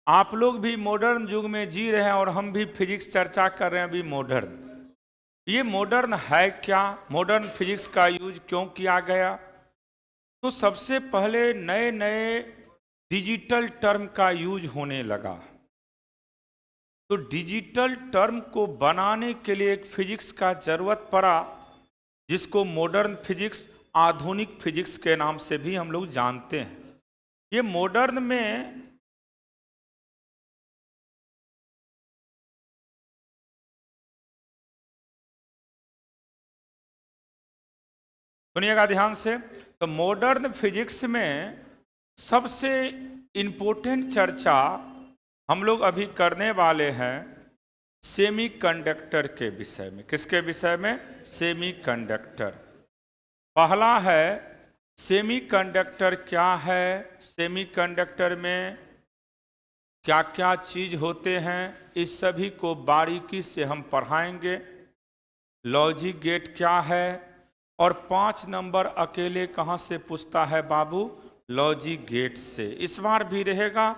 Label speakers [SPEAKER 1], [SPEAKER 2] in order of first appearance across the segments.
[SPEAKER 1] आप लोग भी मॉडर्न युग में जी रहे हैं और हम भी फिजिक्स चर्चा कर रहे हैं अभी मॉडर्न। ये मॉडर्न है क्या? मॉडर्न फिजिक्स का यूज क्यों किया गया? तो सबसे पहले नए नए डिजिटल टर्म का यूज होने लगा। तो डिजिटल टर्म को बनाने के लिए एक फिजिक्स का जरूरत पड़ा, जिसको मॉडर्न फिजिक्स, आधुनिक फिजिक्स के नाम से भी हम लोग जानते हैं। ये मॉडर्न में सुनिएगा ध्यान से। तो मॉडर्न फिजिक्स में सबसे इम्पोर्टेंट चर्चा हम लोग अभी करने वाले हैं सेमीकंडक्टर के विषय में। किसके विषय में? सेमीकंडक्टर। पहला है सेमीकंडक्टर क्या है, सेमीकंडक्टर में क्या क्या चीज होते हैं, इस सभी को बारीकी से हम पढ़ाएंगे। लॉजिक गेट क्या है, और 5 नंबर अकेले कहाँ से पूछता है बाबू? लॉजिक गेट से। इस बार भी रहेगा,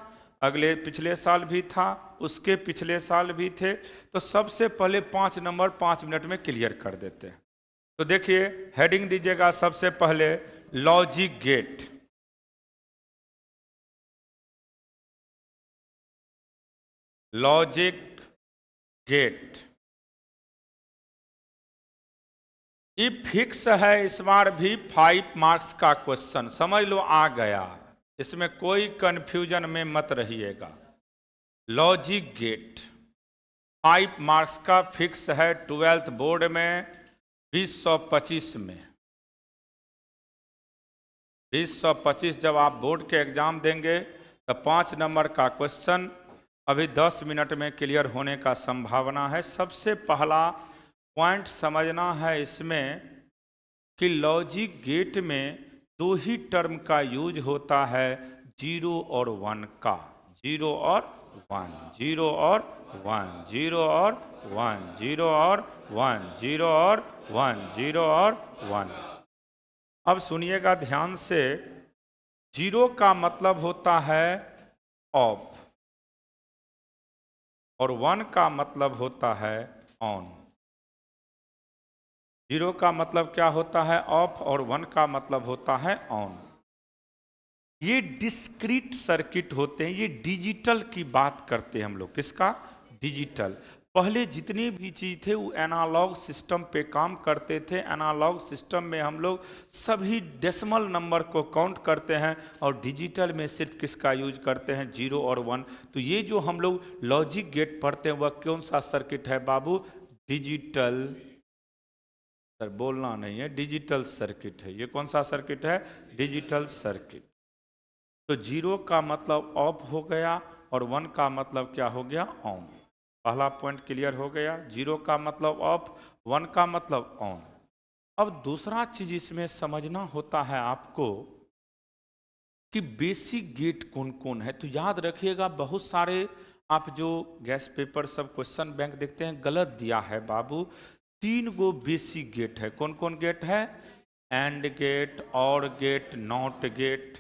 [SPEAKER 1] अगले पिछले साल भी था, उसके पिछले साल भी थे। तो सबसे पहले 5 नंबर 5 मिनट में क्लियर कर देते हैं। तो देखिए, हेडिंग दीजिएगा सबसे पहले लॉजिक गेट। लॉजिक गेट ये फिक्स है, इस बार भी 5 मार्क्स का क्वेश्चन, समझ लो आ गया, इसमें कोई कंफ्यूजन में मत रहिएगा। लॉजिक गेट 5 मार्क्स का फिक्स है, 12th बोर्ड में 2025 में। 2025 जब आप बोर्ड के एग्जाम देंगे तो 5 नंबर का क्वेश्चन अभी 10 मिनट में क्लियर होने का संभावना है। सबसे पहला पॉइंट समझना है इसमें कि लॉजिक गेट में 2 ही टर्म का यूज होता है, 0 और 1 का। 0 और 1, 0 और 1, 0 और 1, 0 और 1, 0 और 1, 0 और 1। अब सुनिएगा ध्यान से। 0 का मतलब होता है ऑफ और 1 का मतलब होता है ऑन। 0 का मतलब क्या होता है? ऑफ, और 1 का मतलब होता है ऑन। ये डिस्क्रीट सर्किट होते हैं, ये डिजिटल की बात करते हैं हम लोग। किसका? डिजिटल। पहले जितनी भी चीज़ थे वो एनालॉग सिस्टम पे काम करते थे। एनालॉग सिस्टम में हम लोग सभी डेसिमल नंबर को काउंट करते हैं, और डिजिटल में सिर्फ किसका यूज करते हैं? 0 और 1। तो ये जो हम लोग लॉजिक गेट पढ़ते हैं वह कौन सा सर्किट है बाबू? डिजिटल। सर बोलना नहीं है, डिजिटल सर्किट है। ये कौन सा सर्किट है? Digital circuit. तो 0 का मतलब ऑफ हो गया और 1 का मतलब क्या हो गया? ऑन। पहला पॉइंट क्लियर हो गया। 0 का मतलब ऑफ, 1 का मतलब ऑन। अब दूसरा चीज इसमें समझना होता है आपको कि बेसिक गेट कौन कौन है। तो याद रखिएगा, बहुत सारे आप जो गैस पेपर सब क्वेश्चन बैंक देखते हैं गलत दिया है बाबू। 3 गो बेसिक गेट है। कौन कौन गेट है? And gate, or gate, not gate.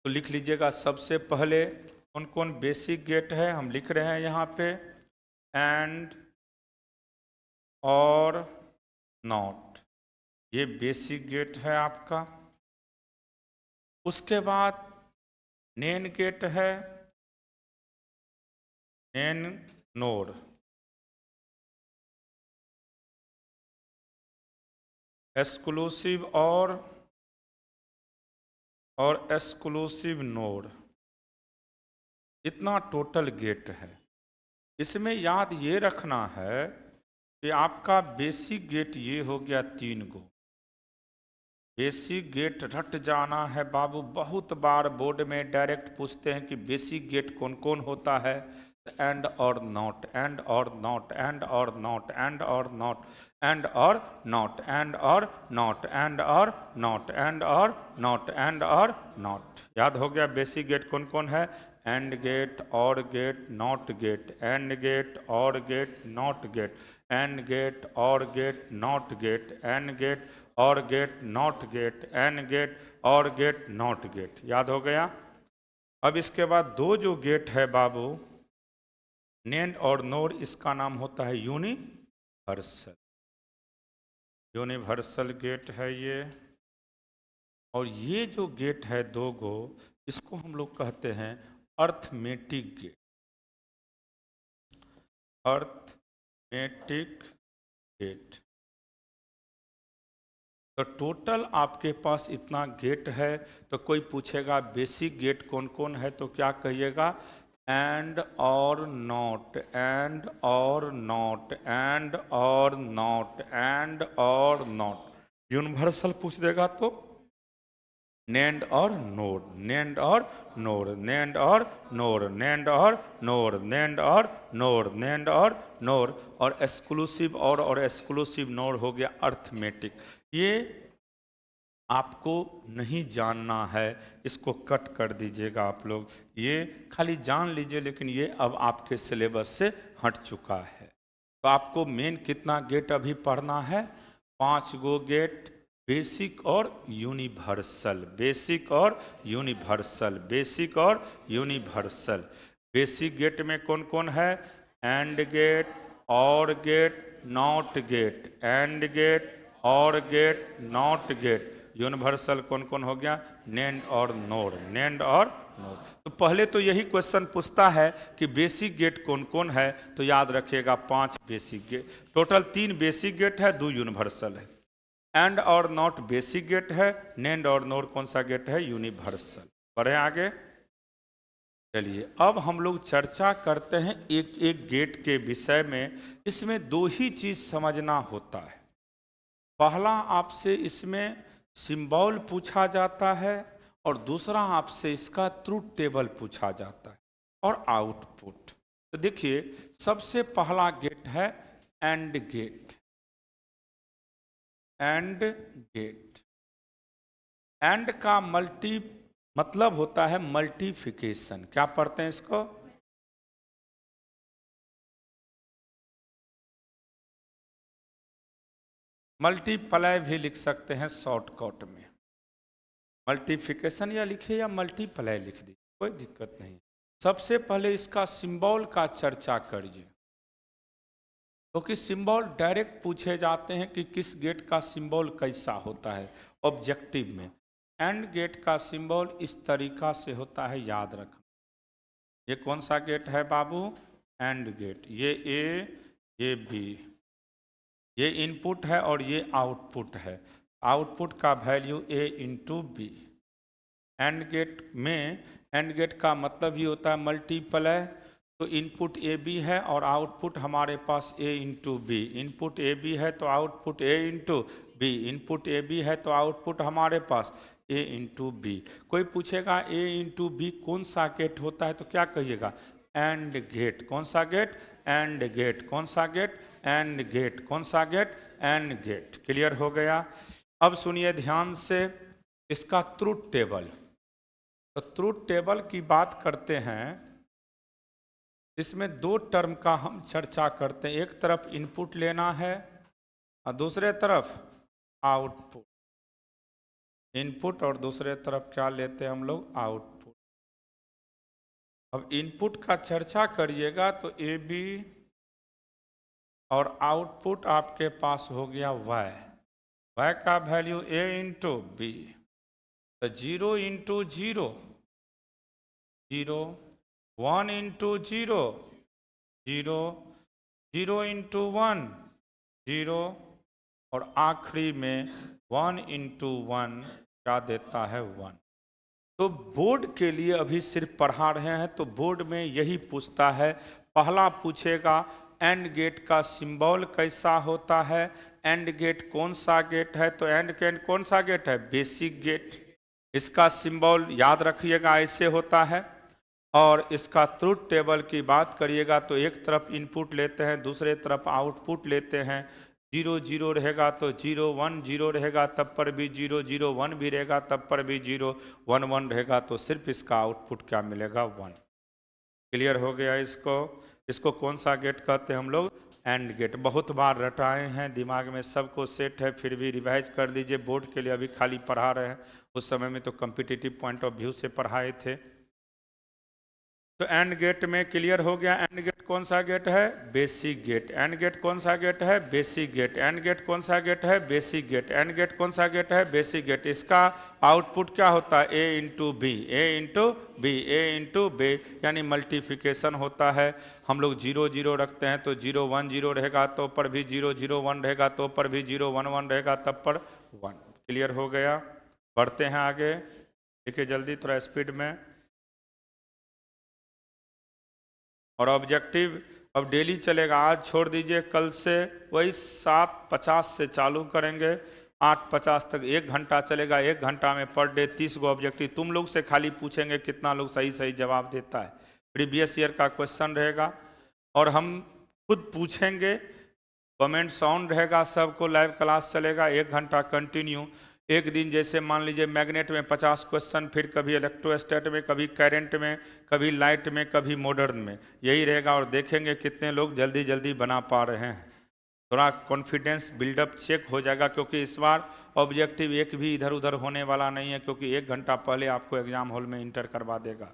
[SPEAKER 1] तो लिख लीजिएगा सबसे पहले कौन कौन बेसिक गेट है। हम लिख रहे हैं यहाँ पे एंड, और, नॉट। ये बेसिक गेट है आपका। उसके बाद नेन गेट है, नेन नोड। एक्सक्लूसिव और एक्सक्लूसिव नोड। इतना टोटल गेट है। इसमें याद ये रखना है कि आपका बेसिक गेट ये हो गया 3 गो। बेसिक गेट रट जाना है बाबू। बहुत बार बोर्ड में डायरेक्ट पूछते हैं कि बेसिक गेट कौन कौन होता है। And or not, and or not, and or not, and or not, and or not, and or not, and or not, and or not, and or not. याद हो गया बेसिक गेट कौन कौन है? And gate, or gate, not gate, and gate, or gate, not gate, and gate, or gate, not gate, and gate, or gate, not gate, and gate, or gate, not gate. याद हो गया? अब इसके बाद दो जो गेट है बाबू, NAND और नोर, इसका नाम होता है यूनिवर्सल। यूनिवर्सल गेट है ये। और ये जो गेट है दो गो, इसको हम लोग कहते हैं अर्थमेटिक गेट। Arithmetic gate. तो टोटल आपके पास इतना गेट है। तो कोई पूछेगा बेसिक गेट कौन कौन है, तो क्या कहिएगा? And or not, and or not, and or not, and or not. Universal पूछ देगा तो नेंड और नोड, नेंड और नोड, नेंड और नोड, नेंड और नोड, नेंड और नोड, नेंड और नोड। और एक्सक्लूसिव और एक्सक्लूसिव नोड हो गया अर्थमेटिक। ये आपको नहीं जानना है, इसको कट कर दीजिएगा आप लोग। ये खाली जान लीजिए, लेकिन ये अब आपके सिलेबस से हट चुका है। तो आपको मेन कितना गेट अभी पढ़ना है? 5 गो गेट, बेसिक और यूनिवर्सल, बेसिक और यूनिवर्सल, बेसिक और यूनिवर्सल। बेसिक गेट में कौन कौन है? And gate, or gate, not gate, and gate, or gate, not gate. Universal कौन कौन हो गया? नेंड और नोड, नेंड और नोड। तो पहले तो यही क्वेश्चन पूछता है कि बेसिक गेट कौन कौन है, तो याद रखिएगा 5 basic gate. Total 3 basic gate है, 2 यूनिवर्सल है। And or not basic gate है, नेंड और नोड कौन सा गेट है? यूनिवर्सल। बढ़े आगे। चलिए अब हम लोग चर्चा करते हैं एक एक गेट के विषय में। इसमें 2 ही चीज समझना होता है। पहला आपसे इसमें सिंबल पूछा जाता है, और दूसरा आपसे इसका ट्रूथ टेबल पूछा जाता है और आउटपुट। तो देखिए सबसे पहला गेट है and gate. And gate, and का मल्टी मतलब होता है मल्टीप्लिकेशन। क्या पढ़ते हैं इसको? मल्टीप्लाई भी लिख सकते हैं शॉर्टकट में। मल्टीप्लिकेशन या लिखिए या मल्टीप्लाई लिख दीजिए, कोई दिक्कत नहीं। सबसे पहले इसका सिंबल का चर्चा करिए, क्योंकि सिंबल डायरेक्ट पूछे जाते हैं कि किस गेट का सिंबल कैसा होता है ऑब्जेक्टिव में। एंड गेट का सिंबल इस तरीका से होता है, याद रखना। ये कौन सा गेट है बाबू? And gate. ये ए, ये बी, ये इनपुट है और ये आउटपुट है। आउटपुट का value A into B. And gate में, एंड गेट का मतलब ही होता है मल्टीप्लाई। तो इनपुट ए बी है और आउटपुट हमारे पास A into B. Input A B है तो output A into B. Input A B है तो आउटपुट हमारे पास ए इंटू बी। कोई पूछेगा ए इंटू बी कौन सा गेट होता है, तो क्या कहिएगा? And gate. कौन सा गेट? And gate. कौन सा गेट? And gate. कौन सा गेट? And gate. क्लियर हो गया? अब सुनिए ध्यान से इसका ट्रूथ टेबल। तो ट्रूथ टेबल की बात करते हैं। इसमें 2 टर्म का हम चर्चा करते हैं। एक तरफ इनपुट लेना है और दूसरे तरफ आउटपुट। इनपुट और दूसरे तरफ क्या लेते हैं हम लोग? आउटपुट। अब इनपुट का चर्चा करिएगा तो ए बी, और आउटपुट आपके पास हो गया वाई। वाई का वैल्यू ए इंटू बी। तो 0 इंटू 0 0, 1 इंटू 0 0, 0 इंटू 1 0, और आखिरी में 1 इंटू 1 क्या देता है? 1। तो बोर्ड के लिए अभी सिर्फ पढ़ा रहे हैं, तो बोर्ड में यही पूछता है। पहला पूछेगा एंड गेट का सिंबल कैसा होता है? एंड गेट कौन सा गेट है? तो एंड गेट कौन सा गेट है? Basic gate. इसका सिंबल याद रखिएगा ऐसे होता है। और इसका ट्रूथ टेबल की बात करिएगा तो एक तरफ इनपुट लेते हैं, दूसरे तरफ आउटपुट लेते हैं। 0 0 रहेगा तो 0 1 0 रहेगा, तब पर भी 0 0 1 भी रहेगा, तब पर भी 0 1 1 रहेगा। तो सिर्फ इसका आउटपुट क्या मिलेगा? 1। क्लियर हो गया? इसको कौन सा गेट कहते हैं हम लोग? And gate. बहुत बार रटाए हैं, दिमाग में सबको सेट है, फिर भी रिवाइज कर लीजिए। बोर्ड के लिए अभी खाली पढ़ा रहे हैं, उस समय में तो कॉम्पिटिटिव पॉइंट ऑफ व्यू से पढ़ाए थे। तो एंड गेट में क्लियर हो गया। एंड गेट कौन सा गेट है? Basic gate. एंड गेट कौन सा गेट है? Basic gate. एंड गेट कौन सा गेट है? Basic gate. एंड गेट कौन सा गेट है? Basic gate. इसका आउटपुट क्या होता है? ए इंटू बी, ए इंटू बी, ए इंटू बी, यानी मल्टीप्लिकेशन होता है। हम लोग 0 0 रखते हैं तो 0 1 0 रहेगा, तो पर भी 0 0 1 रहेगा, तो पर भी 0 1 1 रहेगा, तब पर 1। क्लियर हो गया। बढ़ते हैं आगे, देखिए जल्दी थोड़ा स्पीड में। और ऑब्जेक्टिव अब डेली चलेगा, आज छोड़ दीजिए, कल से वही 7:50 से चालू करेंगे, 8:50 तक 1 घंटा चलेगा। 1 घंटा में पर डे 30 गो ऑब्जेक्टिव। तुम लोग से खाली पूछेंगे कितना लोग सही सही जवाब देता है। प्रीवियस ईयर का क्वेश्चन रहेगा और हम खुद पूछेंगे, कमेंट्स ऑन रहेगा, सबको लाइव क्लास चलेगा 1 घंटा कंटिन्यू। एक दिन जैसे मान लीजिए मैग्नेट में 50 क्वेश्चन, फिर कभी इलेक्ट्रोस्टैट में, कभी करंट में, कभी लाइट में, कभी मॉडर्न में, यही रहेगा। और देखेंगे कितने लोग जल्दी जल्दी बना पा रहे हैं। थोड़ा कॉन्फिडेंस बिल्डअप चेक हो जाएगा, क्योंकि इस बार ऑब्जेक्टिव एक भी इधर उधर होने वाला नहीं है, क्योंकि 1 घंटा पहले आपको एग्जाम हॉल में इंटर करवा देगा।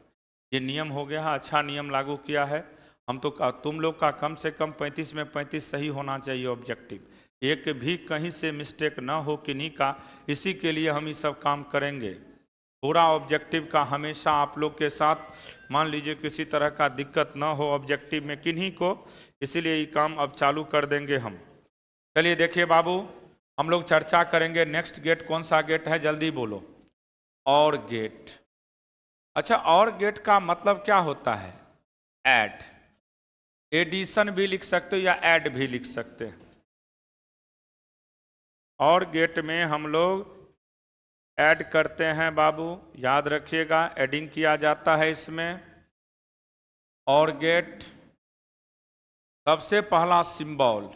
[SPEAKER 1] ये नियम हो गया, अच्छा नियम लागू किया है। हम तो तुम लोग का कम से कम 35 में 35 सही होना चाहिए ऑब्जेक्टिव, एक भी कहीं से मिस्टेक ना हो किन्हीं का। इसी के लिए हम ये सब काम करेंगे। पूरा ऑब्जेक्टिव का हमेशा आप लोग के साथ, मान लीजिए किसी तरह का दिक्कत ना हो ऑब्जेक्टिव में किन्हीं को, इसीलिए ये काम अब चालू कर देंगे हम। चलिए देखिए बाबू, हम लोग चर्चा करेंगे नेक्स्ट गेट कौन सा गेट है, जल्दी बोलो। और गेट। अच्छा, और गेट का मतलब क्या होता है? ऐड। एडिशन भी लिख सकते हो या ऐड भी लिख सकते हैं। और गेट में हम लोग ऐड करते हैं बाबू, याद रखिएगा, एडिंग किया जाता है इसमें। और गेट सबसे पहला सिंबल,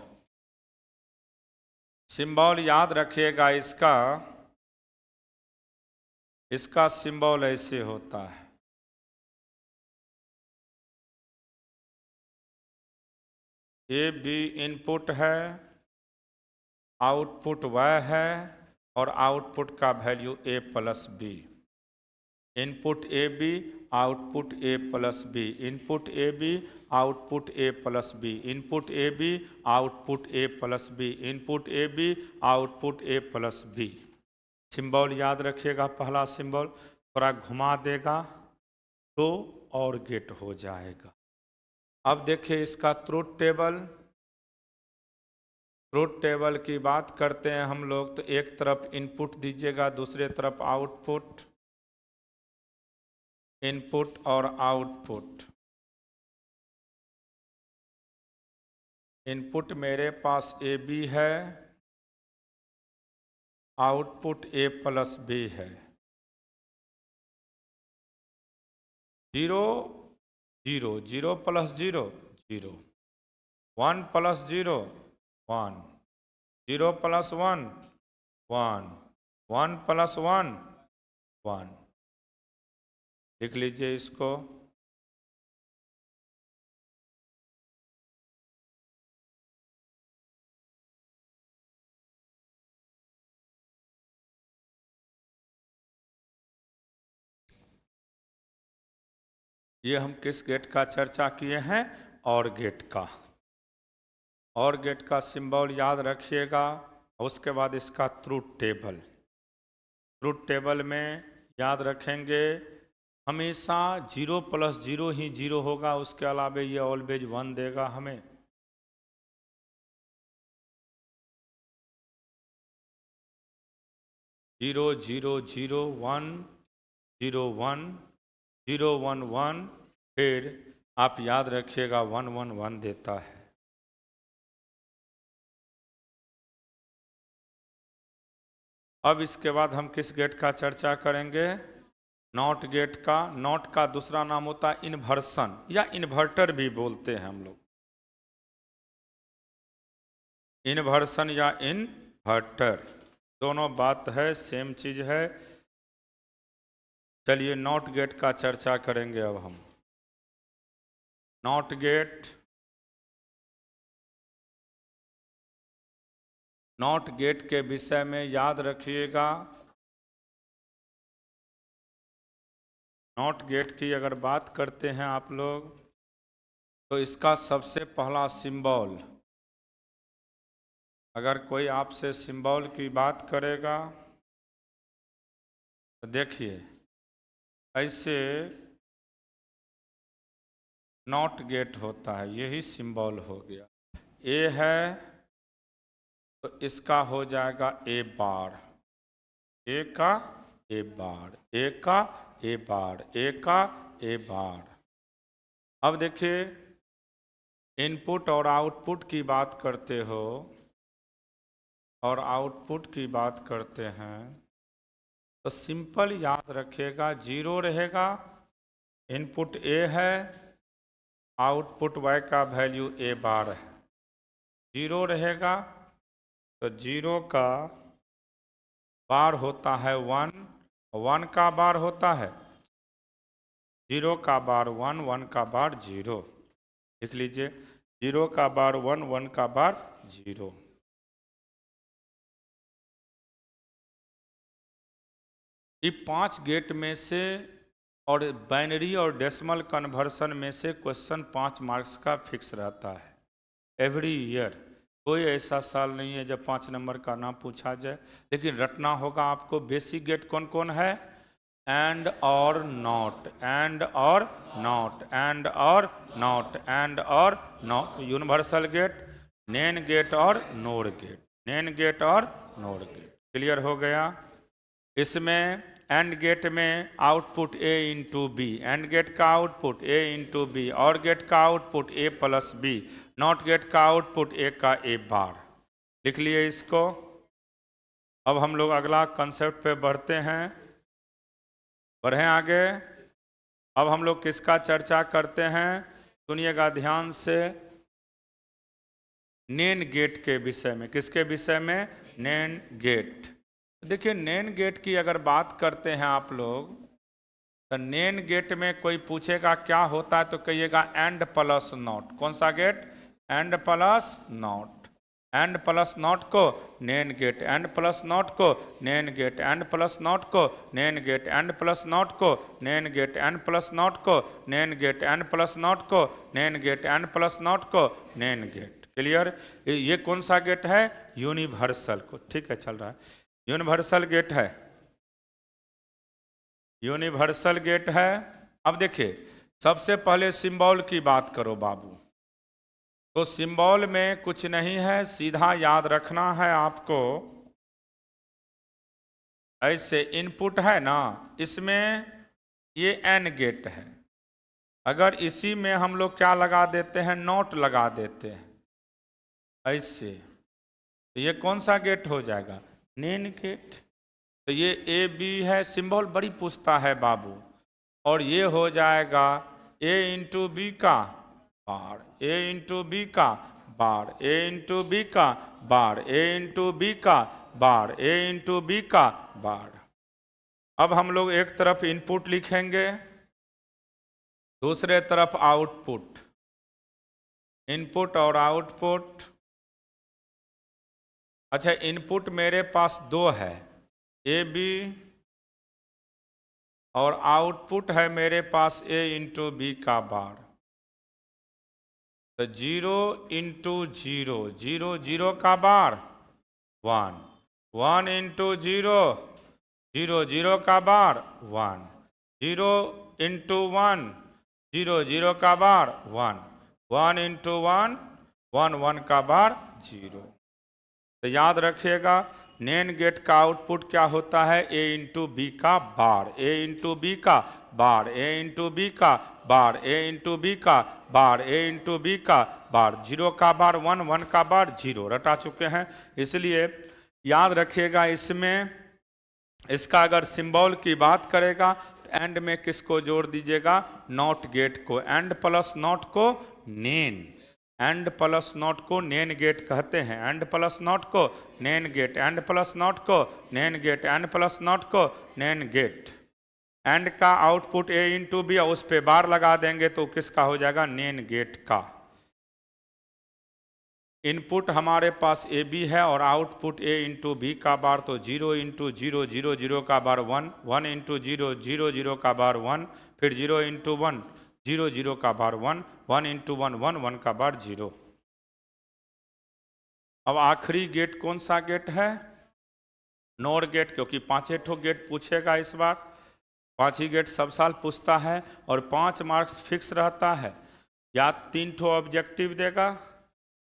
[SPEAKER 1] सिंबल याद रखिएगा इसका, इसका सिंबल ऐसे होता है। ए बी इनपुट है, आउटपुट वह है, और आउटपुट का value A plus B. Input A B, output A plus B, input A B, output A plus B, input A B, output A plus B, input A B, output A plus B. Symbol याद रखिएगा, पहला symbol थोड़ा घुमा देगा तो और gate हो जाएगा। अब देखिए इसका ट्रुथ टेबल। ट्रुथ टेबल की बात करते हैं हम लोग, तो एक तरफ इनपुट दीजिएगा, दूसरे तरफ आउटपुट, इनपुट और आउटपुट। इनपुट मेरे पास ए बी है, आउटपुट ए प्लस बी है। 0 0, 0 प्लस 0 0, 1 प्लस 0 1, 0 प्लस 1 1, 1 प्लस 1 1। लिख लीजिए इसको। ये हम किस गेट का चर्चा किए हैं? और गेट का। और गेट का सिंबल याद रखिएगा। उसके बाद इसका ट्रुथ टेबल। ट्रुथ टेबल में याद रखेंगे हमेशा 0 प्लस 0 ही 0 होगा, उसके अलावा ये ऑलवेज 1 देगा हमें। जीरो 0 0 1 0 1 0 1 1, फिर आप याद रखिएगा 1 1 1 देता है। अब इसके बाद हम किस गेट का चर्चा करेंगे? नॉट गेट का। नॉट का दूसरा नाम होता है इन्वर्सन, या इन्वर्टर भी बोलते हैं हम लोग। इन्वर्सन या इन्वर्टर दोनों बात है, सेम चीज है। चलिए नॉट गेट का चर्चा करेंगे अब हम। Not gate. नॉट गेट के विषय में याद रखिएगा, नॉट गेट की अगर बात करते हैं आप लोग, तो इसका सबसे पहला सिंबल, अगर कोई आपसे सिंबल की बात करेगा तो देखिए ऐसे नॉट गेट होता है, यही सिंबल हो गया। ए है तो इसका हो जाएगा ए बार, ए का ए बार, ए का ए बार, ए का ए बार। अब देखिए इनपुट और आउटपुट की बात करते हो और आउटपुट की बात करते हैं तो सिंपल याद रखिएगा, जीरो रहेगा, इनपुट ए है, आउटपुट वाई का वैल्यू ए बार है। जीरो रहेगा तो जीरो का बार होता है वन, वन का बार होता है जीरो का बार वन, वन का बार जीरो। लिख लीजिए, जीरो का बार वन, वन का बार जीरो। ये 5 गेट में से और बाइनरी और डेसिमल कन्वर्सन में से क्वेश्चन 5 मार्क्स का फिक्स रहता है एवरी ईयर। कोई ऐसा साल नहीं है जब 5 नंबर का ना पूछा जाए, लेकिन रटना होगा आपको। बेसिक गेट कौन कौन है? And or not, and or not, and or not, and or not. Universal gate, नेन गेट और नोर गेट, नेन गेट और नोर गेट। क्लियर हो गया? इसमें एंड गेट में output A into B, and gate का output A into B, or gate का output A plus B, not gate का आउटपुट ए का ए बार। लिख लिए इसको। अब हम लोग अगला कंसेप्ट पे बढ़ते हैं, बढ़ें आगे। अब हम लोग किसका चर्चा करते हैं, सुनिएगा ध्यान से। नेन गेट के विषय में। किसके विषय में? नेन गेट। देखिए नेन गेट की अगर बात करते हैं आप लोग, तो नेन गेट में कोई पूछेगा क्या होता है तो कहिएगा एंड प्लस नॉट। कौन सा gate? And plus not. And plus not को nand gate, and plus not को nand gate, and plus not को nand gate, and plus not को nand gate, and plus not को nand gate, and plus not को nand gate, and plus not को nand gate. Clear? ये कौन सा gate है? यूनिवर्सल को। ठीक है, चल रहा है। यूनिवर्सल गेट है, यूनिवर्सल गेट है। अब देखिए सबसे पहले सिंबल की बात करो बाबू, तो सिंबल में कुछ नहीं है, सीधा याद रखना है आपको। ऐसे इनपुट है ना, इसमें ये एन गेट है, अगर इसी में हम लोग क्या लगा देते हैं? नॉट लगा देते हैं ऐसे, तो ये कौन सा गेट हो जाएगा? नेन गेट। तो ये ए बी है, सिंबल बड़ी पूछता है बाबू, और ये हो जाएगा ए इंटू बी का बार, ए इंटू बी का बार, ए इंटू बी का बार, ए इंटू बी का बार, ए इंटू बी का बार। अब हम लोग एक तरफ इनपुट लिखेंगे, दूसरे तरफ आउटपुट। इनपुट और आउटपुट। अच्छा, इनपुट मेरे पास दो है, ए बी, और आउटपुट है मेरे पास ए इंटू बी का बार। तो zero into zero, zero zero का bar one, one into zero, zero zero का bar one, zero into one, zero zero का bar one, one into one, one one का bar zero. तो याद रखिएगा नेन गेट का आउटपुट क्या होता है? ए इंटू बी का बार, ए इंटू बी का बार, ए इंटू बी का बार, ए इंटू बी का बार, ए इंटू बी का बार। जीरो का बार वन, वन का बार जीरो। रटा चुके हैं, इसलिए याद रखिएगा इसमें इसका अगर सिंबल की बात करेगा तो एंड में किसको जोड़ दीजिएगा? नॉट गेट को। एंड प्लस नॉट को नेन, एंड प्लस नॉट को नेन गेट कहते हैं। एंड प्लस नॉट को nand gate, and plus not को nand gate, and plus not को नेन गेट। एंड का आउटपुट ए इंटू बी, उस पे बार लगा देंगे तो किसका हो जाएगा? नेन गेट का। इनपुट हमारे पास ए बी है और आउटपुट ए इंटू बी का बार, तो 0 इंटू 0 0 0 का बार 1, 1 इंटू 0 0 0 का बार 1, फिर 0 इंटू 1 0 0 का बार 1, 1 इंटू 1 1 1 का बार 0। अब आखिरी गेट कौन सा गेट है? नोर गेट, क्योंकि 5 ठो गेट पूछेगा इस बार, 5 ही गेट सब साल पूछता है और 5 मार्क्स फिक्स रहता है। या 3 ठो ऑब्जेक्टिव देगा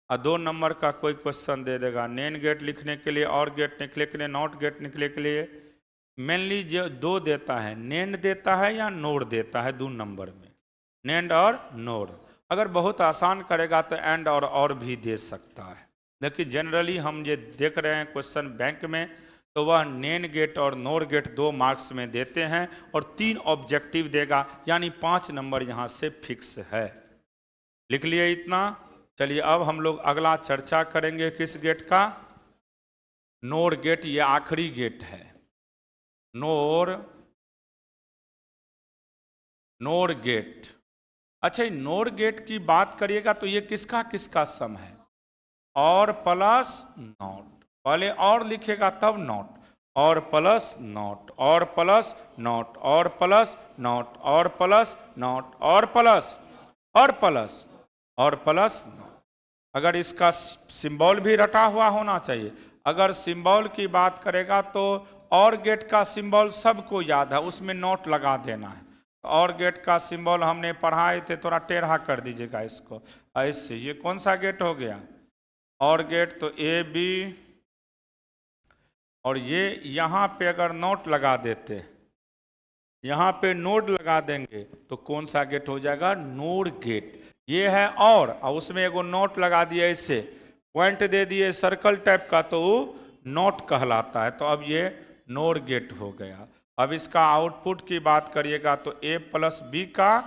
[SPEAKER 1] और 2 नंबर का कोई क्वेश्चन दे देगा, नेन गेट लिखने के लिए और गेट निकले के लिए, नॉट गेट निकले के लिए। मेनली जो 2 देता है, नेन देता है या नोड देता है, 2 नंबर में नेंड और नोड। अगर बहुत आसान करेगा तो एंड और भी दे सकता है, लेकिन जनरली हम ये देख रहे हैं क्वेश्चन बैंक में, तो वह नेन गेट और नोर गेट 2 मार्क्स में देते हैं और 3 ऑब्जेक्टिव देगा, यानी 5 नंबर यहाँ से फिक्स है। लिख लिए इतना। चलिए अब हम लोग अगला चर्चा करेंगे किस गेट का? नोर गेट, ये आखिरी गेट है। Nor gate. अच्छा, नोर गेट की बात करिएगा तो ये किसका किसका सम है? और प्लस नॉट। पहले और लिखेगा तब नॉट, और प्लस नॉट, और प्लस नॉट, और प्लस नॉट, और प्लस नॉट, और प्लस और प्लस और प्लस नॉट। अगर इसका सिंबल भी रटा हुआ होना चाहिए। अगर सिंबल की बात करेगा तो और गेट का सिंबल सबको याद है, उसमें नोट लगा देना है। और गेट का सिंबल हमने पढ़ाए थे, थोड़ा टेढ़ा कर दीजिएगा इसको ऐसे। ये कौन सा गेट हो गया? और गेट, तो ए बी, और ये यहाँ पे अगर नोट लगा देते, यहाँ पे नोड लगा देंगे तो कौन सा गेट हो जाएगा? Nor gate. ये है और उसमें एगो नोट लगा दिए, ऐसे पॉइंट दे दिए सर्कल टाइप का, तो वो नोट कहलाता है। तो अब ये नोर गेट हो गया। अब इसका आउटपुट की बात करिएगा तो ए प्लस बी का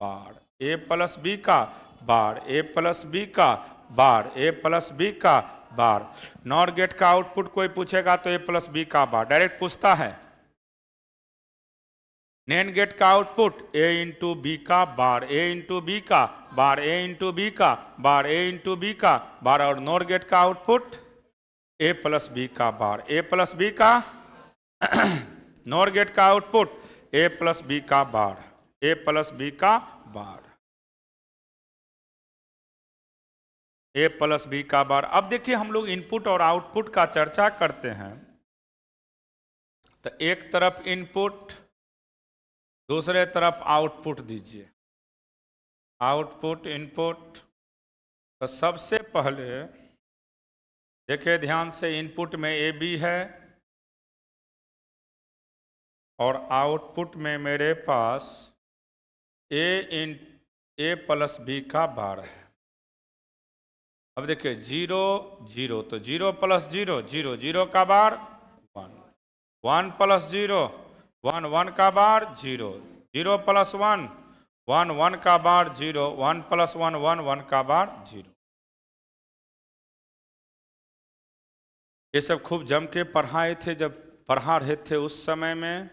[SPEAKER 1] बार, ए प्लस बी का बार, ए प्लस बी का बार, ए प्लस बी का बार। नॉर गेट का आउटपुट कोई पूछेगा तो ए प्लस बी का बार डायरेक्ट पूछता है। नैन गेट का आउटपुट ए इंटू बी का बार, ए इंटू बी का बार, ए इंटू बी का बार, ए इंटू बी का बार। और नोर गेट का आउटपुट ए प्लस बी का बार, ए प्लस बी का नोर गेट का आउटपुट ए प्लस बी का बार, ए प्लस बी का बार, ए प्लस बी का बार। अब देखिए हम लोग इनपुट और आउटपुट का चर्चा करते हैं, तो एक तरफ इनपुट, दूसरे तरफ आउटपुट दीजिए। आउटपुट इनपुट, तो सबसे पहले देखिए ध्यान से, इनपुट में ए बी है और आउटपुट में मेरे पास ए प्लस बी का बार है। अब देखिए 0 0, तो 0 प्लस 0 0, 0 का बार 1, 1 प्लस 0 1, 1 का बार 0, 0 प्लस 1 1, 1 का बार 0, 1 प्लस 1 1, 1 का बार 0। ये सब खूब जम के पढ़ाए थे जब पढ़ा रहे थे उस समय में।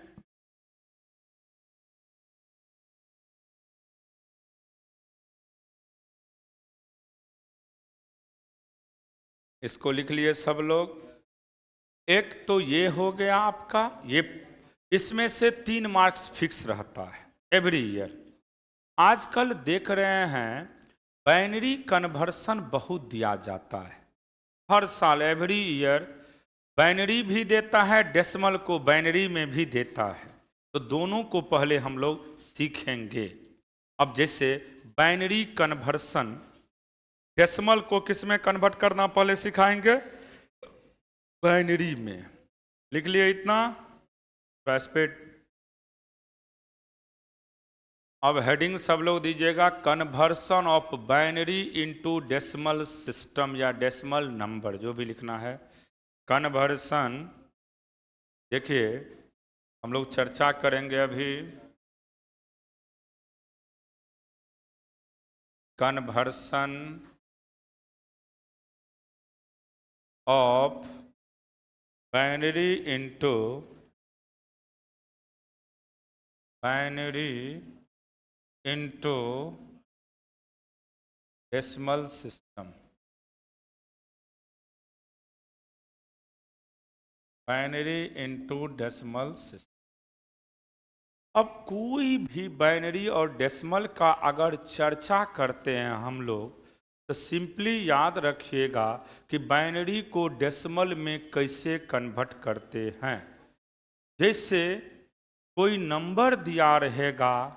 [SPEAKER 1] इसको लिख लिए सब लोग। एक तो ये हो गया आपका, ये इसमें से 3 मार्क्स फिक्स रहता है एवरी ईयर। आजकल देख रहे हैं बाइनरी कन्वर्सन बहुत दिया जाता है हर साल, एवरी ईयर बाइनरी भी देता है, डेसिमल को बाइनरी में भी देता है। तो दोनों को पहले हम लोग सीखेंगे। अब जैसे बाइनरी कन्वर्सन, डेसिमल को किस में कन्वर्ट करना पहले सिखाएंगे, बाइनरी में। लिख लिए इतना रेस्पेक्ट। अब हेडिंग सब लोग दीजिएगा, conversion of binary into decimal system या डेसिमल नंबर, जो भी लिखना है। कन्वर्सन, देखिए हम लोग चर्चा करेंगे अभी conversion of binary into decimal system. Binary into decimal system. अब कोई भी बाइनरी और डेसिमल का अगर चर्चा करते हैं हम लोग, तो सिंपली याद रखिएगा कि बाइनरी को डेसिमल में कैसे कन्वर्ट करते हैं। जैसे कोई नंबर दिया रहेगा,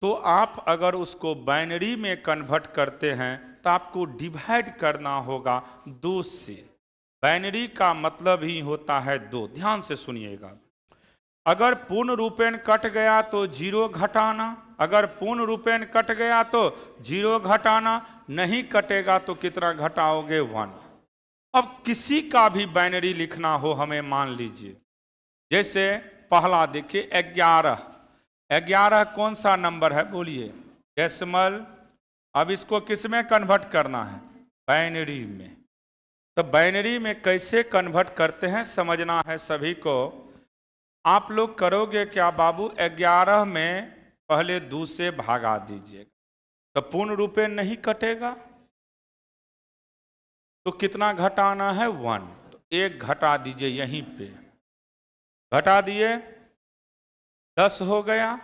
[SPEAKER 1] तो आप अगर उसको बाइनरी में कन्वर्ट करते हैं तो आपको डिवाइड करना होगा 2 से। बाइनरी का मतलब ही होता है 2। ध्यान से सुनिएगा। अगर पूर्ण रूपेण कट गया तो 0 घटाना, अगर पूर्ण रूपेण कट गया तो 0 घटाना, नहीं कटेगा तो कितना घटाओगे 1। अब किसी का भी बाइनरी लिखना हो हमें, मान लीजिए जैसे पहला देखिए 11। 11 कौन सा नंबर है बोलिए? डेसिमल। अब इसको किस में कन्वर्ट करना है? बाइनरी में। तो बाइनरी में कैसे कन्वर्ट करते हैं समझना है सभी को। आप लोग करोगे क्या बाबू? 11 में पहले 2 से भागा दीजिएगा, तो पूर्ण रूपे नहीं कटेगा, तो कितना घटाना है? 1। तो 1 घटा दीजिए, यहीं पे घटा दिए, 10 हो गया।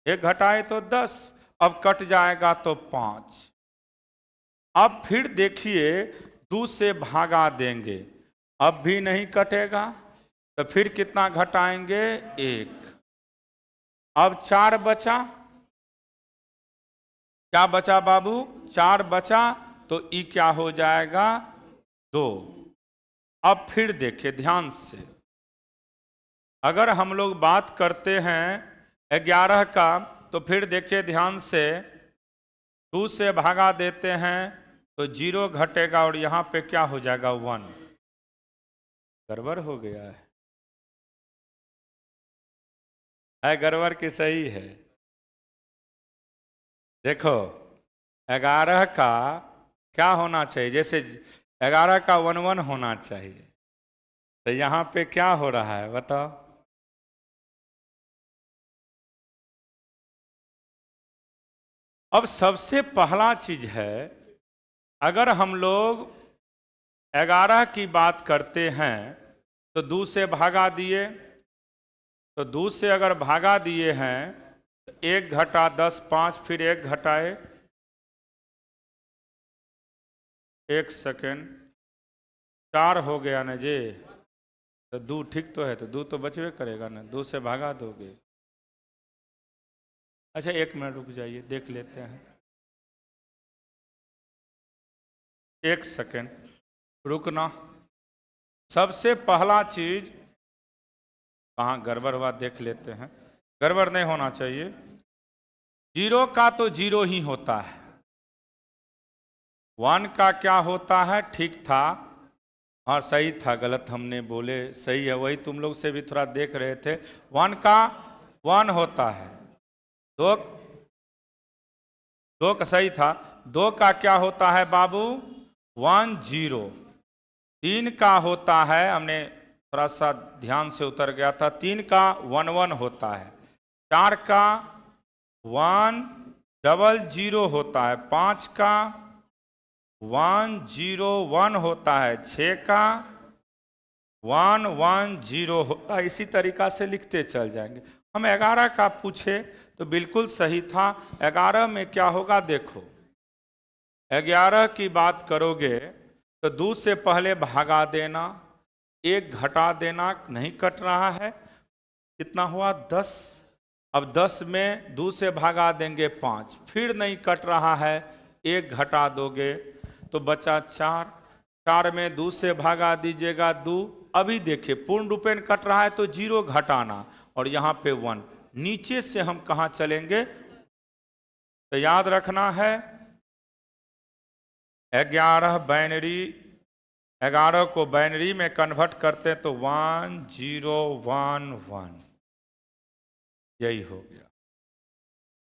[SPEAKER 1] 1 घटाए तो 10, अब कट जाएगा तो 5। अब फिर देखिए 2 से भागा देंगे, अब भी नहीं कटेगा, तो फिर कितना घटाएंगे? 1। अब 4 बचा। क्या बचा बाबू? 4 बचा, तो ई क्या हो जाएगा? 2। अब फिर देखिए ध्यान से, अगर हम लोग बात करते हैं 11 का, तो फिर देखिए ध्यान से, 2 से भागा देते हैं तो 0 घटेगा और यहाँ पे क्या हो जाएगा? 1। गड़बड़ हो गया है गड़बड़ की सही है? देखो 11 का क्या होना चाहिए? जैसे 11 का 1 1 होना चाहिए, तो यहाँ पे क्या हो रहा है बताओ? अब सबसे पहला चीज है, अगर हम लोग 11 की बात करते हैं तो 2 से भागा दिए, तो 2 से अगर भागा दिए हैं तो 1 घटा 10, 5, फिर 1 घटाए, 1 सेकेंड, 4 हो गया ना जी, तो 2 ठीक तो है, तो 2 तो बचवे करेगा ना, 2 से भागा दोगे। अच्छा 1 मिनट रुक जाइए, देख लेते हैं, 1 सेकेंड रुकना। सबसे पहला चीज कहाँ गड़बड़ हुआ देख लेते हैं, गड़बड़ नहीं होना चाहिए। 0 का तो 0 ही होता है, 1 का क्या होता है? ठीक था, हाँ सही था, गलत हमने बोले, सही है, वही तुम लोग से भी थोड़ा देख रहे थे। 1 का 1 होता है, 2 का सही था, 2 का क्या होता है बाबू? 1 0। 3 का होता है, हमने थोड़ा सा ध्यान से उतर गया था, 3 का 1 1 होता है, 4 का 1 0 होता है, 5 का 1 0 1 होता है, 6 का 1 1 0 होता है। इसी तरीका से लिखते चल जाएंगे। हम 11 का पूछे तो बिल्कुल सही था। 11 में क्या होगा देखो, 11 की बात करोगे तो 2 से पहले भागा देना, 1 घटा देना, नहीं कट रहा है, कितना हुआ? 10। अब 10 में 2 से भागा देंगे 5, फिर नहीं कट रहा है, 1 घटा दोगे तो बचा 4। 4 में 2 से भागा दीजिएगा 2। अभी देखिए पूर्ण रूपेण कट रहा है तो 0 घटाना, और यहाँ पे 1। नीचे से हम कहाँ चलेंगे? तो याद रखना है 11 बाइनरी, 11 को बाइनरी में कन्वर्ट करते हैं तो 1 0 1 1, यही हो गया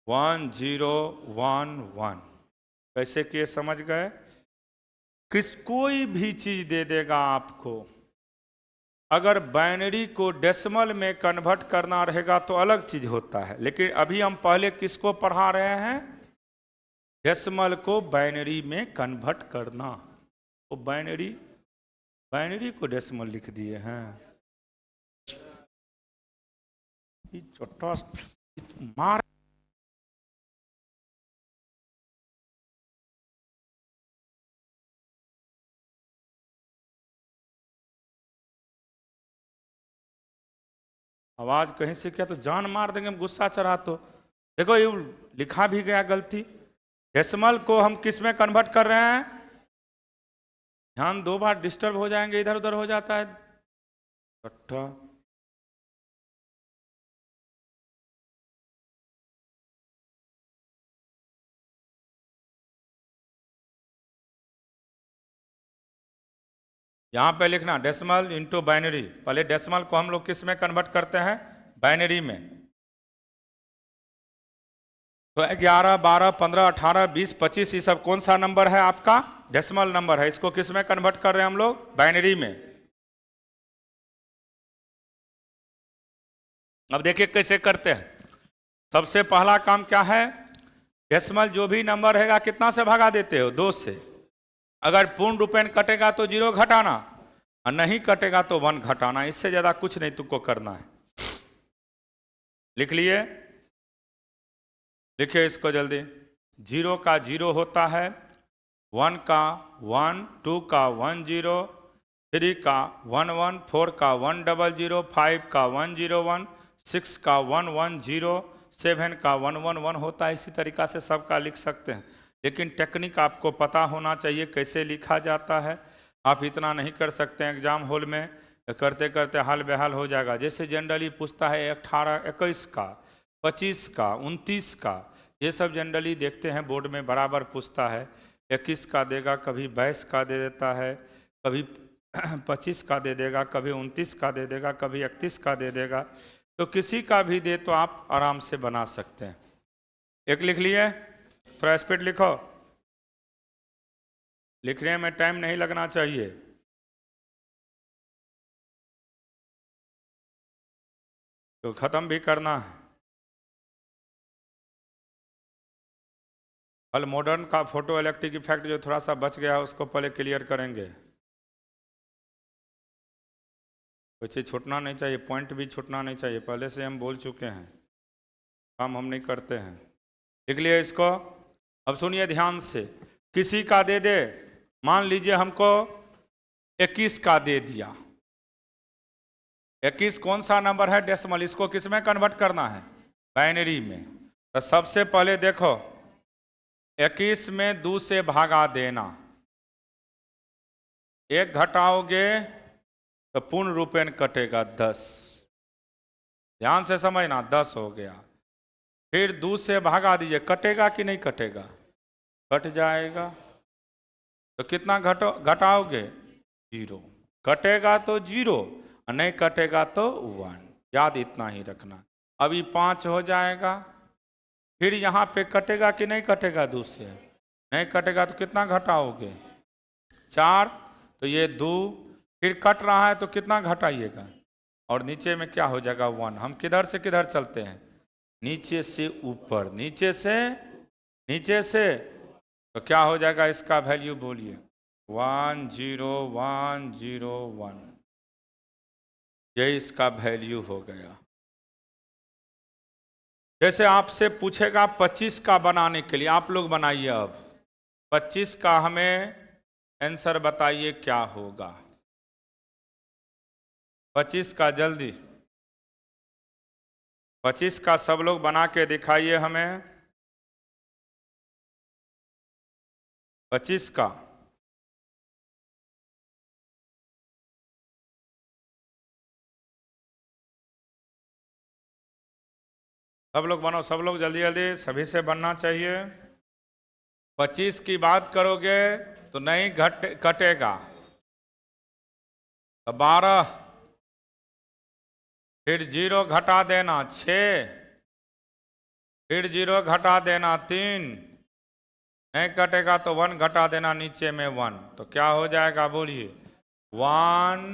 [SPEAKER 1] 1 0 1 1। कैसे किए समझ गए? कोई भी चीज दे देगा आपको, अगर बाइनरी को डेसिमल में कन्वर्ट करना रहेगा तो अलग चीज होता है, लेकिन अभी हम पहले किसको पढ़ा रहे हैं? डेसिमल को बाइनरी में कन्वर्ट करना। तो बाइनरी को डेसिमल लिख दिए हैं। ये छोटा मार आवाज कहीं से क्या तो जान मार देंगे हम, गुस्सा चढ़ा तो। देखो ये लिखा भी गया गलती। डेसिमल को हम किस में कन्वर्ट कर रहे हैं? ध्यान, 2 बार डिस्टर्ब हो जाएंगे, इधर उधर हो जाता है कट्टा। यहां पे लिखना डेसिमल इंटू बाइनरी। पहले डेसिमल को हम लोग किस में कन्वर्ट करते हैं? बाइनरी में। तो 11, 12, 15, 18, 20, 25 ये सब कौन सा नंबर है आपका? डेसिमल नंबर है। इसको किस में कन्वर्ट कर रहे हैं हम लोग? बाइनरी में। अब देखिए कैसे करते हैं। सबसे पहला काम क्या है? डेसिमल जो भी नंबर रहेगा कितना से भगा देते हो? 2 से। अगर पूर्ण रूपेण कटेगा तो 0 घटाना, और नहीं कटेगा तो 1 घटाना। इससे ज्यादा कुछ नहीं तुमको करना है। लिख लिए? लिखिए इसको जल्दी। 0 का 0 होता है, 1 का 1, 2 का 1 0, 3 का 1 1, 4 का 1 0 0, 5 का 1 0 1, 6 का 1 1 0, 7 का 1 1 1 होता है। इसी तरीका से सबका लिख सकते हैं, लेकिन टेक्निक आपको पता होना चाहिए कैसे लिखा जाता है। आप इतना नहीं कर सकते हैं एग्जाम हॉल में, करते करते हाल बेहाल हो जाएगा। जैसे जनरली पूछता है 18, 21 का, 25 का, 29 का, ये सब जनरली देखते हैं बोर्ड में बराबर पूछता है। 21 का देगा, कभी 22 का दे देता है, कभी 25 का दे देगा, कभी 29 का दे देगा, कभी 31 का दे देगा। तो किसी का भी दे तो आप आराम से बना सकते हैं। एक लिख लिए? थोड़ा स्पीड लिखो, लिखने में टाइम नहीं लगना चाहिए। तो ख़त्म भी करना है। कल मॉडर्न का फोटो इलेक्ट्रिक इफेक्ट जो थोड़ा सा बच गया है उसको पहले क्लियर करेंगे। कोई चीज़ छूटना नहीं चाहिए, पॉइंट भी छूटना नहीं चाहिए। पहले से हम बोल चुके हैं, काम हम नहीं करते हैं। लिख लिए इसको? अब सुनिए ध्यान से। किसी का दे दे, मान लीजिए हमको 21 का दे दिया। 21 कौन सा नंबर है? डेसिमल। इसको किस में कन्वर्ट करना है? बाइनरी में। तो सबसे पहले देखो, 21 में 2 से भागा देना, 1 घटाओगे तो पूर्ण रूपेण कटेगा 10। ध्यान से समझना, 10 हो गया। फिर 2 से भागा दीजिए, कटेगा कि नहीं कटेगा? कट जाएगा। तो कितना घटाओगे? 0। कटेगा तो 0, और नहीं कटेगा तो 1। याद इतना ही रखना। अभी 5 हो जाएगा। फिर यहाँ पे कटेगा कि नहीं कटेगा? 2 से नहीं कटेगा तो कितना घटाओगे? 4। तो ये 2, फिर कट रहा है तो कितना घटाइएगा? और नीचे में क्या हो जाएगा? 1। हम किधर से किधर चलते हैं? नीचे से ऊपर, नीचे से नीचे से। तो क्या हो जाएगा इसका वैल्यू? बोलिए। 1 0 1 0 1। ये इसका वैल्यू हो गया। जैसे आपसे पूछेगा 25 का बनाने के लिए, आप लोग बनाइए। अब 25 का हमें आंसर बताइए क्या होगा? 25 का जल्दी, 25 का सब लोग बना के दिखाइए हमें। 25 का सब लोग बनाओ, सब लोग जल्दी जल्दी, सभी से बनना चाहिए। 25 की बात करोगे तो नहीं कटेगा। 12, फिर 0 घटा देना 6, फिर 0 घटा देना 3, नहीं कटेगा तो 1 घटा देना नीचे में 1। तो क्या हो जाएगा? बोलिए। 1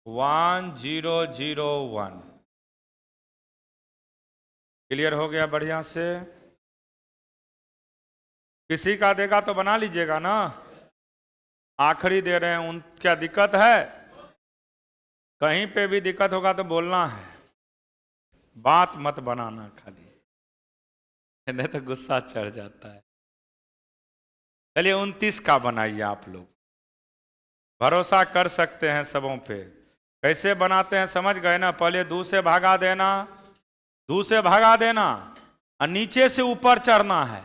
[SPEAKER 1] 1 0 0 1। क्लियर हो गया बढ़िया से? किसी का देगा तो बना लीजिएगा ना। आखिरी दे रहे हैं, उन क्या दिक्कत है? कहीं पे भी दिक्कत होगा तो बोलना है। बात मत बनाना खाली, नहीं तो गुस्सा चढ़ जाता है। चलिए 29 का बनाइए आप लोग, भरोसा कर सकते हैं सबों पे। कैसे बनाते हैं समझ गए ना? पहले 2 से भागा देना, 2 से भागा देना और नीचे से ऊपर चढ़ना है।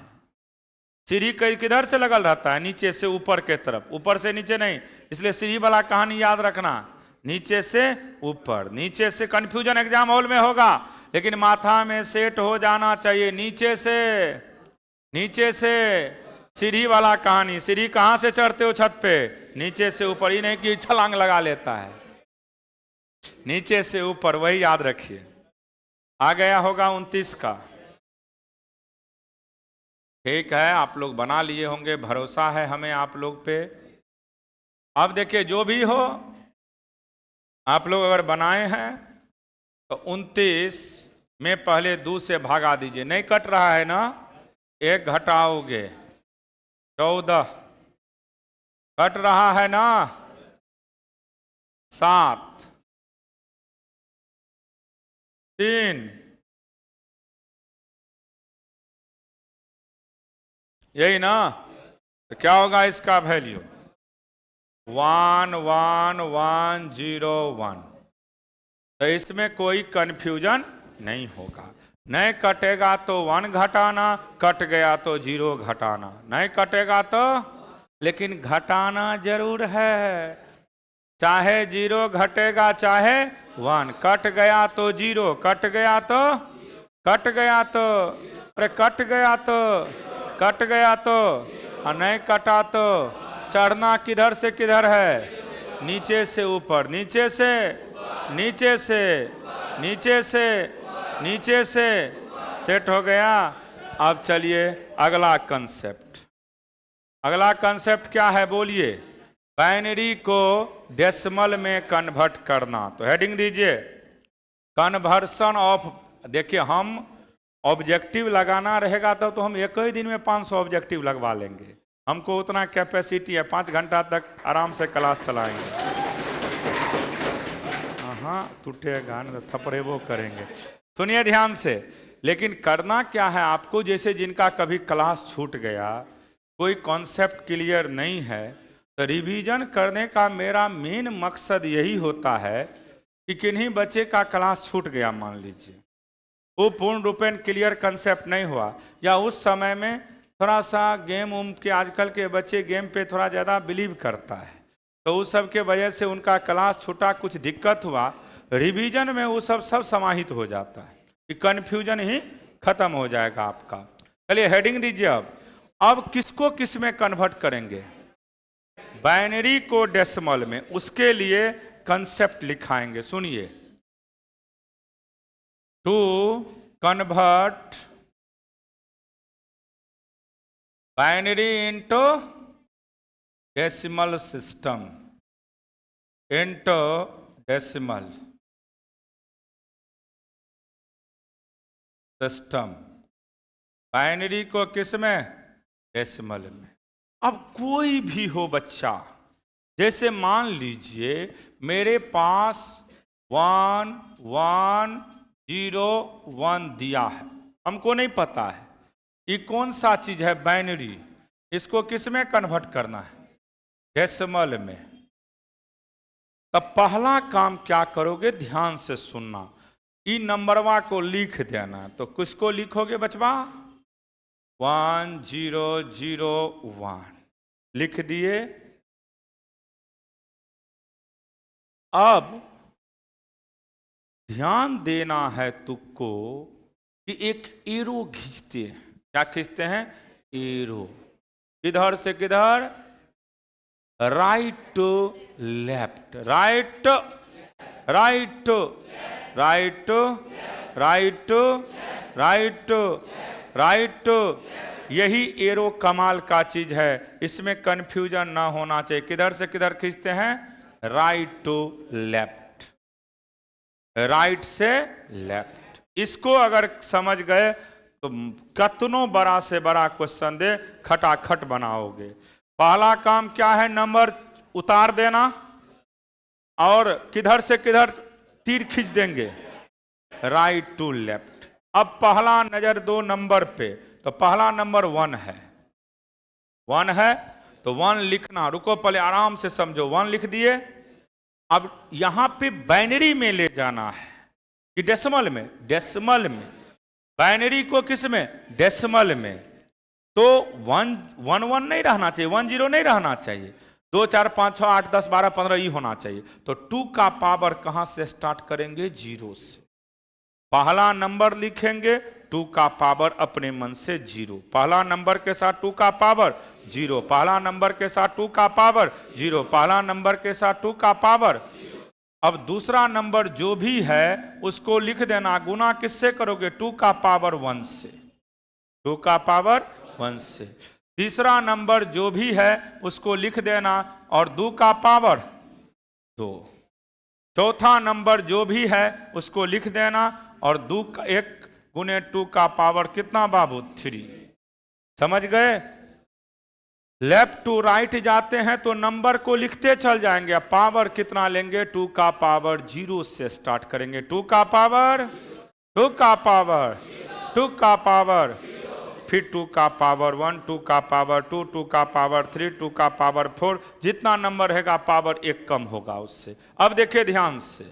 [SPEAKER 1] सीढ़ी किधर से लगल रहता है? नीचे से ऊपर के तरफ, ऊपर से नीचे नहीं, इसलिए सीढ़ी वाला कहानी याद रखना, नीचे से ऊपर। नीचे से कंफ्यूजन एग्जाम हॉल में होगा, लेकिन माथा में सेट हो जाना चाहिए। नीचे से, नीचे से सीढ़ी वाला कहानी। सीढ़ी कहां से चढ़ते हो? छत पे, नीचे से ऊपर। ही नहीं कि छलांग लगा लेता है, नीचे से ऊपर, वही याद रखिए। आ गया होगा 29 का। ठीक है, आप लोग बना लिए होंगे, भरोसा है हमें आप लोग पे। अब देखिए, जो भी हो आप लोग अगर बनाए हैं तो 29 में पहले 2 से भागा दीजिए। नहीं कट रहा है ना? 1 घटाओगे 14, कट रहा है ना? 7, 3, यही ना? तो क्या होगा इसका वैल्यू? 1 1 1 0 1। तो इसमें कोई कंफ्यूजन नहीं होगा। नहीं कटेगा तो 1 घटाना, कट गया तो 0 घटाना। नहीं कटेगा तो, लेकिन घटाना जरूर है, चाहे 0 घटेगा चाहे 1। कट गया तो 0, कट गया तो, कट गया तो, अरे कट गया तो, कट गया तो, और नहीं कटा तो चढ़ना किधर से किधर है? नीचे से ऊपर, नीचे से, नीचे से, नीचे से, नीचे से। सेट हो गया। अब चलिए अगला कंसेप्ट। अगला कंसेप्ट क्या है बोलिए? बाइनरी को डेसिमल में कन्वर्ट करना। तो हेडिंग दीजिए, कन्वर्सन ऑफ। देखिए, हम ऑब्जेक्टिव लगाना रहेगा तो हम एक ही दिन में 500 ऑब्जेक्टिव लगवा लेंगे। हमको उतना कैपेसिटी है, 5 घंटा तक आराम से क्लास चलाएंगे। हाँ, टूटेगा न तो थपड़ेबो करेंगे। सुनिए ध्यान से। लेकिन करना क्या है आपको? जैसे जिनका कभी क्लास छूट गया, कोई कॉन्सेप्ट क्लियर नहीं है, तो रिवीजन करने का मेरा मेन मकसद यही होता है कि किन्हीं बच्चे का क्लास छूट गया, मान लीजिए वो पूर्ण रूपेण क्लियर कंसेप्ट नहीं हुआ, या उस समय में थोड़ा सा गेम उम के, आजकल के बच्चे गेम पे थोड़ा ज़्यादा बिलीव करता है, तो उस सब के वजह से उनका क्लास छूटा, कुछ दिक्कत हुआ, रिवीजन में वो सब समाहित हो जाता है कि कन्फ्यूजन ही खत्म हो जाएगा आपका। चलिए हेडिंग दीजिए। अब किसको किस में कन्वर्ट करेंगे? बाइनरी को डेसिमल में। उसके लिए कंसेप्ट लिखाएंगे, सुनिए। To convert binary into decimal system, into decimal system. Binary को किस में? डेसिमल में। अब कोई भी हो बच्चा, जैसे मान लीजिए मेरे पास 1 1 0 1 दिया है, हमको नहीं पता है ये कौन सा चीज है, बाइनरी। इसको किस में कन्वर्ट करना है? डेसिमल में। तब पहला काम क्या करोगे? ध्यान से सुनना। ई नंबरवा को लिख देना। तो किसको लिखोगे बचवा? 1 0 0 1 लिख दिए। अब ध्यान देना है तुमको कि एक एरो खींचते हैं। क्या खींचते हैं? एरो। किधर से किधर? Right to left, right right right right right right. यही एरो कमाल का चीज है, इसमें कंफ्यूजन ना होना चाहिए। किधर से किधर खींचते हैं? राइट टू लेफ्ट, राइट से लेफ्ट। इसको अगर समझ गए तो कतनों बड़ा से बड़ा क्वेश्चन दे खटाखट बनाओगे। पहला काम क्या है? नंबर उतार देना, और किधर से किधर तीर खींच देंगे? Right to left. अब पहला नजर दो नंबर पे, तो पहला नंबर 1 है, 1 है तो 1 लिखना, रुको पहले आराम से समझो, 1 लिख दिए। अब यहां पे बाइनरी में ले जाना है कि डेसिमल में, डेसिमल में, बाइनरी को किस में, डेसिमल में। तो 1 1 1 नहीं रहना चाहिए, 1 0 नहीं रहना चाहिए, 2 4 5 6 8 10 12 15 ही होना चाहिए। तो 2 का पावर कहां से स्टार्ट करेंगे, 0 से। पहला नंबर लिखेंगे 2 का पावर अपने मन से 0, पहला नंबर के साथ 2 का पावर 0, पहला नंबर के साथ 2 का पावर 0, पहला नंबर के साथ 2 का पावर। अब दूसरा नंबर जो भी है उसको लिख देना, गुना किससे करोगे, 2 का पावर 1 से, 2 का पावर 1 से। तीसरा नंबर जो भी है उसको लिख देना और 2 का पावर 2। चौथा नंबर जो भी है उसको लिख देना और 2 का 1 गुने 2 का पावर कितना बाबू, 3। समझ गए। लेफ्ट टू राइट जाते हैं तो नंबर को लिखते चल जाएंगे, अब पावर कितना लेंगे, 2 का पावर 0 से स्टार्ट करेंगे, 2 का पावर 2 का पावर 2 का पावर, फिर 2 का पावर 1, 2 का पावर 2, 2 का पावर 3, 2 का पावर 4, जितना नंबर रहेगा पावर 1 कम होगा उससे। अब देखिए ध्यान से,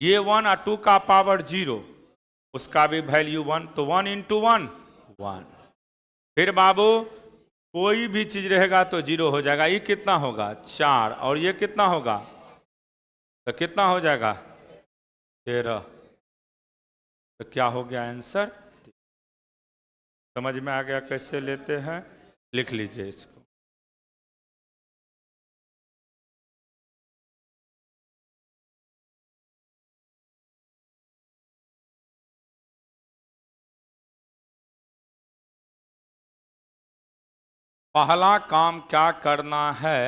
[SPEAKER 1] ये 1 और 2 का पावर 0, उसका भी वैल्यू 1, तो 1 इंटू 1 1। फिर बाबू कोई भी चीज रहेगा तो 0 हो जाएगा, ये कितना होगा 4, और ये कितना होगा, तो कितना हो जाएगा 13। तो क्या हो गया आंसर, समझ में आ गया कैसे लेते हैं, लिख लीजिए इसको। पहला काम क्या करना है,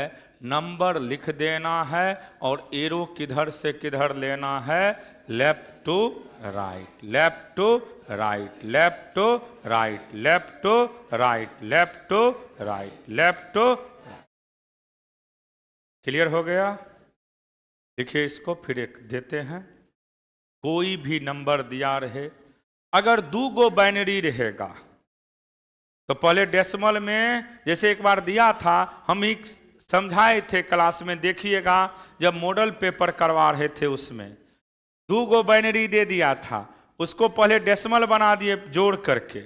[SPEAKER 1] नंबर लिख देना है और एरो किधर से किधर लेना है, left to right, left to right, left to right, left to right, left to right, left to. Clear हो गया। देखिए इसको फिर एक देते हैं, कोई भी नंबर दिया रहे, अगर 2 गो बाइनरी रहेगा तो पहले डेसिमल में, जैसे एक बार दिया था हम ही समझाए थे क्लास में, देखिएगा जब मॉडल पेपर करवा रहे थे उसमें 2 गो बाइनरी दे दिया था, उसको पहले डेसिमल बना दिए जोड़ करके,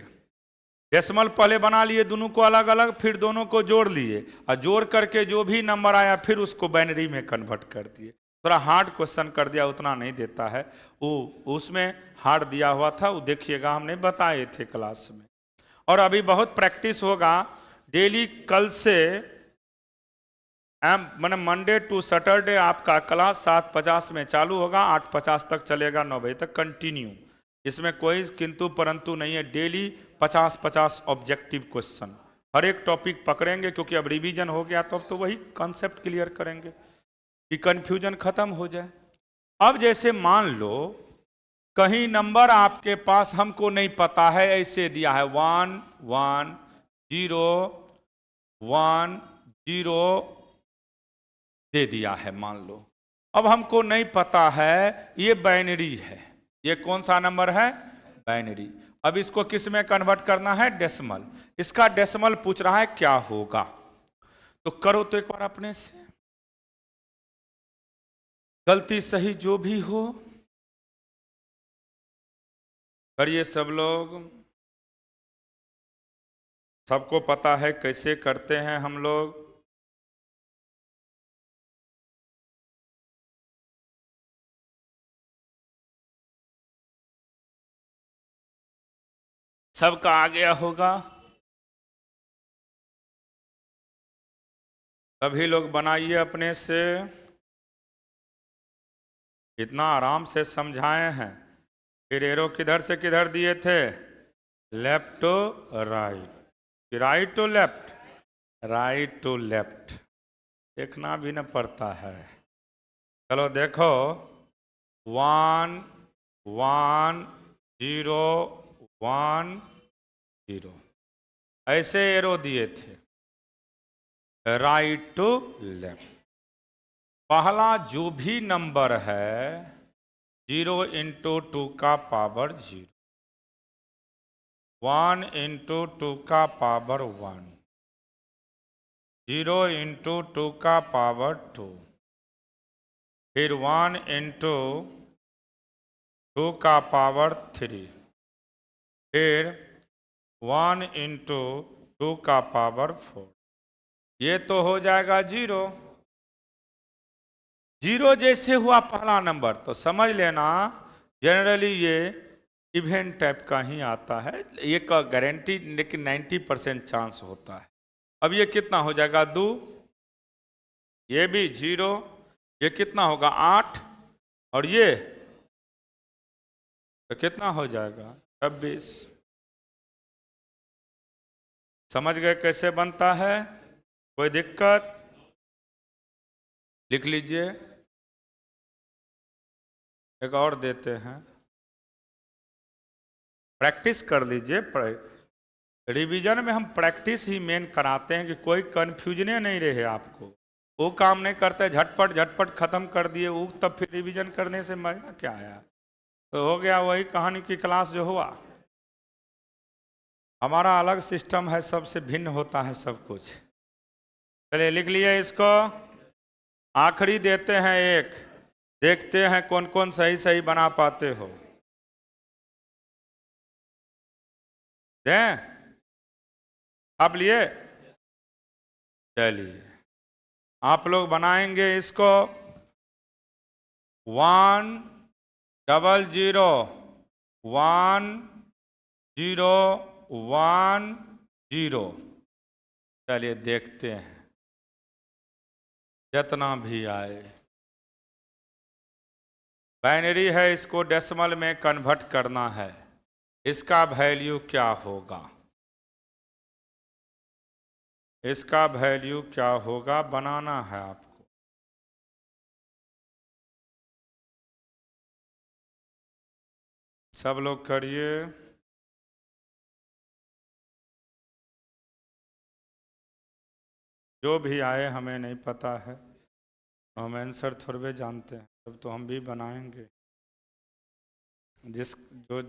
[SPEAKER 1] डेसिमल पहले बना लिए दोनों को अलग अलग, फिर दोनों को जोड़ लिए और जोड़ करके जो भी नंबर आया फिर उसको बाइनरी में कन्वर्ट कर दिए। थोड़ा हार्ड क्वेश्चन कर दिया, उतना नहीं देता है वो, उसमें हार्ड दिया हुआ था वो, देखिएगा हमने बताए थे क्लास में। और अभी बहुत प्रैक्टिस होगा डेली, कल से मैंने मंडे टू सैटरडे आपका क्लास 7:50 में चालू होगा, 8:50 तक चलेगा, 9 बजे तक कंटिन्यू। इसमें कोई किंतु परंतु नहीं है, डेली 50-50 ऑब्जेक्टिव क्वेश्चन, हर एक टॉपिक पकड़ेंगे, क्योंकि अब रिवीजन हो गया तो अब तो वही कॉन्सेप्ट क्लियर करेंगे कि कंफ्यूजन खत्म हो जाए। अब जैसे मान लो कहीं नंबर आपके पास हमको नहीं पता है, ऐसे दिया है 1 1 0 1 0 दे दिया है मान लो, अब हमको नहीं पता है ये बाइनरी है, ये कौन सा नंबर है, बाइनरी। अब इसको किस में कन्वर्ट करना है, डेसिमल। इसका डेसिमल पूछ रहा है क्या होगा, तो करो तो एक बार अपने से, गलती सही जो भी हो करिए सब लोग, सबको पता है कैसे करते हैं हम लोग। सबका आ गया होगा, सभी लोग बनाइए अपने से, इतना आराम से समझाए हैं। फिर एरो किधर से किधर दिए थे, left to right, right to left, right to left, देखना भी न पड़ता है। चलो देखो 1 1 0 1 0 ऐसे एरो दिए थे, राइट टू लेफ्ट। पहला जो भी नंबर है 0 इंटू 2 का पावर 0, 1 इंटू 2 का पावर 1, 0 इंटू 2 का पावर 2, फिर 1 इंटू 2 का पावर 3, फिर 1 इंटू 2 का पावर 4। ये तो हो जाएगा 0। 0 जैसे हुआ पहला नंबर तो समझ लेना जनरली ये इवेंट टाइप का ही आता है, ये का गारंटी लेकिन 90% चांस होता है। अब ये कितना हो जाएगा 2, ये भी 0, ये कितना होगा 8, और ये तो कितना हो जाएगा 26। समझ गए कैसे बनता है? कोई दिक्कत? लिख लीजिए। एक और देते हैं, प्रैक्टिस कर लीजिए। रिवीजन में हम प्रैक्टिस ही मेन कराते हैं कि कोई कन्फ्यूजने नहीं रहे आपको। वो काम नहीं करते झटपट झटपट खत्म कर दिए वो, तब फिर रिवीजन करने से मजा क्या आया? तो हो गया वही कहानी की क्लास जो हुआ। हमारा अलग सिस्टम है, सबसे भिन्न होता है सब कुछ। चलिए लिख लिए इसको। आखिरी देते हैं एक, देखते हैं कौन कौन सही सही बना पाते हो। दें आप लिए? चलिए आप लोग बनाएंगे इसको। 1 0 0 1 0 1 0। चलिए देखते हैं जितना भी आए। बाइनरी है, इसको डेसिमल में कन्वर्ट करना है। इसका वैल्यू क्या होगा? इसका वैल्यू क्या होगा बनाना है आपको। सब लोग करिए। जो भी आए हमें नहीं पता है, हम आंसर थोड़े जानते हैं, तब तो हम भी बनाएंगे। जिस जो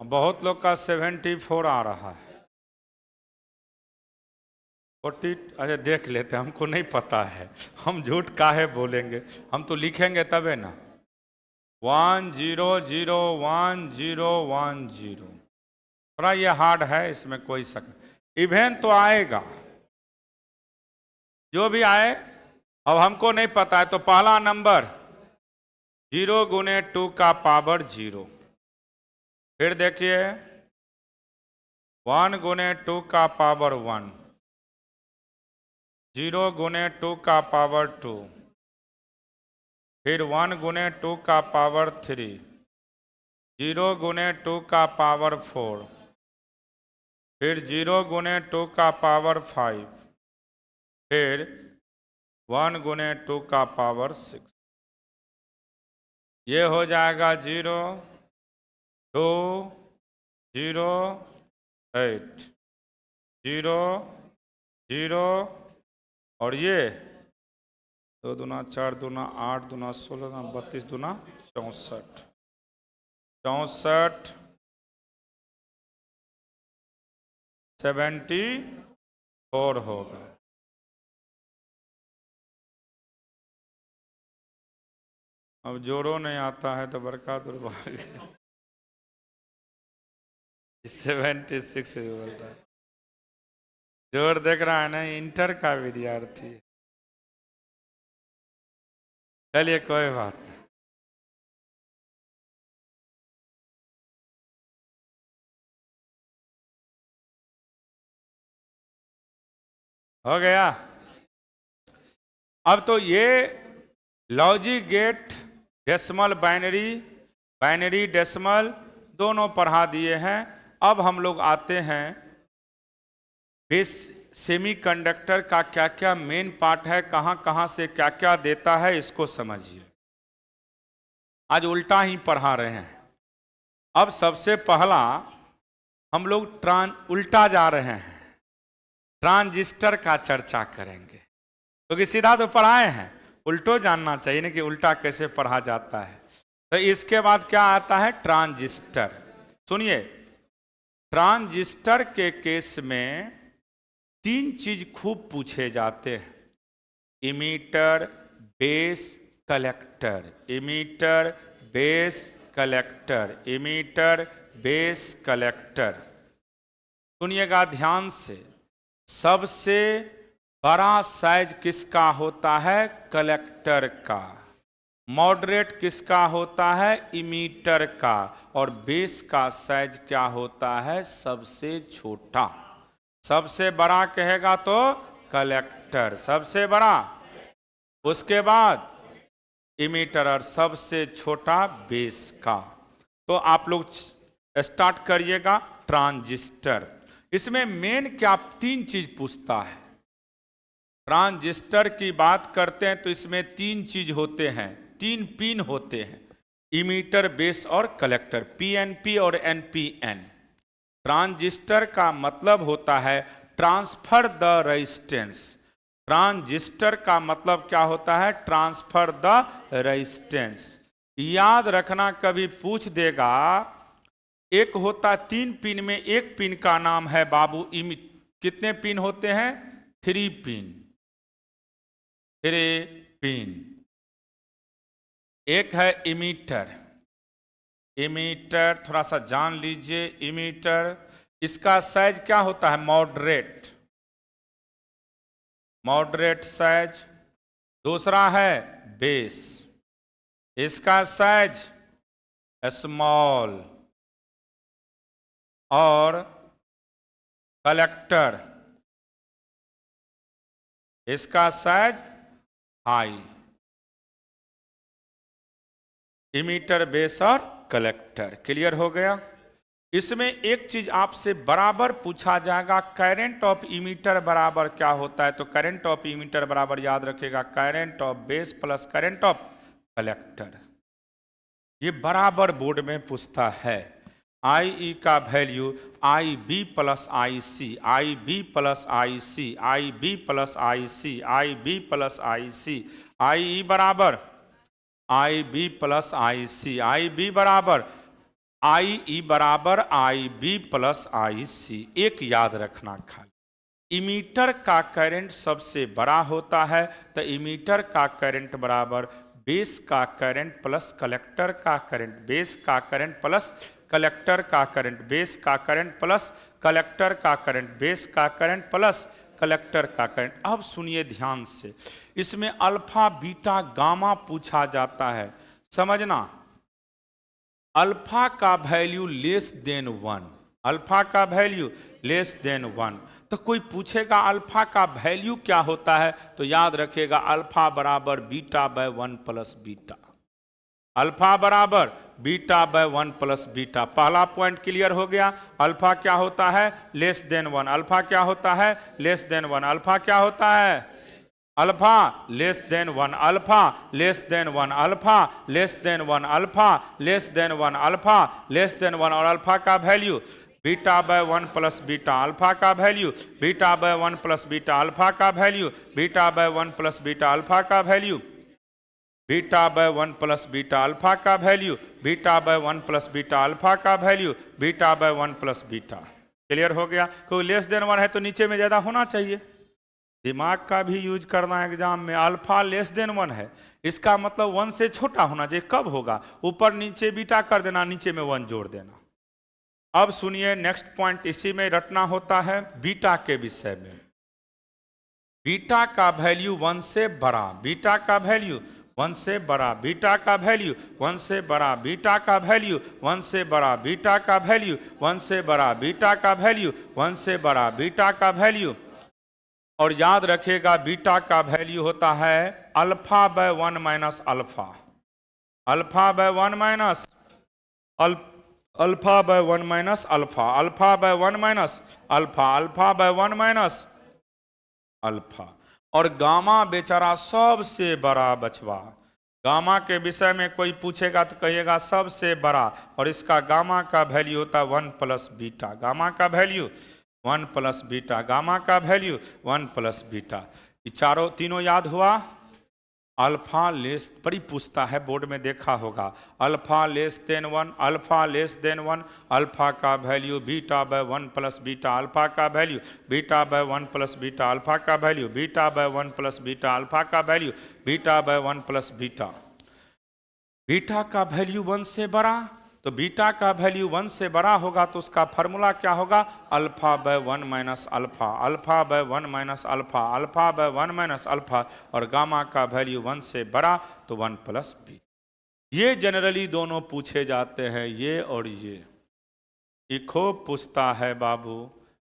[SPEAKER 1] बहुत लोग का 74 आ रहा है। 40? अच्छा देख लेते, हमको नहीं पता है, हम झूठ काहे बोलेंगे, हम तो लिखेंगे तबे ना। 1 0 0 1 0 1 0। थोड़ा ये हार्ड है, इसमें कोई शक नहीं। इवेंट तो आएगा, जो भी आए। अब हमको नहीं पता है तो पहला नंबर 0 गुने 2 का पावर 0। फिर देखिए 1 गुने 2 का पावर 1, 0 गुने 2 का पावर 2, फिर 1 गुने 2 का पावर 3, 0 गुने 2 का पावर 4, फिर 0 गुने 2 का पावर 5, फिर 1 गुने 2 का पावर 6। ये हो जाएगा 0 2 0 8 0 0, और ये 2 दूना 4 दूना 8 दूना 16 दूना 32 दूना 64, 64 74 होगा। अब जोड़ो नहीं आता है तो बड़का दुर्भाग्य। 76 बोल रहा है। जोर देख रहा है ना, इंटर का विद्यार्थी। चलिए कोई बात नहीं। हो गया। अब तो ये logic gate, decimal binary, binary decimal दोनों पढ़ा दिए हैं। अब हम लोग आते हैं बेस सेमीकंडक्टर का क्या क्या मेन पार्ट है, कहां कहां से क्या क्या देता है, इसको समझिए। आज उल्टा ही पढ़ा रहे हैं। अब सबसे पहला हम लोग उल्टा जा रहे हैं, ट्रांजिस्टर का चर्चा करेंगे, क्योंकि सीधा तो पढ़ाए हैं, उल्टो जानना चाहिए ना कि उल्टा कैसे पढ़ा जाता है। तो इसके बाद क्या आता है, ट्रांजिस्टर। सुनिए, ट्रांजिस्टर के केस में 3 चीज खूब पूछे जाते हैं, emitter, base, collector. Emitter, base, collector, emitter, base, collector. सुनिएगा ध्यान से, सबसे बड़ा साइज किसका होता है, कलेक्टर का। मॉडरेट किसका होता है, इमीटर का। और बेस का साइज क्या होता है, सबसे छोटा। सबसे बड़ा कहेगा तो कलेक्टर, सबसे बड़ा, उसके बाद इमीटर, और सबसे छोटा बेस का। तो आप लोग स्टार्ट करिएगा। ट्रांजिस्टर, इसमें मेन क्या 3 चीज पूछता है। ट्रांजिस्टर की बात करते हैं तो इसमें 3 चीज होते हैं, 3 पिन होते हैं, इमीटर, बेस और कलेक्टर, पीएनपी और एनपीएन। ट्रांजिस्टर का मतलब होता है ट्रांसफर द रेजिस्टेंस। ट्रांजिस्टर का मतलब क्या होता है, ट्रांसफर द रेजिस्टेंस। याद रखना, कभी पूछ देगा, एक होता 3 पिन में, एक पिन का नाम है बाबू कितने पिन होते हैं, 3 पिन। 3 पिन। एक है इमीटर। इमीटर थोड़ा सा जान लीजिए, इमीटर, इसका साइज क्या होता है, मॉडरेट, मॉडरेट साइज। दूसरा है बेस, इसका साइज स्मॉल। और कलेक्टर, इसका साइज हाई। इमीटर, बेस और कलेक्टर, क्लियर हो गया। इसमें एक चीज आपसे बराबर पूछा जाएगा, करंट ऑफ इमीटर बराबर क्या होता है। तो करंट ऑफ इमीटर बराबर याद रखेगा, current of base plus current of collector. ये बराबर बोर्ड में पूछता है। आई ई का वैल्यू आई बी प्लस आई सी, आई बी प्लस आई सी, आई बी प्लस आई सी, आई बी प्लस आई सी, आई ई बराबर आई बी प्लस आई सी, आई बी बराबर आई ई बराबर आई बी प्लस आई सी। एक याद रखना, खाली इमीटर का करंट सबसे बड़ा होता है, तो इमीटर का करंट बराबर बेस का करंट प्लस कलेक्टर का करंट, बेस का करंट प्लस कलेक्टर का करंट, बेस का करंट प्लस कलेक्टर का करंट, बेस का करंट प्लस कलेक्टर का करंट। अब सुनिए ध्यान से, इसमें अल्फा, बीटा, गामा पूछा जाता है, समझना। अल्फा का वैल्यू लेस देन 1, अल्फा का वैल्यू लेस देन 1। तो कोई पूछेगा अल्फा का वैल्यू क्या होता है, तो याद रखेगा अल्फा बराबर beta by 1 plus beta. Alpha बराबर बीटा बाय 1 प्लस बीटा। पहला पॉइंट क्लियर हो गया। अल्फा क्या होता है, लेस देन 1। अल्फा क्या होता है, लेस देन 1। अल्फा क्या होता है, alpha less than 1, alpha less than 1, alpha less than 1, alpha less than 1, alpha less than 1। और अल्फा का value beta by 1 plus beta. Alpha का value beta by 1 plus beta. Alpha का value beta by 1 plus beta. Alpha का value beta by 1 plus beta. Alpha का value beta by 1 plus beta. Alpha का value beta by 1 plus beta. Clear हो गया। कोई less than 1 है तो नीचे में ज्यादा होना चाहिए, दिमाग का भी यूज करना है एग्जाम में। अल्फा लेस देन 1 है, इसका मतलब 1 से छोटा होना चाहिए। कब होगा, ऊपर नीचे बीटा कर देना, नीचे में 1 जोड़ देना। अब सुनिए नेक्स्ट पॉइंट, इसी में रटना होता है बीटा के विषय में। बीटा का वैल्यू 1 से बड़ा, बीटा का वैल्यू 1 से बड़ा, बीटा का वैल्यू 1 से बड़ा, बीटा का वैल्यू 1 से बड़ा, बीटा का वैल्यू 1 से बड़ा, बीटा का वैल्यू 1 से बड़ा, बीटा का वैल्यू और याद रखिएगा बीटा का वैल्यू होता है alpha by 1 minus alpha, alpha by 1 minus alpha by 1 minus alpha, alpha by 1 minus alpha, alpha by 1 minus alpha. और गामा बेचारा सबसे बड़ा बचवा। गामा के विषय में कोई पूछेगा तो कहिएगा सबसे बड़ा, और इसका गामा का वैल्यू होता है 1 प्लस बीटा, गामा का वैल्यू 1 प्लस बीटा, गामा का वैल्यू 1 प्लस बीटा। ये तीनों याद हुआ। अल्फा लेस बड़ी पूछता है, बोर्ड में देखा होगा, alpha less than 1, alpha less than 1, alpha का value beta by 1 plus beta, alpha का value beta by 1 plus beta, alpha का value beta by 1 plus beta, alpha का value beta by 1 plus beta. Beta का value 1 से बड़ा, तो beta का value 1 से बड़ा होगा तो उसका फॉर्मूला क्या होगा, alpha by 1 minus alpha, alpha by 1 minus alpha, alpha by 1 minus alpha. और गामा का वैल्यू 1 से बड़ा तो 1 प्लस बी। ये जनरली दोनों पूछे जाते हैं, ये और ये खूब पूछता है बाबू,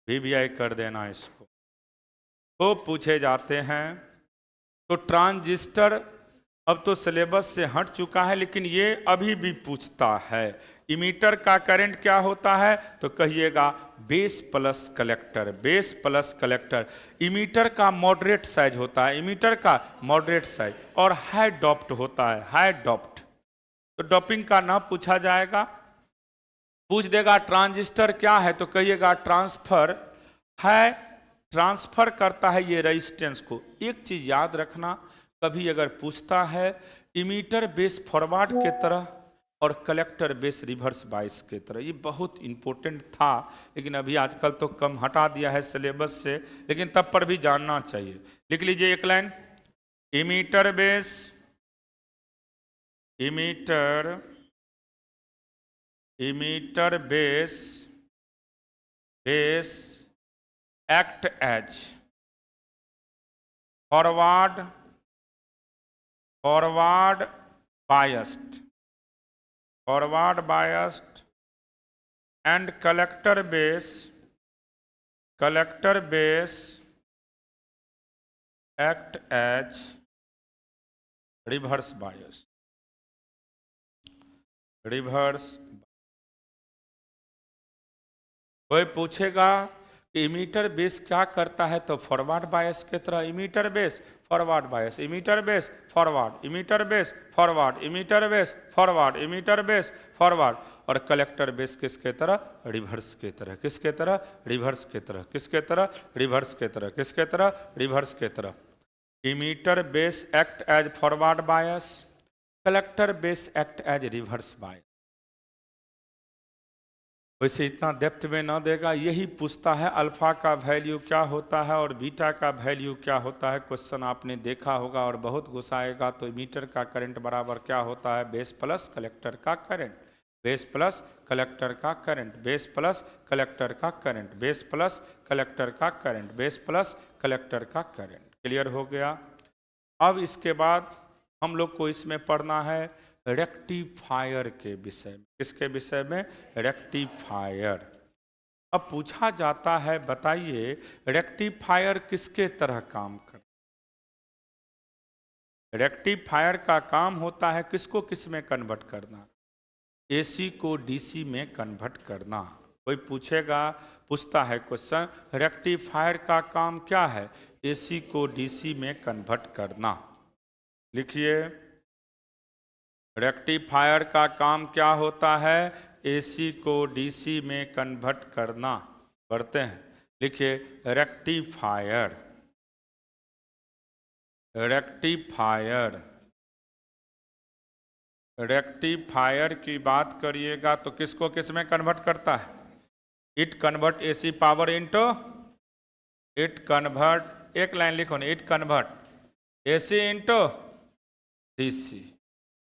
[SPEAKER 1] वीवीआई कर देना इसको, खूब पूछे जाते हैं। तो ट्रांजिस्टर अब तो सिलेबस से हट चुका है, लेकिन ये अभी भी पूछता है। इमीटर का करंट क्या होता है, तो कहिएगा base plus collector, base plus collector. Emitter का मॉडरेट साइज होता है, इमीटर का मॉडरेट साइज, और हाई डॉप्ट होता है, हाई डॉप्ट। तो डॉपिंग का ना पूछा जाएगा। पूछ देगा ट्रांजिस्टर क्या है, तो कहिएगा ट्रांसफर है, ट्रांसफर करता है ये रेजिस्टेंस को। एक चीज याद रखना, कभी अगर पूछता है इमीटर बेस फॉरवर्ड के तरह और कलेक्टर बेस रिवर्स बायस के तरह, ये बहुत इंपॉर्टेंट था, लेकिन अभी आजकल तो कम हटा दिया है सिलेबस से, लेकिन तब पर भी जानना चाहिए। लिख लीजिए एक line, emitter base, emitter emitter base base act as forward biased, forward biased, and collector base act as reverse bias, reverse। कोई पूछेगा कि इमीटर बेस क्या करता है, तो फॉरवर्ड बायस के तरह, emitter base forward bias, emitter base forward, emitter base forward, emitter base forward, emitter base forward. और कलेक्टर बेस किसके तरह, रिवर्स के तरह, किसके तरह, रिवर्स के तरह, किसके तरह, रिवर्स के तरह, किसके तरह, रिवर्स के तरह। Emitter base act as forward bias, collector base act as reverse bias. वैसे इतना डेप्थ में ना देगा, यही पूछता है अल्फा का वैल्यू क्या होता है और बीटा का वैल्यू क्या होता है। क्वेश्चन आपने देखा होगा और बहुत घुसाएगा। तो मीटर का करंट बराबर क्या होता है, बेस प्लस कलेक्टर का करंट, बेस प्लस कलेक्टर का करंट, बेस प्लस कलेक्टर का करंट, बेस प्लस कलेक्टर का करंट, बेस प्लस कलेक्टर का करंट। क्लियर हो गया। अब इसके बाद हम लोग को इसमें पढ़ना है रेक्टिफायर के विषय में। किसके विषय में, रेक्टिफायर। अब पूछा जाता है, बताइए रेक्टिफायर किसके तरह काम करता है। रेक्टिफायर का काम होता है किसको किस में कन्वर्ट करना, एसी को डीसी में कन्वर्ट करना। कोई पूछेगा, पूछता है क्वेश्चन, रेक्टिफायर का काम क्या है, एसी को डीसी में कन्वर्ट करना। लिखिए, रेक्टिफायर का काम क्या होता है, एसी को डीसी में कन्वर्ट करना। पढ़ते हैं, लिखिए रेक्टिफायर, रेक्टिफायर, रेक्टिफायर की बात करिएगा तो किसको किस में कन्वर्ट करता है, it convert AC power into, it convert, एक लाइन लिखो ना, it convert AC into DC,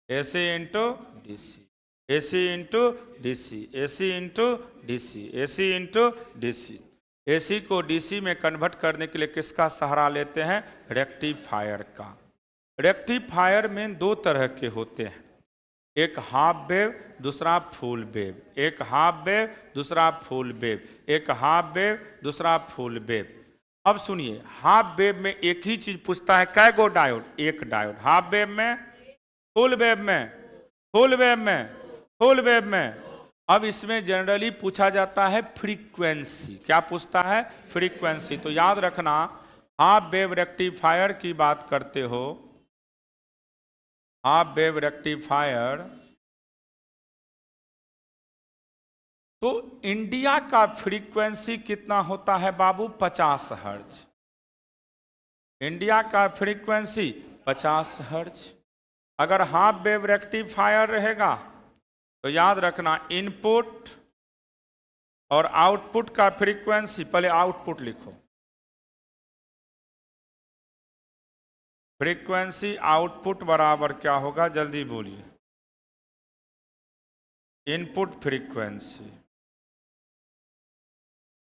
[SPEAKER 1] AC into DC, AC into DC, AC into DC, AC into DC. AC को डीसी में कन्वर्ट करने के लिए किसका सहारा लेते हैं, रेक्टिफायर का। रेक्टिफायर में दो तरह के होते हैं, एक हाफ वेव दूसरा फुल वेव, एक हाफ वेव दूसरा फुल वेव, एक हाफ वेव दूसरा फुल वेव। अब सुनिए, हाफ वेव में एक ही चीज पूछता है, कै गो डायोड? एक डायोड। हाफ वेव में, फुल वेव में, फुल वेव में, फुल वेव में। अब इसमें जनरली पूछा जाता है फ्रीक्वेंसी। क्या पूछता है? फ्रीक्वेंसी। तो याद रखना, हाफ वेव रेक्टिफायर की बात करते हो, हाफ वेव रेक्टिफायर, तो इंडिया का फ्रीक्वेंसी कितना होता है बाबू? 50 हर्ट्ज। इंडिया का फ्रीक्वेंसी 50 हर्ट्ज। अगर हाफ वेव रेक्टिफायर रहेगा तो याद रखना, इनपुट और आउटपुट का फ्रीक्वेंसी, पहले आउटपुट लिखो, फ्रीक्वेंसी आउटपुट बराबर क्या होगा? जल्दी बोलिए। इनपुट फ्रीक्वेंसी,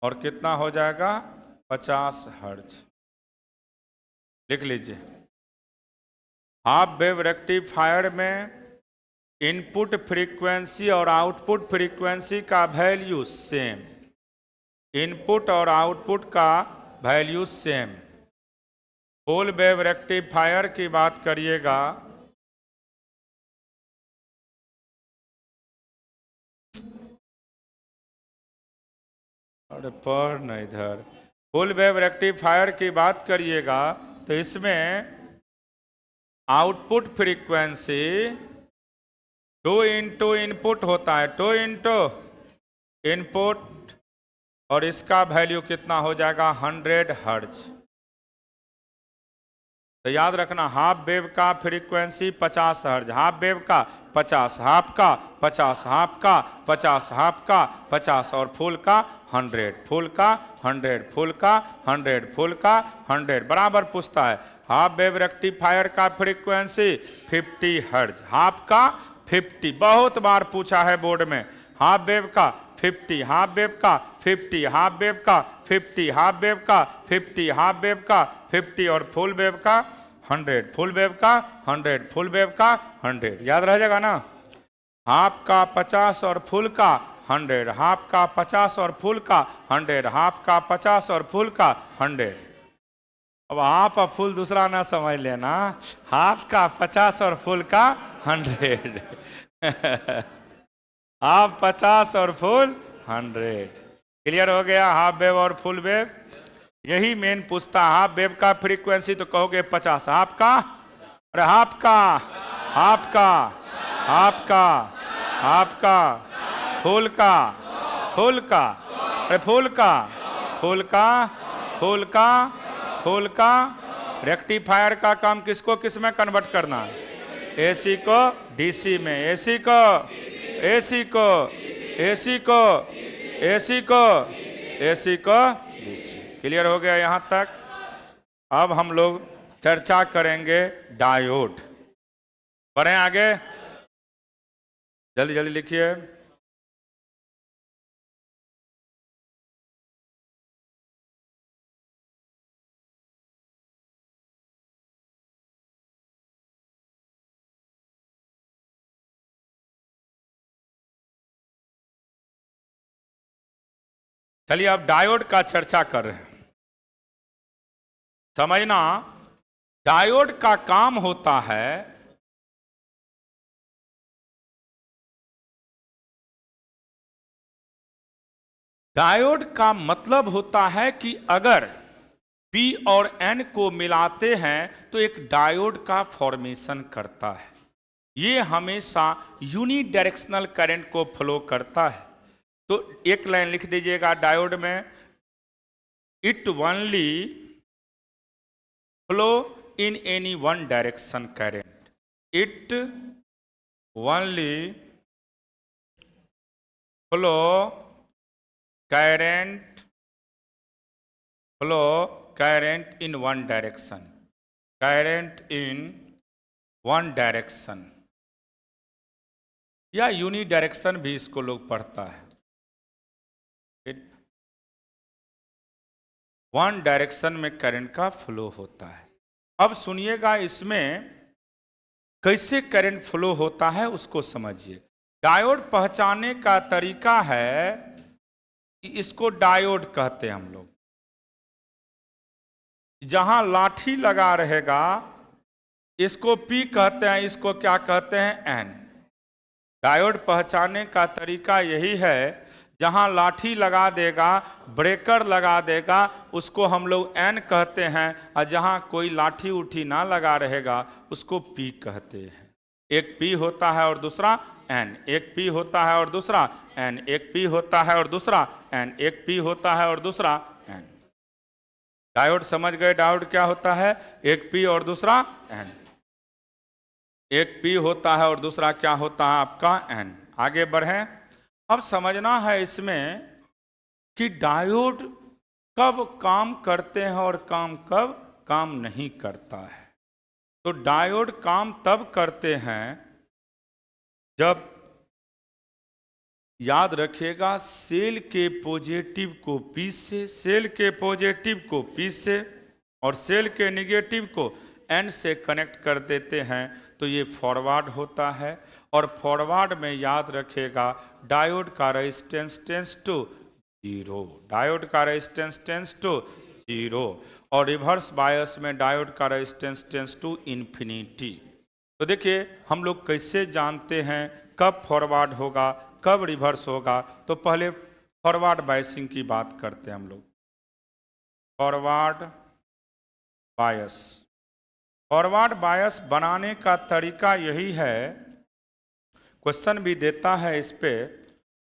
[SPEAKER 1] और कितना हो जाएगा? 50 हर्ट्ज। लिख लीजिए। हाफ वेव रेक्टिफायर में इनपुट फ्रीक्वेंसी और आउटपुट फ्रीक्वेंसी का वैल्यू सेम, इनपुट और आउटपुट का value same. Full wave rectifier की बात करिएगा, अरे पढ़ नहीं इधर। फुल वेव रेक्टिफायर की बात करिएगा तो इसमें आउटपुट फ्रीक्वेंसी 2 इंटू इनपुट होता है, 2 इंटू इनपुट, और इसका वैल्यू कितना हो जाएगा? 100 हर्ट्ज। तो याद रखना, हाफ वेव का फ्रीक्वेंसी 50 हर्ट्ज, हाफ वेव का 50, हाफ का 50, हाफ का 50, हाफ का 50, और फुल का 100, फुल का 100, फुल का 100, फुल का 100 बराबर पूछता है। हाफ वेव रेक्टिफायर का फ्रीक्वेंसी 50 हर्ट्ज, हाफ का 50, बहुत बार पूछा है बोर्ड में। हाफ वेव का 50, हाफ वेव का 50, हाफ वेव का 50, हाफ वेव का 50, हाफ वेव का 50, और फुल वेव का 100, फुल वेव का 100, फुल वेव का 100। याद रह जाएगा ना? हाफ का 50 और फुल का 100, हाफ का 50 और फुल का 100, हाफ का 50 और फुल का 100। अब हाफ और फुल दूसरा ना समझ लेना, हाफ का 50 और फुल का 100 हाफ 50 और फुल 100। क्लियर हो गया? हाफ वेव और फुल वेव यही मेन पूछता। हाफ वेव का फ्रीक्वेंसी तो कहोगे 50, हाफ का, अरे हाफ का, हाफ का, हाफ का, हाफ का, फुल का, फुल का, अरे फुल का, फुल का, फुल का, फुल का। रेक्टिफायर का काम किसको किस में कन्वर्ट करना है? एसी को डीसी में, एसी को, एसी को, एसी को, एसी को, एसी को डीसी। क्लियर हो गया यहां तक? अब हम लोग चर्चा करेंगे डायोड। बढ़ें आगे, जल्दी जल्दी लिखिए। चलिए अब डायोड का चर्चा कर रहे हैं। समझना, डायोड का काम होता है डायोड का मतलब होता है कि अगर P और N को मिलाते हैं तो एक डायोड का फॉर्मेशन करता है। ये हमेशा यूनी डायरेक्शनल करंट को फ्लो करता है। तो एक लाइन लिख दीजिएगा डायोड में, it only flow in any one direction current, it only flow current, flow current in one direction, current in one direction, या यूनी डायरेक्शन भी इसको लोग पढ़ता है। वन डायरेक्शन में करंट का फ्लो होता है। अब सुनिएगा, इसमें कैसे करंट फ्लो होता है उसको समझिए। डायोड पहचानने का तरीका है, इसको डायोड कहते हैं हम लोग। जहां लाठी लगा रहेगा इसको P कहते हैं, इसको क्या कहते हैं? N। डायोड पहचानने का तरीका यही है, जहां लाठी लगा देगा, ब्रेकर लगा देगा, उसको हम लोग N कहते हैं, और जहां कोई लाठी उठी ना लगा रहेगा उसको P कहते हैं। एक P होता है और दूसरा N, एक P होता है और दूसरा N, एक P होता है और दूसरा N, एक P होता है और दूसरा N। डायोड समझ गए? डायोड क्या होता है? एक P और दूसरा N। एक P होता है और दूसरा क्या होता है आपका? N। आगे बढ़ें। अब समझना है इसमें कि डायोड कब काम करते हैं और कब काम नहीं करता है। तो डायोड काम तब करते हैं जब, याद रखिएगा, सेल के पॉजिटिव को P से, सेल के पॉजिटिव को P से और सेल के नेगेटिव को N से कनेक्ट कर देते हैं, तो ये फॉरवर्ड होता है। और फॉरवर्ड में याद रखिएगा डायोड का रेजिस्टेंस टेंस टू 0, डायोड का रेजिस्टेंस टेंस टू 0, और रिवर्स बायस में डायोड का रेजिस्टेंस टेंस टू इन्फिनिटी। तो देखिए हम लोग कैसे जानते हैं कब फॉरवर्ड होगा कब रिवर्स होगा। तो पहले फॉरवर्ड बायसिंग की बात करते हैं हम लोग। फॉरवर्ड बायस, फॉरवर्ड बायस बनाने का तरीका यही है, क्वेश्चन भी देता है इस पे।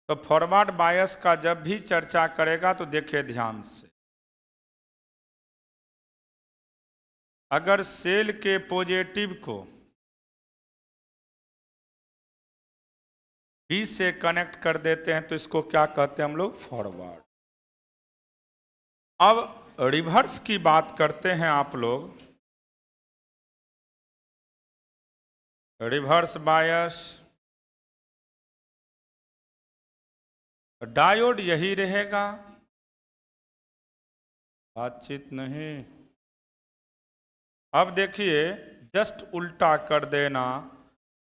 [SPEAKER 1] तो फॉरवर्ड बायस का जब भी चर्चा करेगा तो देखिए ध्यान से, अगर सेल के पॉजिटिव को P से कनेक्ट कर देते हैं तो इसको क्या कहते हैं हम लोग? फॉरवर्ड। अब रिवर्स की बात करते हैं आप लोग। रिवर्स बायस, डायोड यही रहेगा, बातचीत नहीं। अब देखिए जस्ट उल्टा कर देना,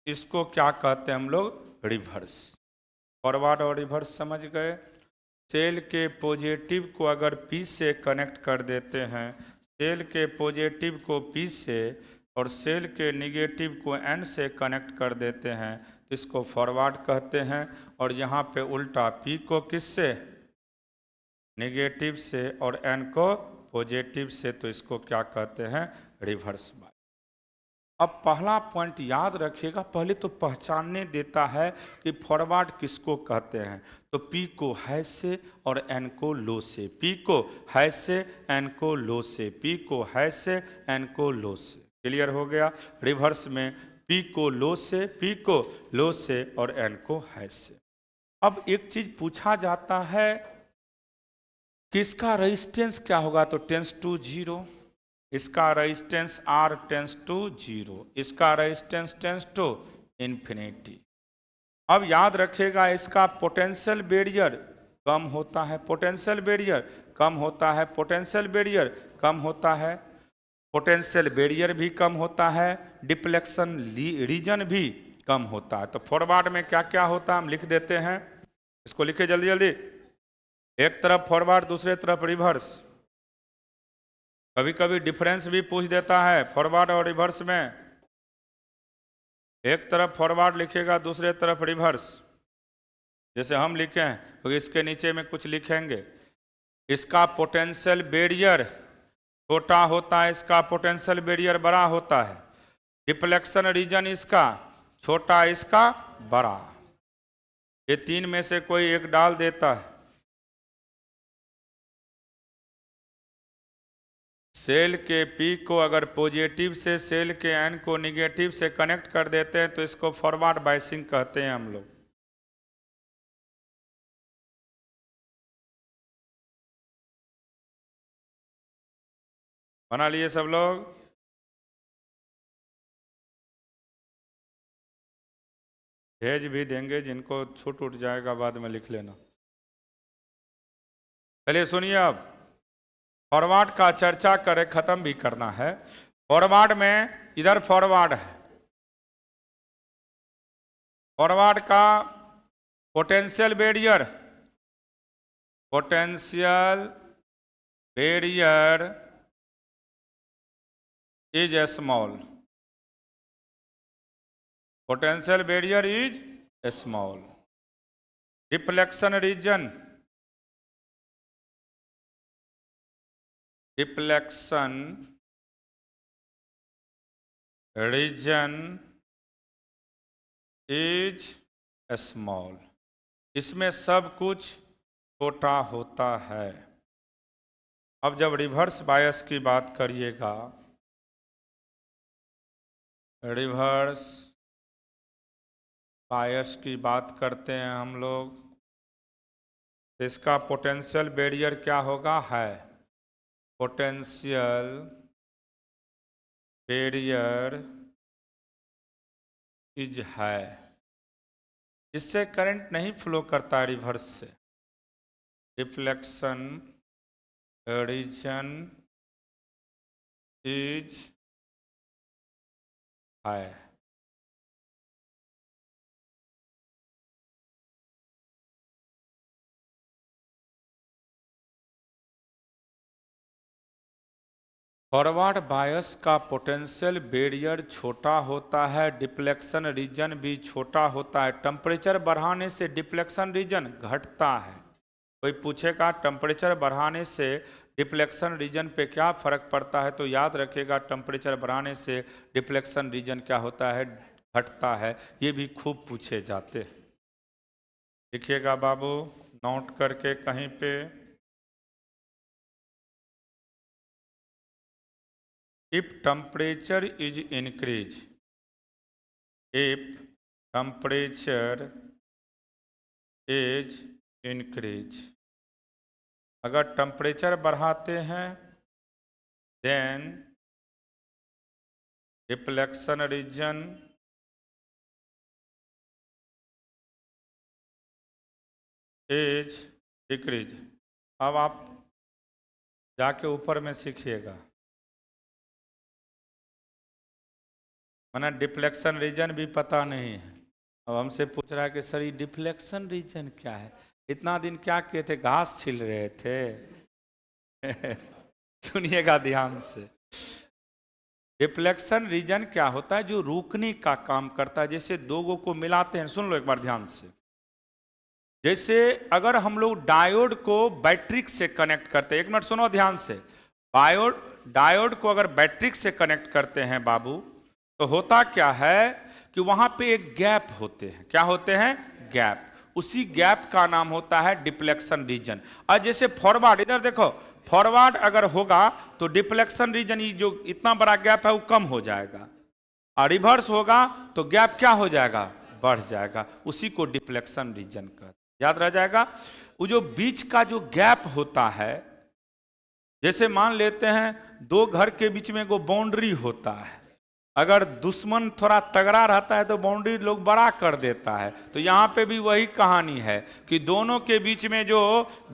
[SPEAKER 1] इसको क्या कहते हैं हम लोग? रिवर्स। फॉरवर्ड और रिवर्स समझ गए। सेल के पॉजिटिव को अगर P से कनेक्ट कर देते हैं, सेल के पॉजिटिव को P से और सेल के नेगेटिव को N से कनेक्ट कर देते हैं, तो इसको फॉरवर्ड कहते हैं। और यहाँ पे उल्टा P को किससे? नेगेटिव से, और N को पॉजिटिव से, तो इसको क्या कहते हैं? Reverse bias. अब पहला पॉइंट याद रखिएगा, पहले तो पहचानने देता है कि फॉरवर्ड किसको कहते हैं। तो P को हाई से और N को लो से, P को हाई से N को लो से, P को हाई से N को लो से। क्लियर हो गया? रिवर्स में P को लो से, P को लो से और N को हाई से। अब एक चीज पूछा जाता है कि इसका रेजिस्टेंस क्या होगा? तो टेंस टू 0, इसका रेजिस्टेंस R टेंस टू 0, इसका रेजिस्टेंस टेंस टू इन्फिनिटी। अब याद रखिएगा इसका पोटेंशियल बैरियर कम होता है, पोटेंशियल बैरियर कम होता है, पोटेंशियल बैरियर कम होता है, पोटेंशियल बैरियर भी कम होता है, डिफ्लेक्शन रीजन भी कम होता है। तो फॉरवर्ड में क्या क्या होता है हम लिख देते हैं, इसको लिखे जल्दी जल्दी। एक तरफ फॉरवर्ड, दूसरे तरफ रिवर्स। कभी कभी डिफरेंस भी पूछ देता है फॉरवर्ड और रिवर्स में। एक तरफ फॉरवर्ड लिखेगा, दूसरे तरफ रिवर्स। जैसे हम लिखे हैं तो इसके नीचे में कुछ लिखेंगे, इसका पोटेंशियल बैरियर छोटा होता है, इसका पोटेंशियल बैरियर बड़ा होता है, डिफ्लेक्शन रीजन इसका छोटा, इसका बड़ा। ये तीन में से कोई एक डाल देता है। सेल के P को अगर पॉजिटिव से, सेल के N को निगेटिव से कनेक्ट कर देते हैं तो इसको फॉरवर्ड बायसिंग कहते हैं हम लोग। बना लिए सब लोग? भेज भी देंगे, जिनको छूट उठ जाएगा बाद में लिख लेना। चलिए सुनिए, अब फॉरवर्ड का चर्चा करें, खत्म भी करना है। फॉरवर्ड में इधर फॉरवर्ड है, फॉरवर्ड का potential barrier, potential barrier is small, potential barrier is small, deflection region, deflection region is small, इसमें सब कुछ छोटा होता है। अब जब रिवर्स बायस की बात करिएगा, रिवर्स बायस की बात करते हैं हम लोग, तो इसका पोटेंशियल बैरियर क्या होगा? है, पोटेंशियल बैरियर इज है, इससे करंट नहीं फ्लो करता रिवर्स से। डिफ्लेक्शन रीजन इज है। फॉरवर्ड बायस का पोटेंशियल बैरियर छोटा होता है, डिफ्लेक्शन रीजन भी छोटा होता है। टेम्परेचर बढ़ाने से डिफ्लेक्शन रीजन घटता है। कोई पूछेगा टेम्परेचर बढ़ाने से डिफ्लेक्शन रीजन पे क्या फर्क पड़ता है, तो याद रखिएगा टेम्परेचर बढ़ाने से डिफ्लेक्शन रीजन क्या होता है? घटता है। ये भी खूब पूछे जाते हैं। लिखिएगा बाबू, नोट करके कहीं पे, if temperature is increase, if temperature is increase, अगर टेम्परेचर बढ़ाते हैं then deflection region is decrease. अब आप जाके ऊपर में सीखिएगा, माना डिफ्लेक्शन रीजन भी पता नहीं है। अब हमसे पूछ रहा है कि सर ये डिफ्लेक्शन रीजन क्या है? इतना दिन क्या किए थे? घास छील रहे थे। सुनिएगा ध्यान से, डिफ्लेक्शन रीजन क्या होता है? जो रोकने का काम करता है। जैसे दो गो को मिलाते हैं, सुन लो एक बार ध्यान से। जैसे अगर हम लोग डायोड को बैट्रिक से कनेक्ट करते हैं, एक मिनट सुनो ध्यान से, डायोड को अगर बैट्रिक से कनेक्ट करते हैं बाबू, तो होता क्या है कि वहां पे एक गैप होते हैं। क्या होते हैं? गैप। उसी गैप का नाम होता है डिफ्लेक्शन रीजन। और जैसे फॉरवर्ड, इधर देखो, फॉरवर्ड अगर होगा तो डिफ्लेक्शन रीजन, ये जो इतना बड़ा गैप है वो कम हो जाएगा, और रिवर्स होगा तो गैप क्या हो जाएगा? बढ़ जाएगा। उसी को डिफ्लेक्शन रीजन कहते, याद रह जाएगा। वो जो बीच का जो गैप होता है, जैसे मान लेते हैं दो घर के बीच में वो बाउंड्री होता है, अगर दुश्मन थोड़ा तगड़ा रहता है तो बाउंड्री लोग बड़ा कर देता है। तो यहाँ पे भी वही कहानी है कि दोनों के बीच में जो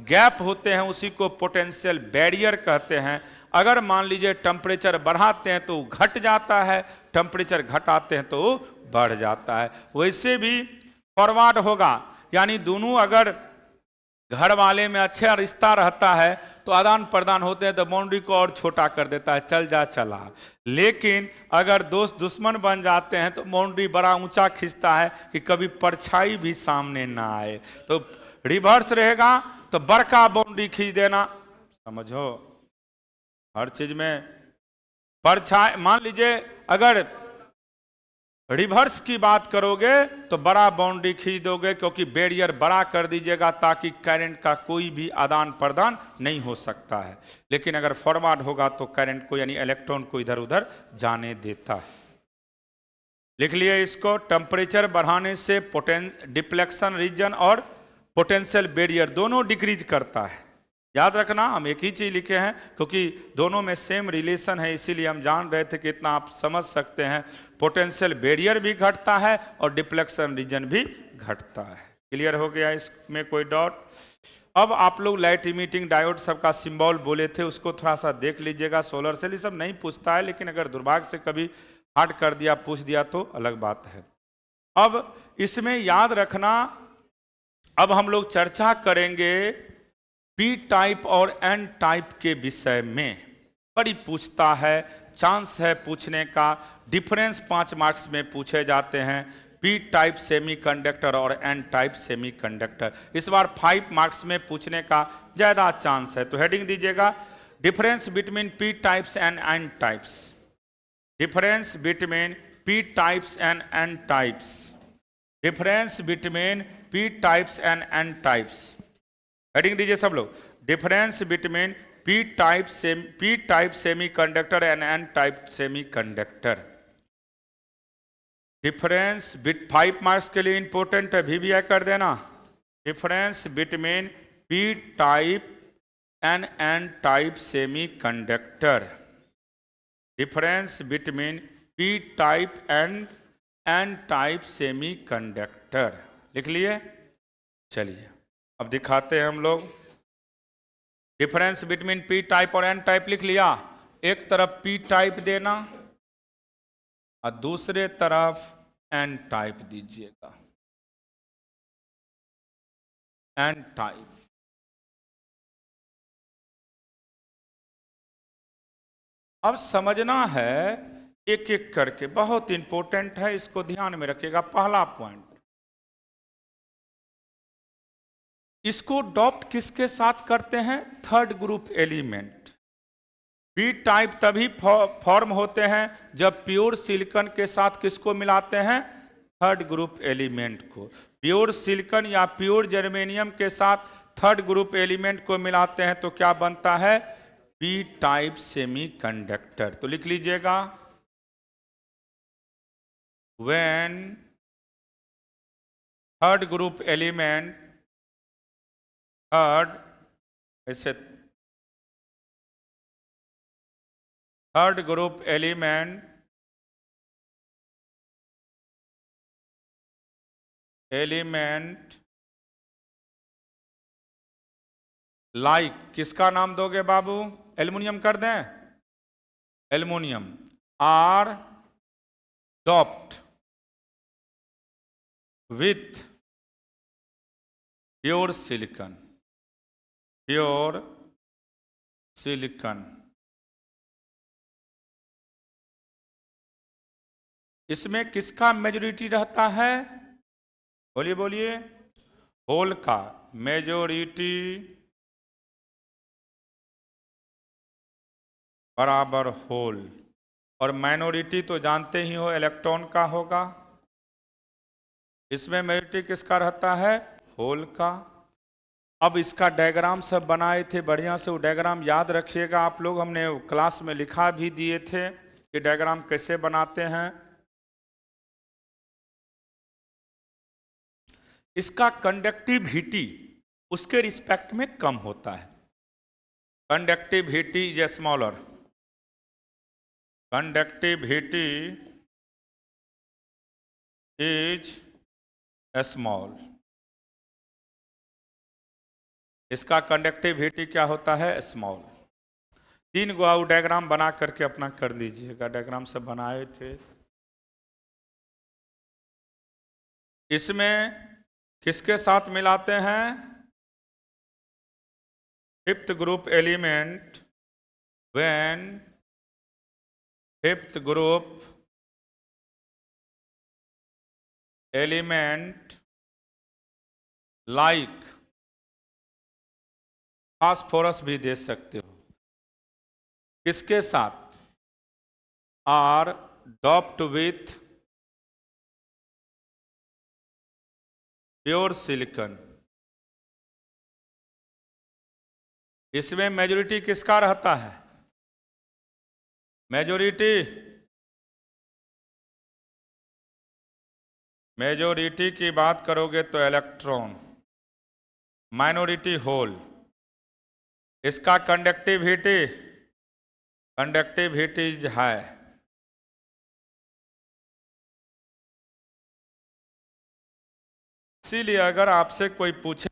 [SPEAKER 1] गैप होते हैं उसी को पोटेंशियल बैरियर कहते हैं। अगर मान लीजिए टेम्परेचर बढ़ाते हैं तो घट जाता है, टेम्परेचर घटाते हैं तो बढ़ जाता है। वैसे भी फॉरवर्ड होगा, यानी दोनों अगर घर वाले में अच्छा रिश्ता रहता है तो आदान प्रदान होते हैं, तो बाउंड्री को और छोटा कर देता है, चल जा चला। लेकिन अगर दोस्त दुश्मन बन जाते हैं तो बाउंड्री बड़ा ऊंचा खींचता है कि कभी परछाई भी सामने ना आए। तो रिवर्स रहेगा तो बड़का बाउंड्री खींच देना, समझो हर चीज में परछाई। मान लीजिए अगर रिवर्स की बात करोगे तो बड़ा बाउंड्री खींच दोगे, क्योंकि बैरियर बड़ा कर दीजिएगा ताकि करंट का कोई भी आदान प्रदान नहीं हो सकता है। लेकिन अगर फॉरवर्ड होगा तो करंट को, यानी इलेक्ट्रॉन को इधर उधर जाने देता है। लिख लिए इसको, टेम्परेचर बढ़ाने से डिफ्लेक्शन रीजन और पोटेंशियल बैरियर दोनों डिक्रीज करता है। याद रखना, हम एक ही चीज लिखे हैं क्योंकि दोनों में सेम रिलेशन है, इसीलिए हम जान रहे थे कि इतना आप समझ सकते हैं। पोटेंशियल बैरियर भी घटता है और डिफ्लेक्शन रीजन भी घटता है। क्लियर हो गया? इसमें कोई डाउट? अब आप लोग लाइट इमिटिंग डायोड सबका सिंबल बोले थे, उसको थोड़ा सा देख लीजिएगा। सोलर सेल सब नहीं पूछता है, लेकिन अगर दुर्भाग्य से कभी हट कर दिया, पूछ दिया तो अलग बात है। अब इसमें याद रखना, अब हम लोग चर्चा करेंगे पी टाइप और एन टाइप के विषय में। बड़ी पूछता है चांस है पूछने का। डिफरेंस 5 मार्क्स में पूछे जाते हैं, पी टाइप सेमीकंडक्टर और एन टाइप सेमीकंडक्टर। इस बार 5 मार्क्स में पूछने का ज़्यादा चांस है। तो हेडिंग दीजिएगा, difference between P types and N types. Difference between P types and N types. Difference between P types and N types. Heading दीजिए सब लोग, difference between P type semiconductor and N type semiconductor. Difference bit 5 marks के लिए important है, VBI कर देना। Difference between P type and N type semiconductor. Difference between P type and N type semiconductor. लिख लिए? चलिए अब दिखाते हैं हम लोग। डिफरेंस बिटवीन पी टाइप और एन टाइप लिख लिया। एक तरफ पी टाइप देना और दूसरे तरफ एन टाइप दीजिएगा। N type. अब समझना है एक एक करके, बहुत इंपॉर्टेंट है, इसको ध्यान में रखिएगा। पहला पॉइंट, इसको डॉप्ट किसके साथ करते हैं? Third group element. P type तभी फॉर्म होते हैं जब प्योर सिलिकॉन के साथ किसको मिलाते हैं? थर्ड ग्रुप एलिमेंट को। प्योर सिलिकॉन या प्योर जर्मेनियम के साथ थर्ड ग्रुप एलिमेंट को मिलाते हैं तो क्या बनता है? P type semiconductor. तो लिख लीजिएगा, when third group element, third ऐसे थर्ड ग्रुप एलिमेंट लाइक, किसका नाम दोगे बाबू? एल्युमिनियम कर दें? Aluminium are doped with pure silicon. Pure silicon. इसमें किसका मेजॉरिटी रहता है? बोलिए बोलिए। होल का मेजॉरिटी बराबर होल, और माइनॉरिटी तो जानते ही हो इलेक्ट्रॉन का होगा। इसमें मेजॉरिटी किसका रहता है? होल का। अब इसका डायग्राम सब बनाए थे बढ़िया से, वो डायग्राम याद रखिएगा आप लोग, हमने क्लास में लिखा भी दिए थे कि डायग्राम कैसे बनाते हैं। इसका कंडक्टिविटी उसके रिस्पेक्ट में कम होता है। Conductivity is smaller. Conductivity is small. इसका कंडक्टिविटी क्या होता है? स्मॉल। 3 गो डायग्राम बना करके अपना कर लीजिएगा, डायग्राम सब बनाए थे। इसमें किसके साथ मिलाते हैं? Fifth group element, when fifth group element like, phosphorus भी दे सकते हो, किसके साथ? Are doped with pure silicon. इसमें मेजॉरिटी किसका रहता है? मेजॉरिटी की बात करोगे तो इलेक्ट्रॉन, माइनॉरिटी होल। इसका कंडक्टिविटी है। इसीलिए अगर आपसे कोई पूछे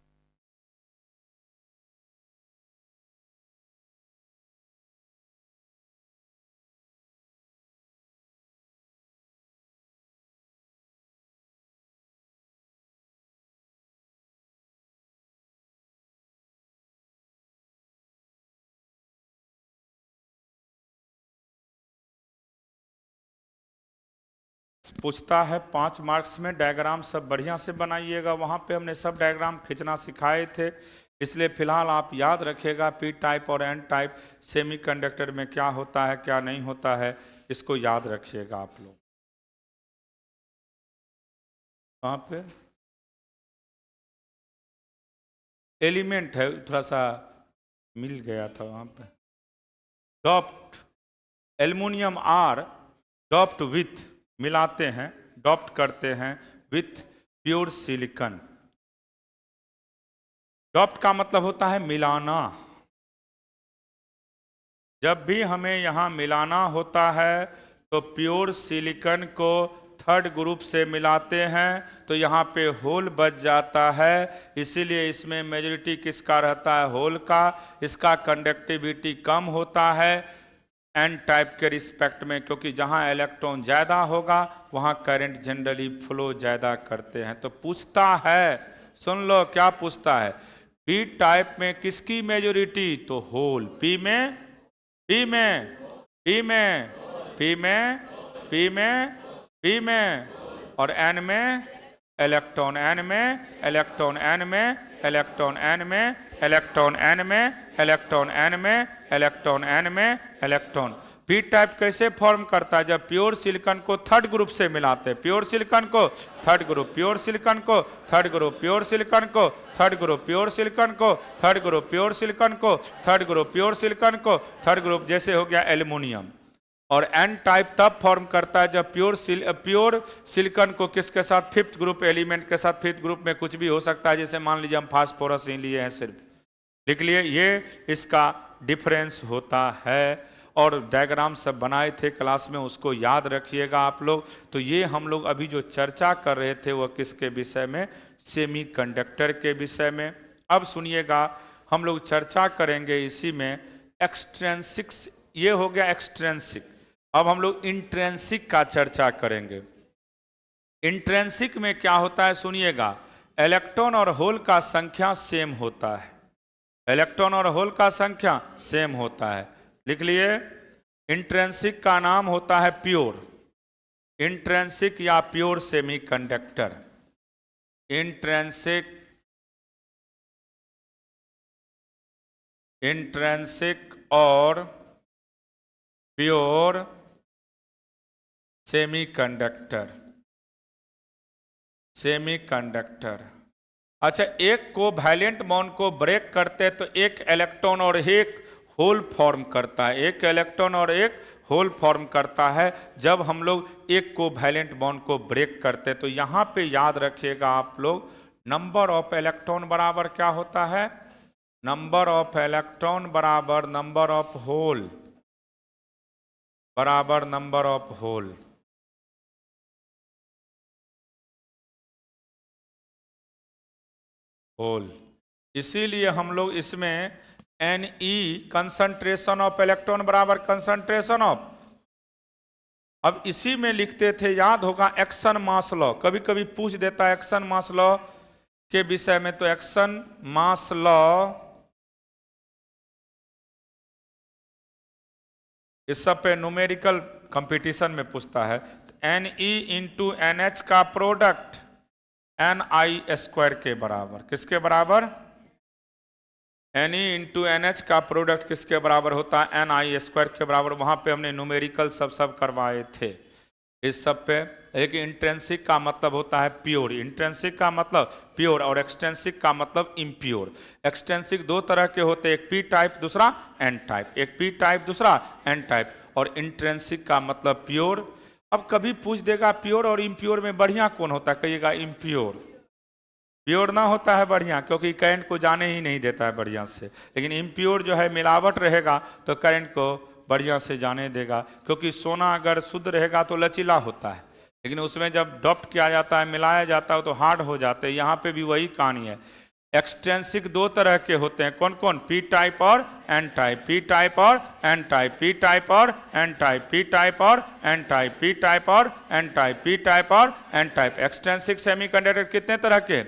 [SPEAKER 1] पूछता है 5 मार्क्स में। डायग्राम सब बढ़िया से बनाइएगा, वहाँ पे हमने सब डायग्राम खींचना सिखाए थे, इसलिए फिलहाल आप याद रखिएगा पी टाइप और एन टाइप सेमीकंडक्टर में क्या होता है क्या नहीं होता है, इसको याद रखिएगा आप लोग। वहाँ पे एलिमेंट है, थोड़ा सा मिल गया था वहाँ पे। डॉप्ट एल्युमिनियम आर डॉप्ट विथ, मिलाते हैं, डॉप्ट करते हैं विथ प्योर सिलिकॉन। डॉप्ट का मतलब होता है मिलाना। जब भी हमें यहाँ मिलाना होता है तो प्योर सिलिकॉन को थर्ड ग्रुप से मिलाते हैं तो यहाँ पे होल बच जाता है, इसीलिए इसमें मेजॉरिटी किसका रहता है, होल का। इसका कंडक्टिविटी कम होता है एन टाइप के रिस्पेक्ट में, क्योंकि जहाँ इलेक्ट्रॉन ज़्यादा होगा वहाँ करंट जनरली फ्लो ज़्यादा करते हैं। तो पूछता है, सुन लो क्या पूछता है, पी टाइप में किसकी मेजॉरिटी, तो होल। पी में, पी में, पी में, पी में, पी में, पी में, और एन में इलेक्ट्रॉन, एन में इलेक्ट्रॉन, एन में इलेक्ट्रॉन, एन में इलेक्ट्रॉन, एन में इलेक्ट्रॉन, एन में इलेक्ट्रॉन, एन में इलेक्ट्रॉन। पी टाइप कैसे फॉर्म करता है, जब प्योर सिलिकॉन को थर्ड ग्रुप से मिलाते हैं, प्योर सिलिकॉन को थर्ड ग्रुप, प्योर सिलिकॉन को थर्ड ग्रुप, प्योर सिलिकॉन को थर्ड ग्रुप, प्योर सिलिकॉन को थर्ड ग्रुप, प्योर सिलिकॉन को थर्ड ग्रुप, प्योर सिलिकॉन को थर्ड ग्रुप, जैसे हो गया एल्युमिनियम। और एन टाइप तब फॉर्म करता है जब प्योर सिलिकॉन को किसके साथ, फिफ्थ ग्रुप एलिमेंट के साथ, फिफ्थ ग्रुप में कुछ भी हो सकता है, जैसे मान लीजिए हम फास्फोरस ही लिए हैं सिर्फ, लिख लिए, ये इसका डिफरेंस होता है। और डायग्राम सब बनाए थे क्लास में, उसको याद रखिएगा आप लोग। तो ये हम लोग अभी जो चर्चा कर रहे थे वो किसके विषय में, सेमीकंडक्टर के विषय में। अब सुनिएगा, हम लोग चर्चा करेंगे इसी में एक्सट्रेंसिक, ये हो गया एक्सट्रेंसिक। अब हम लोग इंट्रेंसिक का चर्चा करेंगे। इंट्रेंसिक में क्या होता है सुनिएगा, इलेक्ट्रॉन और होल का संख्या सेम होता है, इलेक्ट्रॉन और होल का संख्या सेम होता है, लिख लिए। इंट्रेंसिक का नाम होता है प्योर, इंट्रेंसिक या प्योर सेमीकंडक्टर। इंट्रेंसिक, इंट्रेंसिक और प्योर सेमीकंडक्टर, सेमीकंडक्टर। अच्छा, एक को वैलेंट बॉन्ड को ब्रेक करते तो एक इलेक्ट्रॉन और एक होल फॉर्म करता है, एक इलेक्ट्रॉन और एक होल फॉर्म करता है जब हम लोग एक को वैलेंट बॉन्ड को ब्रेक करते। तो यहाँ पे याद रखिएगा आप लोग, नंबर ऑफ इलेक्ट्रॉन बराबर क्या होता है, नंबर ऑफ इलेक्ट्रॉन बराबर नंबर ऑफ होल, बराबर नंबर ऑफ होल। होल, इसीलिए हम लोग इसमें Ne कंसंट्रेशन ऑफ इलेक्ट्रॉन बराबर कंसंट्रेशन ऑफ, अब इसी में लिखते थे, याद होगा एक्शन मास लॉ, कभी कभी पूछ देता है एक्शन मास लॉ के विषय में। तो एक्शन मास लॉ इस सब पे न्यूमेरिकल कंपटीशन में पूछता है। Ne इंटू NH का प्रोडक्ट Ni स्क्वायर के बराबर, किसके बराबर, Ne इंटू NH का प्रोडक्ट किसके बराबर होता है, Ni स्क्वायर के बराबर। वहां पे हमने न्यूमेरिकल सब करवाए थे इस सब पे। एक इंट्रेंसिक का मतलब होता है प्योर, इंट्रेंसिक का मतलब प्योर, और एक्सटेंसिक का मतलब इम्प्योर। एक्सटेंसिक दो तरह के होते हैं, एक पी टाइप दूसरा एन टाइप, एक पी टाइप दूसरा एन टाइप। और इंट्रेंसिक का मतलब प्योर। अब कभी पूछ देगा प्योर और इम्प्योर में बढ़िया कौन होता है, कहिएगा इम्प्योर। प्योर ना होता है बढ़िया, क्योंकि करंट को जाने ही नहीं देता है बढ़िया से, लेकिन इम्प्योर जो है मिलावट रहेगा तो करंट को बढ़िया से जाने देगा। क्योंकि सोना अगर शुद्ध रहेगा तो लचीला होता है, लेकिन उसमें जब डॉप्ट किया जाता है, मिलाया जाता है तो हार्ड हो जाते हैं। यहाँ पे भी वही कहानी है। एक्सटेंसिक दो तरह के होते हैं, कौन कौन, पी टाइप और एन टाइप, पी टाइप और एन टाइप, पी टाइप और एन टाइप, पी टाइप और एन टाइप, पी टाइप और एन टाइप, पी टाइप और एन टाइप। एक्सटेंसिक सेमीकंडक्टर कितने तरह के,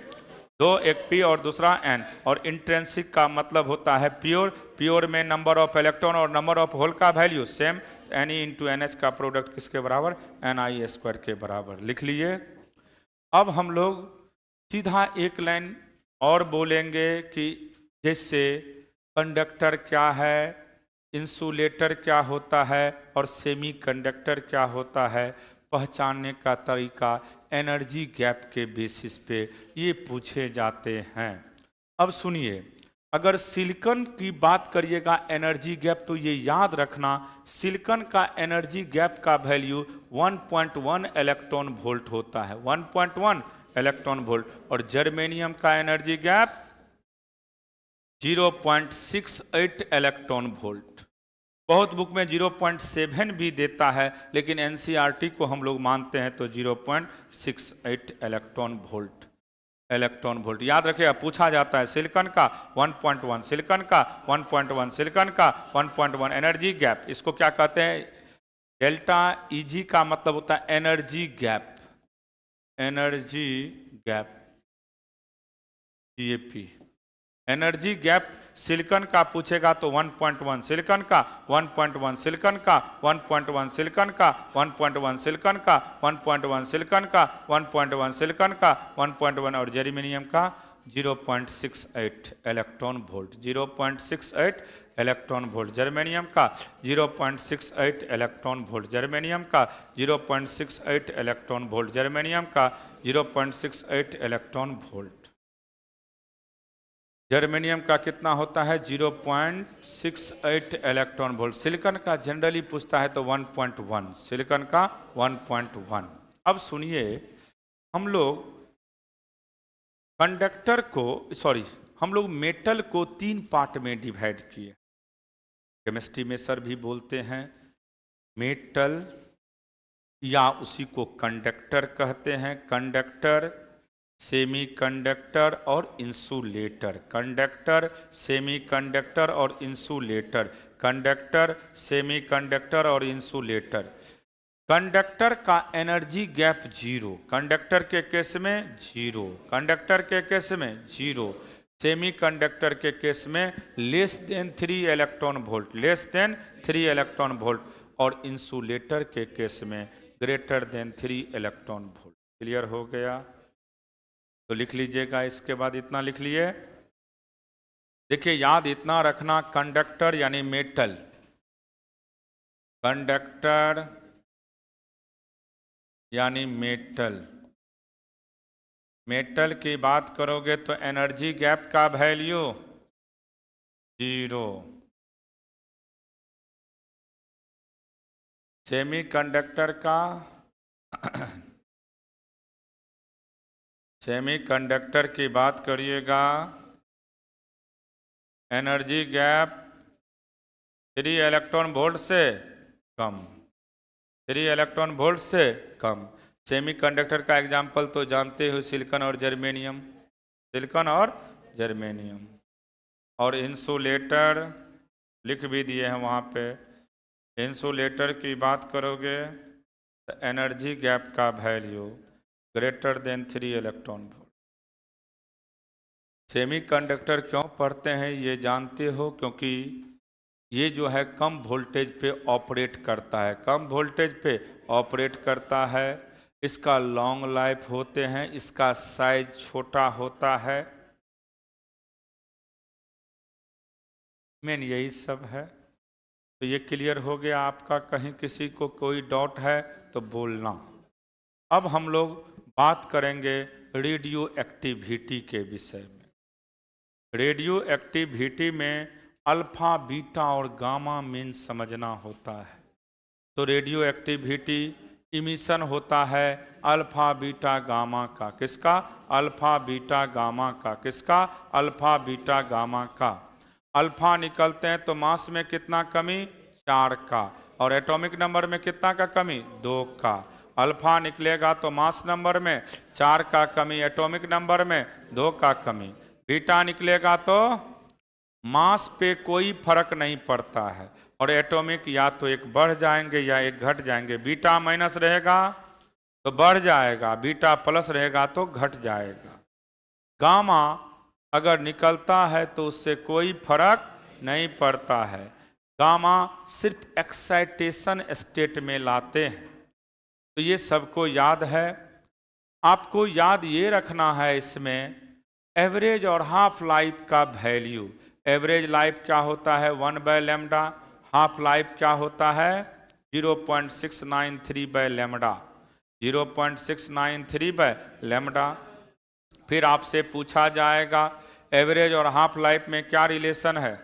[SPEAKER 1] दो, एक पी और दूसरा एन। और इंट्रेंसिक का मतलब होता है प्योर, प्योर में नंबर ऑफ इलेक्ट्रॉन और नंबर ऑफ होल का value same, Ne into NH का प्रोडक्ट किसके बराबर, Ni² के बराबर। लिख लीजिए। अब हम लोग सीधा एक लाइन और बोलेंगे कि जैसे कंडक्टर क्या है, इंसुलेटर क्या होता है और सेमीकंडक्टर क्या होता है, पहचानने का तरीका एनर्जी गैप के बेसिस पे ये पूछे जाते हैं। अब सुनिए, अगर सिलिकॉन की बात करिएगा एनर्जी गैप, तो ये याद रखना सिलिकॉन का एनर्जी गैप का वैल्यू 1.1 इलेक्ट्रॉन वोल्ट होता है, 1.1 इलेक्ट्रॉन वोल्ट। और जर्मेनियम का एनर्जी गैप 0.68 इलेक्ट्रॉन वोल्ट। बहुत बुक में 0.7 भी देता है, लेकिन एनसीईआरटी को हम लोग मानते हैं तो 0.68 इलेक्ट्रॉन वोल्ट याद रखिएगा। पूछा जाता है सिलिकॉन का 1.1, सिलिकॉन का 1.1, सिलिकॉन का 1.1 एनर्जी गैप, इसको क्या कहते हैं, डेल्टा ईजी का मतलब होता है energy gap, energy gap GAP. Energy gap silicon का पूछेगा तो 1.1, सिलिकॉन का 1.1, सिलिकॉन का 1.1, सिलिकॉन का 1.1, सिलिकॉन का 1.1, सिलिकॉन का 1.1, सिलिकॉन का 1.1 और जर्मेनियम का 0.68 electron volt, 0.68 electron volt germanium का, 0.68 इलेक्ट्रॉन वोल्ट जर्मेनियम का, 0.68 इलेक्ट्रॉन वोल्ट जर्मेनियम का, 0.68 इलेक्ट्रॉन वोल्ट। जर्मेनियम का कितना होता है, 0.68 इलेक्ट्रॉन वोल्ट। सिलिकॉन का जनरली पूछता है तो 1.1, सिलिकॉन का 1.1। अब सुनिए, हम लोग कंडक्टर को, हम लोग मेटल को 3 पार्ट में डिवाइड किए। केमिस्ट्री में सर भी बोलते हैं मेटल, या उसी को कंडक्टर कहते हैं, कंडक्टर, सेमीकंडक्टर और इंसुलेटर, कंडक्टर, सेमीकंडक्टर और इंसुलेटर, कंडक्टर, सेमीकंडक्टर और इंसुलेटर। कंडक्टर का एनर्जी गैप 0, कंडक्टर के केस में 0, कंडक्टर के केस में 0, सेमीकंडक्टर के केस में less than 3 electron volt, less than 3 electron volt, और इंसुलेटर के केस में greater than 3 electron volt. Clear हो गया? तो लिख लीजिएगा, इसके बाद इतना लिख लिए। देखिए याद इतना रखना, कंडक्टर यानी मेटल, कंडक्टर यानी मेटल, मेटल की बात करोगे तो एनर्जी गैप का वैल्यू 0, सेमीकंडक्टर का सेमीकंडक्टर की बात करिएगा, एनर्जी गैप 3 इलेक्ट्रॉन वोल्ट से कम, 3 इलेक्ट्रॉन वोल्ट से कम। सेमीकंडक्टर का एग्जांपल तो जानते हो, सिलिकॉन और जर्मेनियम, सिलिकॉन और जर्मेनियम। और इंसुलेटर लिख भी दिए हैं वहाँ पे। इंसुलेटर की बात करोगे तो एनर्जी गैप का value greater than 3 electron volt. Semiconductor क्यों पढ़ते हैं ये जानते हो, क्योंकि ये जो है कम वोल्टेज पे ऑपरेट करता है, कम वोल्टेज पे ऑपरेट करता है, इसका लॉन्ग लाइफ होते हैं, इसका साइज छोटा होता है, मेन यही सब है। तो ये क्लियर हो गया आपका? कहीं किसी को कोई डाउट है तो बोलना। अब हम लोग बात करेंगे रेडियो एक्टिविटी के विषय में। रेडियो एक्टिविटी में अल्फा, बीटा और गामा मेन समझना होता है। तो रेडियो एक्टिविटी इमिशन होता है अल्फा, बीटा, गामा का, किसका, अल्फा, बीटा, गामा का, किसका, अल्फा, बीटा, गामा का। अल्फा निकलते हैं तो मास में कितना कमी, 4 का, और एटॉमिक नंबर में कितना का कमी, 2 का। अल्फा निकलेगा तो मास नंबर में 4 का कमी, एटॉमिक नंबर में 2 का कमी। बीटा निकलेगा तो मास पे कोई फर्क नहीं पड़ता है, और एटॉमिक या तो एक बढ़ जाएंगे या एक घट जाएंगे। बीटा माइनस रहेगा तो बढ़ जाएगा, बीटा प्लस रहेगा तो घट जाएगा। गामा अगर निकलता है तो उससे कोई फर्क नहीं पड़ता है, गामा सिर्फ एक्साइटेशन स्टेट में लाते हैं। तो ये सबको याद है। आपको याद ये रखना है इसमें एवरेज और हाफ लाइफ का वैल्यू। एवरेज लाइफ क्या होता है 1/λ, हाफ लाइफ क्या होता है 0.693/λ, 0.693/λ। फिर आपसे पूछा जाएगा एवरेज और हाफ लाइफ में क्या रिलेशन है,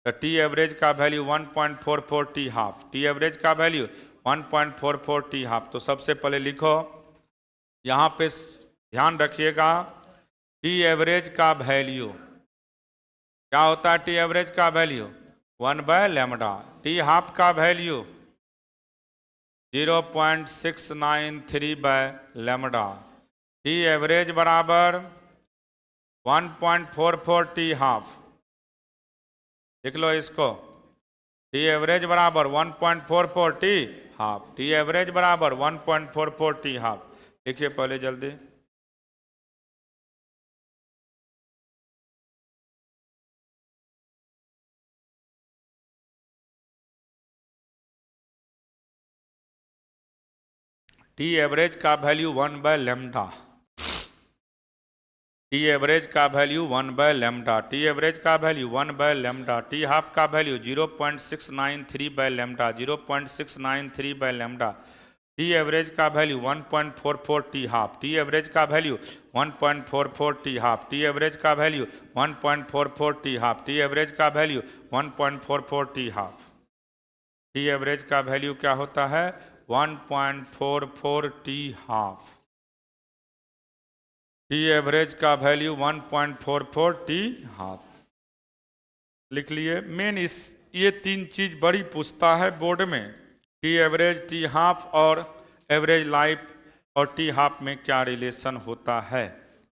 [SPEAKER 1] तो टी एवरेज का value 1.44 T half, T average का वैल्यू 1.44 टी हाफ। तो सबसे पहले लिखो यहाँ पे, ध्यान रखिएगा, टी एवरेज का वैल्यू क्या होता है, टी एवरेज का वैल्यू 1/λ, टी हाफ का वैल्यू 0.693/λ, टी एवरेज बराबर 1.44 टी हाफ। लिख लो इसको, टी एवरेज बराबर 1.44 टी हाफ, टी एवरेज बराबर 1.44 टी हाफ। लिखिए पहले जल्दी, टी एवरेज का वैल्यू 1/λ, टी एवरेज का वैल्यू 1/λ, टी एवरेज का वैल्यू 1/λ, टी हाफ का वैल्यू 0.693/λ, 0.693/λ, टी एवरेज का value 1.44 T half, T average का value 1.44 T half, T average का value 1.44 T half, T average का value 1.44 T half. T average का value क्या होता है 1.44 टी हाफ, टी एवरेज का वैल्यू 1.44 टी हाफ। लिख लिए। मेन इस ये तीन चीज बड़ी पूछता है बोर्ड में, टी एवरेज, टी हाफ और एवरेज लाइफ, और टी हाफ में क्या रिलेशन होता है।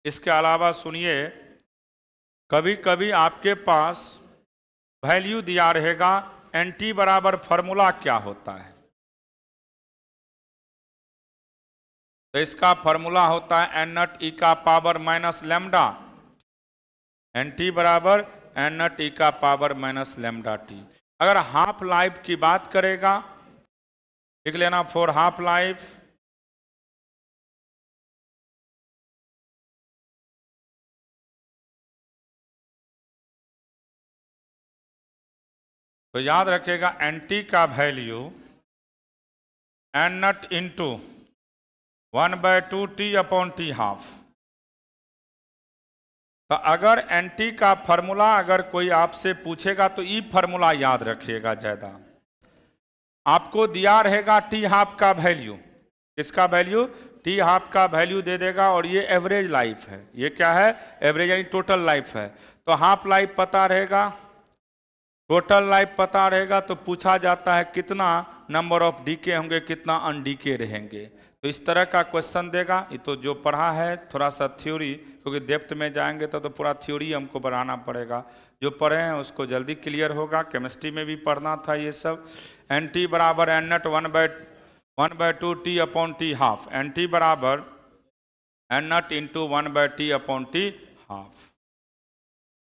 [SPEAKER 1] इसके अलावा सुनिए, कभी कभी आपके पास वैल्यू दिया रहेगा एन टी बराबर फॉर्मूला क्या होता है, तो इसका फॉर्मूला होता है एन नॉट ई का power minus lambda, N T बराबर एन नॉट ई का पावर माइनस लैम्डा टी। अगर हाफ लाइफ की बात करेगा, लिख लेना फॉर हाफ लाइफ, तो याद रखिएगा एन टी का value N not into 1/2 T upon T half. तो अगर एन टी का फॉर्मूला अगर कोई आपसे पूछेगा तो ई फॉर्मूला याद रखिएगा ज्यादा। आपको दिया रहेगा टी हाफ का वैल्यू, इसका वैल्यू टी हाफ का वैल्यू दे देगा, और ये एवरेज लाइफ है, ये क्या है एवरेज यानी टोटल लाइफ है। तो हाफ लाइफ पता रहेगा, टोटल लाइफ पता रहेगा, तो पूछा जाता है कितना नंबर ऑफ डीके होंगे, कितना अनडीके रहेंगे। तो इस तरह का क्वेश्चन देगा। ये तो जो पढ़ा है थोड़ा सा थ्योरी, क्योंकि डेप्थ में जाएंगे तो पूरा थ्योरी हमको बढ़ाना पड़ेगा। जो पढ़े हैं उसको जल्दी क्लियर होगा, केमिस्ट्री में भी पढ़ना था ये सब। एन टी बराबर N nought 1/2 T upon T half, N T बराबर N not into 1/t upon T half.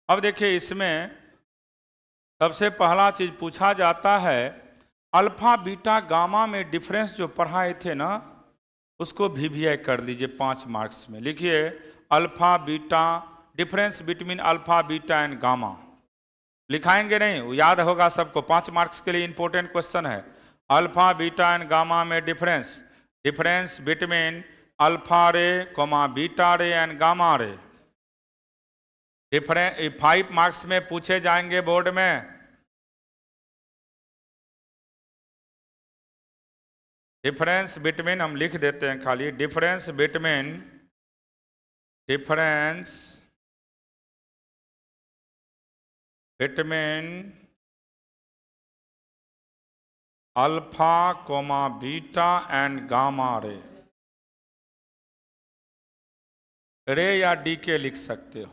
[SPEAKER 1] अब देखिए इसमें सबसे पहला चीज पूछा जाता है, अल्फा बीटा गामा में डिफरेंस जो पढ़ाए थे ना, उसको वीवीआई कर लीजिए 5 मार्क्स में। लिखिए alpha beta, difference between alpha beta and gamma. लिखाएंगे नहीं, वो याद होगा सबको, 5 मार्क्स के लिए इंपॉर्टेंट क्वेश्चन है। अल्फा बीटा एंड गामा में difference, difference between alpha ray comma beta ray and gamma ray. Difference 5 marks में पूछे जाएंगे बोर्ड में। डिफरेंस बिटवीन हम लिख देते हैं खाली, difference between, difference between alpha comma beta and gamma रे, रे या डी के लिख सकते हो।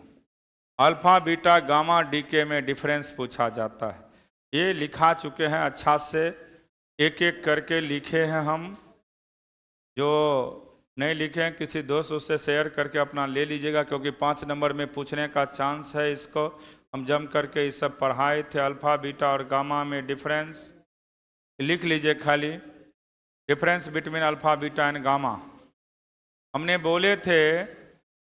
[SPEAKER 1] अल्फा बीटा गामा डी के में डिफरेंस पूछा जाता है। ये लिखा चुके हैं अच्छा से, एक एक करके लिखे हैं हम। जो नहीं लिखे हैं किसी दोस्त उससे शेयर करके अपना ले लीजिएगा, क्योंकि 5 नंबर में पूछने का चांस है। इसको हम जम करके ये सब पढ़ाए थे, अल्फा बीटा और गामा में डिफरेंस लिख लीजिए, खाली difference between alpha beta and gamma. हमने बोले थे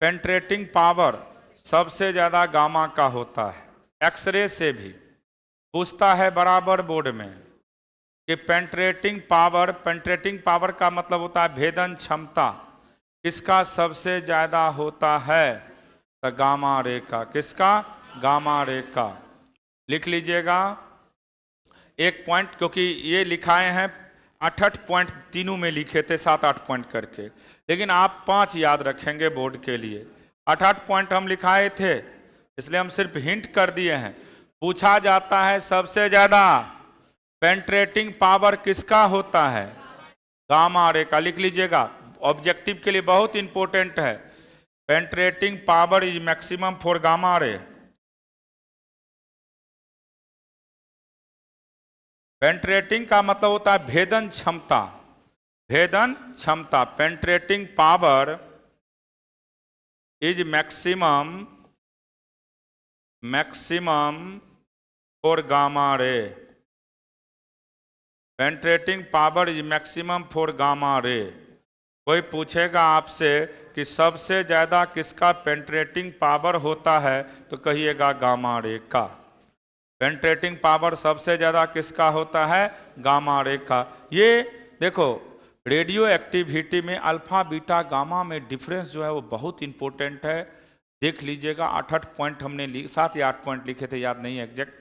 [SPEAKER 1] पेंट्रेटिंग पावर सबसे ज़्यादा गामा का होता है। एक्सरे से भी पूछता है बराबर बोर्ड में कि पेंट्रेटिंग पावर का मतलब होता है भेदन क्षमता, किसका सबसे ज़्यादा होता है? तो गामा रे का। किसका? गामा रे का। लिख लीजिएगा एक पॉइंट, क्योंकि ये लिखाए हैं 8-8 पॉइंट, तीनों में लिखे थे 7-8 पॉइंट करके, लेकिन आप 5 याद रखेंगे बोर्ड के लिए। 8-8 पॉइंट हम लिखाए थे, इसलिए हम सिर्फ हिंट कर दिए हैं। पूछा जाता है सबसे ज्यादा पेंट्रेटिंग पावर किसका होता है? गामा रे का। लिख लीजिएगा, ऑब्जेक्टिव के लिए बहुत इंपॉर्टेंट है। Penetrating power is maximum for gamma ray. Penetrating का मतलब होता है भेदन क्षमता, भेदन क्षमता। Penetrating power is maximum for gamma ray. Penetrating power is maximum for gamma ray. कोई पूछेगा आपसे कि सबसे ज़्यादा किसका पेंट्रेटिंग पावर होता है, तो कहिएगा गामा रे का। पेंट्रेटिंग पावर सबसे ज़्यादा किसका होता है? गामा रे का। ये देखो रेडियो एक्टिविटी में अल्फा बीटा गामा में डिफरेंस जो है वो बहुत इंपॉर्टेंट है। देख लीजिएगा 8-8 पॉइंट हमने 7 या 8 पॉइंट लिखे थे, याद नहीं है एग्जैक्ट,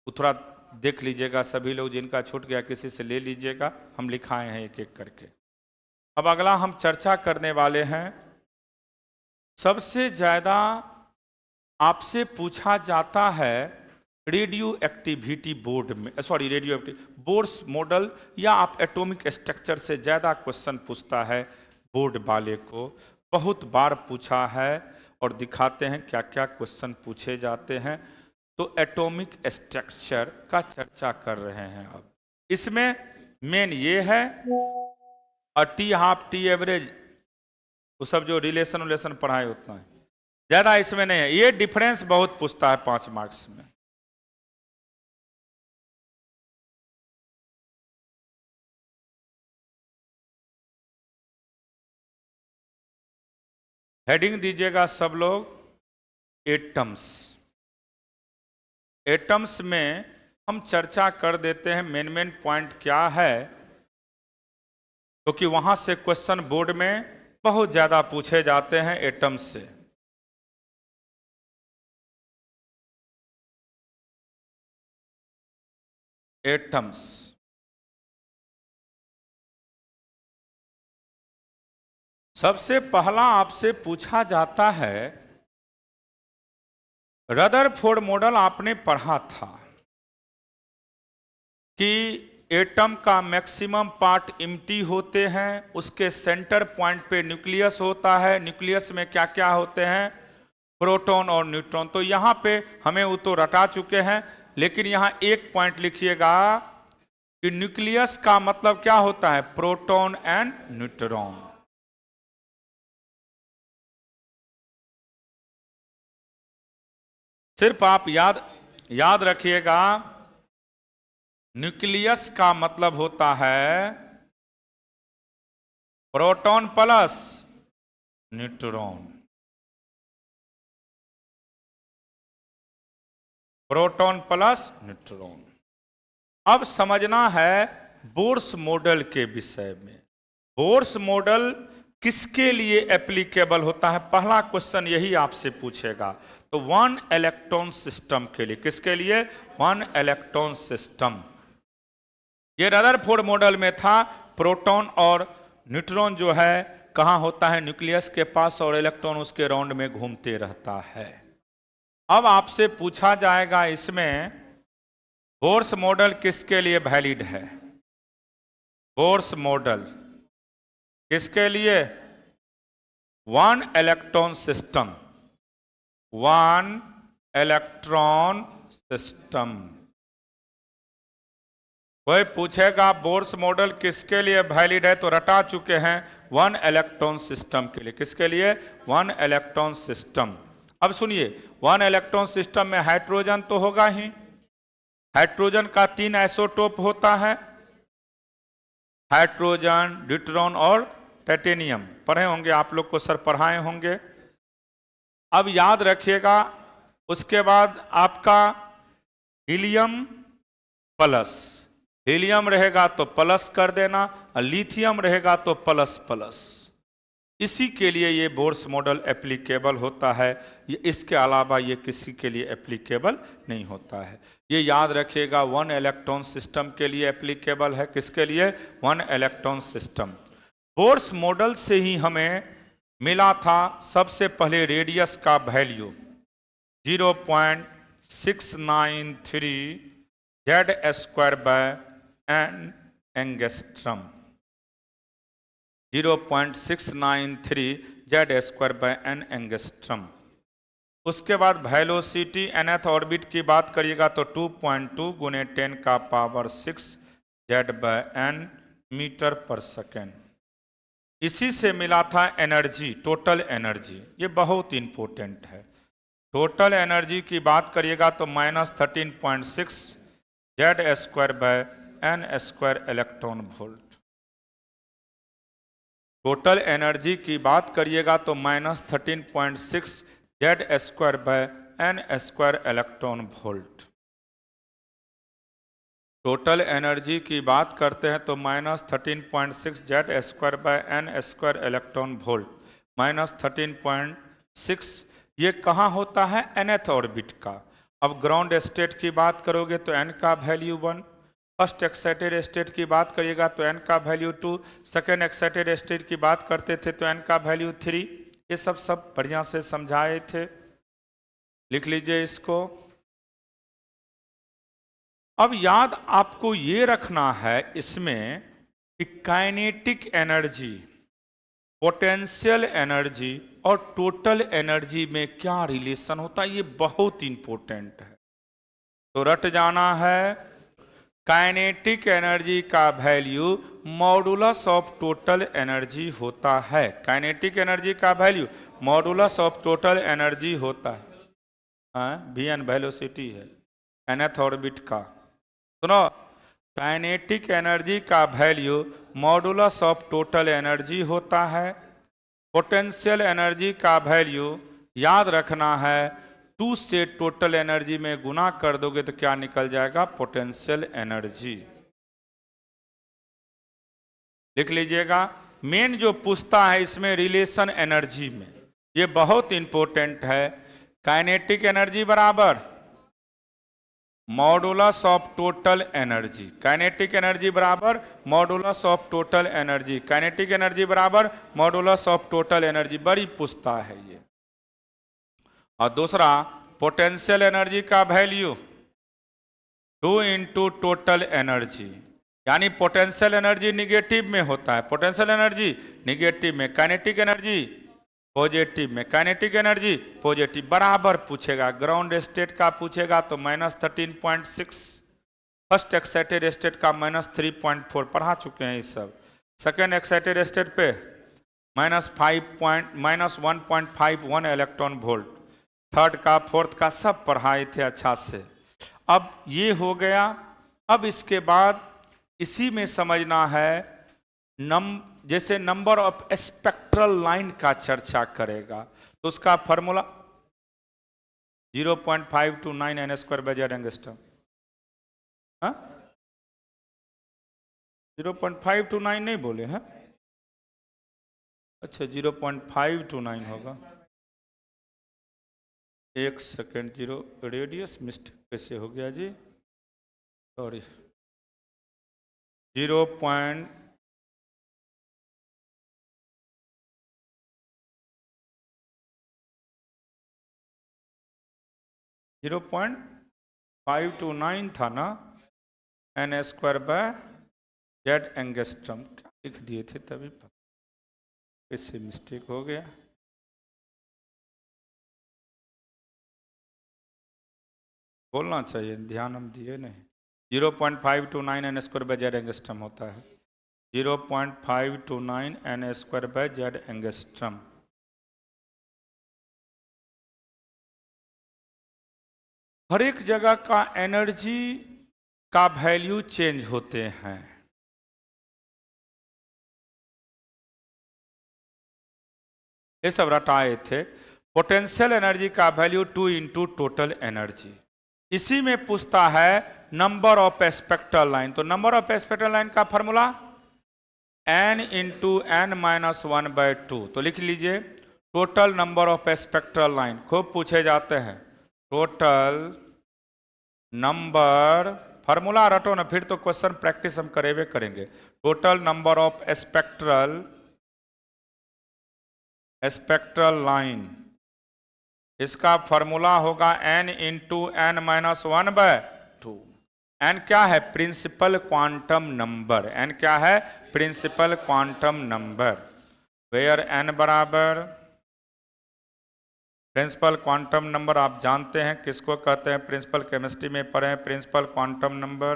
[SPEAKER 1] वो थोड़ा देख लीजिएगा। सभी लोग जिनका छूट गया किसी से ले लीजिएगा, हम लिखाए हैं एक एक करके। अब अगला हम चर्चा करने वाले हैं, सबसे ज़्यादा आपसे पूछा जाता है रेडियो एक्टिविटी बोर्ड में, sorry radio active Bohr's model, या आप एटॉमिक स्ट्रक्चर से ज़्यादा क्वेश्चन पूछता है बोर्ड वाले को। बहुत बार पूछा है और दिखाते हैं क्या क्या क्वेश्चन पूछे जाते हैं। तो एटॉमिक स्ट्रक्चर का चर्चा कर रहे हैं। अब इसमें मेन ये है टी हाफ टी एवरेज, वो सब जो रिलेशन पढ़ाए उतना है, ज़्यादा इसमें नहीं है। ये डिफरेंस बहुत पूछता है 5 मार्क्स में। हेडिंग दीजिएगा सब लोग, एटम्स। एटम्स में हम चर्चा कर देते हैं मेन पॉइंट क्या है, क्योंकि वहां से क्वेश्चन बोर्ड में बहुत ज्यादा पूछे जाते हैं एटम्स से। एटम्स सबसे पहला आपसे पूछा जाता है, रदरफोर्ड मॉडल आपने पढ़ा था कि एटम का मैक्सिमम पार्ट एम्प्टी होते हैं, उसके सेंटर पॉइंट पे न्यूक्लियस होता है। न्यूक्लियस में क्या क्या होते हैं? प्रोटॉन और न्यूट्रॉन। तो यहाँ पे हमें वो तो रटा चुके हैं, लेकिन यहाँ एक पॉइंट लिखिएगा कि न्यूक्लियस का मतलब क्या होता है? Proton and neutron. सिर्फ आप याद रखिएगा, न्यूक्लियस का मतलब होता है proton plus neutron. Proton plus neutron. अब समझना है बोर्स मॉडल के विषय में। बोर्स मॉडल किसके लिए एप्लीकेबल होता है? पहला क्वेश्चन यही आपसे पूछेगा। तो 1 इलेक्ट्रॉन सिस्टम के लिए, किसके लिए? 1 इलेक्ट्रॉन सिस्टम। ये रदरफोर्ड मॉडल में था। प्रोटॉन और न्यूट्रॉन जो है कहाँ होता है? न्यूक्लियस के पास, और इलेक्ट्रॉन उसके राउंड में घूमते रहता है। अब आपसे पूछा जाएगा इसमें बोर्स मॉडल किसके लिए वैलिड है? बोर्स मॉडल किसके लिए? 1 इलेक्ट्रॉन सिस्टम। 1 electron system. कोई पूछेगा बोर्स मॉडल किसके लिए वैलिड है, तो रटा चुके हैं वन इलेक्ट्रॉन सिस्टम के लिए। किसके लिए? One electron system. अब सुनिए, वन इलेक्ट्रॉन सिस्टम में हाइड्रोजन तो होगा ही। हाइड्रोजन का 3 आइसोटोप होता है, हाइड्रोजन, ड्यूट्रॉन और टाइटेनियम। पढ़े होंगे आप लोग को, सर पढ़ाए होंगे। अब याद रखिएगा, उसके बाद आपका हीलियम प्लस, हीलियम रहेगा तो प्लस कर देना, और लिथियम रहेगा तो प्लस प्लस। इसी के लिए ये बोर्स मॉडल एप्लीकेबल होता है, ये इसके अलावा ये किसी के लिए एप्लीकेबल नहीं होता है। ये याद रखिएगा, वन इलेक्ट्रॉन सिस्टम के लिए एप्लीकेबल है। किसके लिए? One electron system. Bohr's model से ही हमें मिला था सबसे पहले रेडियस का value 0.693 Z² n angstrom. 0.693 Z² n angstrom. उसके बाद वेलोसिटी nth ऑर्बिट की बात करिएगा तो 2.2 × 10⁶ Z/n मीटर पर सेकेंड। इसी से मिला था एनर्जी, टोटल एनर्जी। ये बहुत इंपॉर्टेंट है। टोटल एनर्जी की बात करिएगा तो -13.6 Z² electron volt. Total energy की बात करिएगा तो -13.6 Z² electron volt. Total energy की बात करते हैं तो -13.6 Z² इलेक्ट्रॉन वोल्ट, -13.6। ये कहाँ होता है? nth ऑर्बिट का। अब ग्राउंड स्टेट की बात करोगे तो n का वैल्यू 1, फर्स्ट एक्साइटेड स्टेट की बात करिएगा तो n का वैल्यू 2, सेकेंड एक्साइटेड स्टेट की बात करते थे तो n का वैल्यू 3। ये सब बढ़िया से समझाए थे, लिख लीजिए इसको। अब याद आपको ये रखना है इसमें कि काइनेटिक एनर्जी, पोटेंशियल एनर्जी और टोटल एनर्जी में क्या रिलेशन होता है, ये बहुत इंपॉर्टेंट है। तो रट जाना है, काइनेटिक एनर्जी का value modulus of total energy होता है। काइनेटिक एनर्जी का value modulus of total energy होता है। Vn वेलोसिटी है nth ऑर्बिट का। सुनो, काइनेटिक एनर्जी का value modulus of total energy होता है। पोटेंशियल एनर्जी का वैल्यू याद रखना है, 2 से टोटल एनर्जी में गुना कर दोगे तो क्या निकल जाएगा? Potential energy. लिख लीजिएगा। मेन जो पूछता है इसमें रिलेशन एनर्जी में, ये बहुत इंपॉर्टेंट है। काइनेटिक एनर्जी बराबर modulus of total energy, kinetic energy बराबर modulus of total energy, kinetic energy बराबर मॉडुलस ऑफ टोटल एनर्जी। बड़ी पूछता है ये। और दूसरा, पोटेंशियल एनर्जी का वैल्यू 2 × टोटल एनर्जी, यानी पोटेंशियल एनर्जी निगेटिव में होता है, पोटेंशियल एनर्जी निगेटिव में, काइनेटिक एनर्जी पॉजिटिव में, काइनेटिक एनर्जी पॉजिटिव। बराबर पूछेगा। ग्राउंड स्टेट का पूछेगा तो -13.6, फर्स्ट एक्साइटेड स्टेट का -3.4, पढ़ा चुके हैं ये सब। सेकेंड एक्साइटेड स्टेट पे -1.51 इलेक्ट्रॉन वोल्ट, थर्ड का, फोर्थ का सब पढ़ाए थे अच्छा से। अब ये हो गया। अब इसके बाद इसी में समझना है, जैसे नंबर ऑफ स्पेक्ट्रल लाइन का चर्चा करेगा तो उसका फॉर्मूला 0.529 n² एंगस्ट्रम। 0.529 नहीं बोले हैं? अच्छा, 0.529 होगा। एक सेकेंड, जीरो रेडियस मिस्टेक कैसे हो गया जी? सॉरी, 0.529 था ना, n² एंगस्ट्रम। क्या लिख दिए थे तभी, कैसे मिस्टेक हो गया? बोलना चाहिए, ध्यान हम दिए नहीं। 0.529 n² एंगस्ट्रम होता है। 0.529 n² Z एंगस्ट्रम। हर एक जगह का एनर्जी का वैल्यू चेंज होते हैं। ये सब रटाए थे। पोटेंशियल एनर्जी का वैल्यू 2 इंटू टोटल एनर्जी। इसी में पूछता है नंबर ऑफ स्पेक्ट्रल लाइन। तो नंबर ऑफ स्पेक्ट्रल लाइन का फॉर्मूला n इंटू n-1/2। तो लिख लीजिए total number of spectral line. खूब पूछे जाते हैं टोटल नंबर, फॉर्मूला रटो ना, फिर तो क्वेश्चन प्रैक्टिस हम करेंगे करेंगे। Total number of spectral line, इसका फॉर्मूला होगा n इंटू n-1/2। n क्या है? Principal quantum number. n क्या है? Principal quantum number. Where n बराबर प्रिंसिपल क्वांटम नंबर आप जानते हैं किसको कहते हैं, प्रिंसिपल केमिस्ट्री में पढ़े प्रिंसिपल क्वांटम नंबर।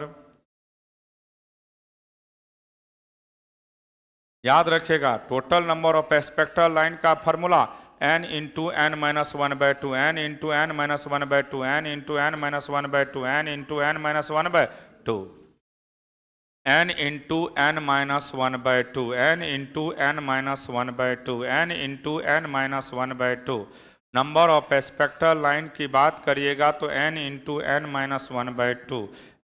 [SPEAKER 1] याद रखिएगा total number of spectral line का formula n into n-1/2, n into n-1/2, n into n-1/2, n into n-1/2, n into n-1/2, n into n-1/2, n into n-1/2। Number of spectral line की बात करिएगा तो n into n-1/2,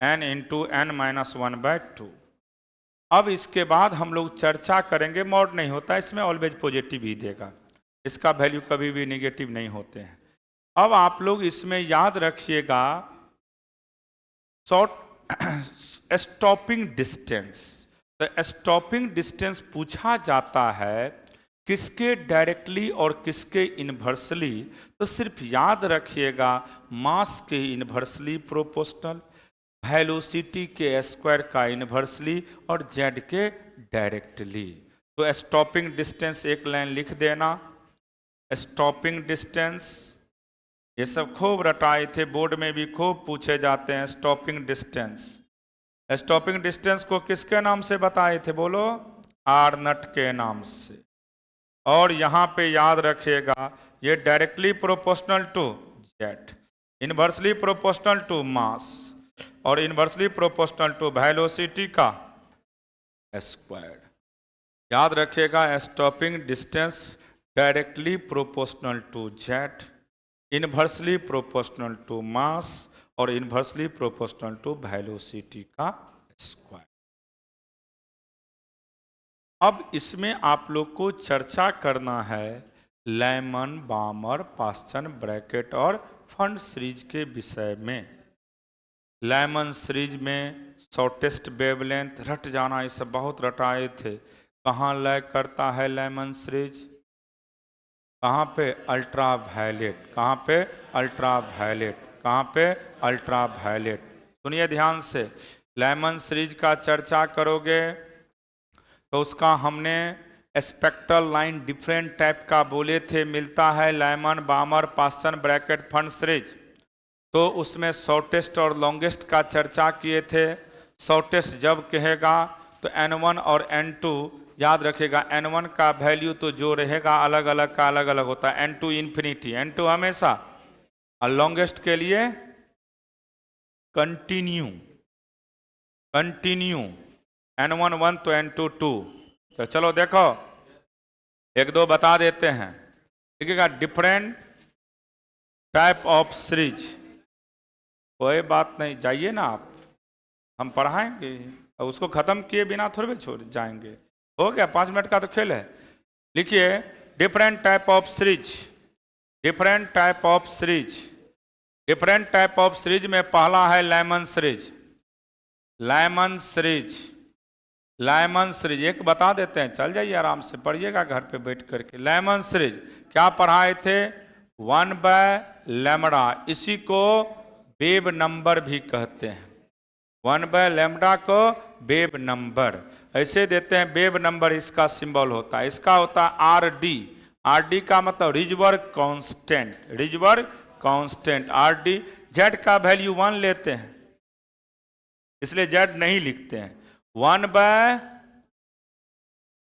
[SPEAKER 1] n into n-1/2। अब इसके बाद हम लोग चर्चा करेंगे, मॉड नहीं होता इसमें, ऑलवेज पॉजिटिव ही देगा, इसका वैल्यू कभी भी नेगेटिव नहीं होते हैं। अब आप लोग इसमें याद रखिएगा स्टॉपिंग डिस्टेंस। तो स्टॉपिंग डिस्टेंस पूछा जाता है किसके डायरेक्टली और किसके इन्वर्सली। तो सिर्फ याद रखिएगा मास के इन्वर्सली प्रोपोर्शनल, वेलोसिटी के स्क्वायर का इन्वर्सली और जेड के डायरेक्टली। तो स्टॉपिंग डिस्टेंस एक लाइन लिख देना, स्टॉपिंग डिस्टेंस। ये सब खूब रटाए थे, बोर्ड में भी खूब पूछे जाते हैं स्टॉपिंग डिस्टेंस। स्टॉपिंग डिस्टेंस को किसके नाम से बताए थे बोलो? आर नट के नाम से। और यहाँ पे याद रखिएगा ये directly proportional to Z, inversely proportional to mass और इन्वर्सली प्रोपोर्शनल टू वेलोसिटी का स्क्वायर। याद रखिएगा stopping distance directly proportional to Z, inversely proportional to mass और इन्वर्सली प्रोपोर्शनल टू वेलोसिटी का स्क्वायर। अब इसमें आप लोग को चर्चा करना है लेमन, बामर, पास्चन, ब्रैकेट और फंड सीरीज के विषय में। लेमन सीरीज में शॉर्टेस्ट वेवलेंथ रट जाना, ये सब बहुत रटाए थे। कहाँ लैग करता है लेमन सीरीज? कहाँ पे? Ultraviolet. कहाँ पे? Ultraviolet. कहाँ पे? Ultraviolet. सुनिए ध्यान से, लेमन सीरीज का चर्चा करोगे तो उसका हमने स्पेक्ट्रल लाइन डिफरेंट टाइप का बोले थे, मिलता है Lyman, Balmer, Paschen, bracket, fund series. तो उसमें शॉर्टेस्ट और लॉन्गेस्ट का चर्चा किए थे। शॉर्टेस्ट जब कहेगा तो n1 और n2 याद रखिएगा, n1 का वैल्यू तो जो रहेगा अलग अलग का अलग अलग होता है, n2 इन्फिनिटी, n2 हमेशा। और लॉन्गेस्ट के लिए कंटिन्यू, कंटिन्यू, n1 1 तो n2 2। तो चलो देखो एक दो बता देते हैं। देखिएगा डिफरेंट टाइप ऑफ सीरीज, कोई बात नहीं, जाइए ना आप, हम पढ़ाएंगे और उसको ख़त्म किए बिना थोड़े छोड़ जाएंगे। हो गया, 5 मिनट का तो खेल है। लिखिए different type of series, different type of series. Different type of series में पहला है Lyman series. Lyman series, Lyman series एक बता देते हैं, चल जाइए आराम से पढ़िएगा घर पे बैठ करके। लेमन सीरीज क्या पढ़ाए थे? 1/λ, इसी को वेव नंबर भी कहते हैं। 1/λ को वेव नंबर ऐसे देते हैं, वेव नंबर इसका सिंबल होता है। इसका होता है RD। RD का मतलब reserve constant, reserve constant RD। Z का वैल्यू 1 लेते हैं, इसलिए जेड नहीं लिखते हैं। 1/λ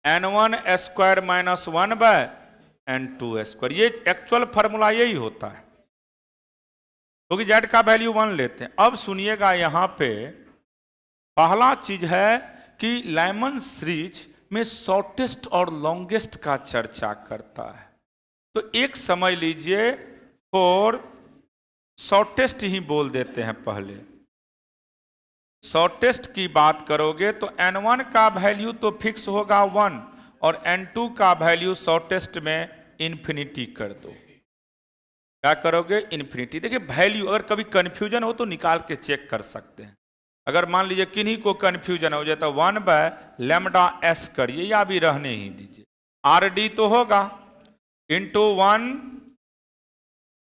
[SPEAKER 1] n1 square minus 1 by n2 square. ये एक्चुअल फॉर्मूला यही होता है, क्योंकि जेड का वैल्यू 1 लेते हैं। अब सुनिएगा, यहां पे पहला चीज है कि लाइमन सीरीज में शॉर्टेस्ट और लॉन्गेस्ट का चर्चा करता है। तो एक समझ लीजिए, फॉर शॉर्टेस्ट ही बोल देते हैं पहले। शॉर्टेस्ट की बात करोगे तो n1 का वैल्यू तो फिक्स होगा 1 और n2 का वैल्यू शॉर्टेस्ट में इन्फिनिटी कर दो। क्या करोगे? इन्फिनिटी। देखिए वैल्यू अगर कभी कंफ्यूजन हो तो निकाल के चेक कर सकते हैं। अगर मान लीजिए किन्हीं को कंफ्यूजन हो जाए तो 1 बाय लैम्डा एस करिए या भी रहने ही दीजिए। आर डी तो होगा इंटू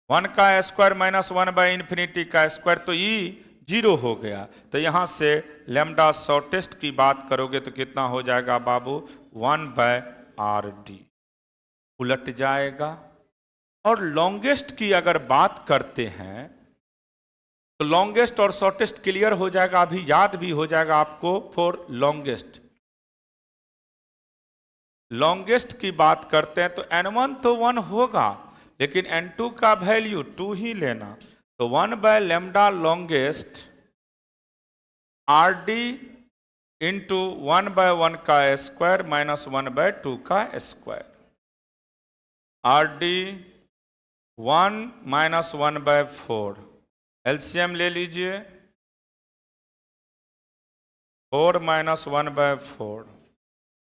[SPEAKER 1] 1 का स्क्वायर माइनस 1 बाय इन्फिनिटी का स्क्वायर, तो ई 0 हो गया। तो यहां से लैम्डा शॉर्टेस्ट की बात करोगे तो कितना हो जाएगा बाबू? 1 बाय आर डी उलट जाएगा। और लॉन्गेस्ट की अगर बात करते हैं तो लॉन्गेस्ट और शॉर्टेस्ट क्लियर हो जाएगा, अभी याद भी हो जाएगा आपको। फॉर लॉन्गेस्ट, लॉन्गेस्ट की बात करते हैं तो n1 तो 1 होगा, लेकिन n2 का वैल्यू 2 ही लेना। तो 1 by lambda longest R D into 1 by 1 का स्क्वायर माइनस 1 बाय 2 का square. R D 1 minus 1 by 4, LCM ले लीजिए। 4 माइनस 1 बाय 4,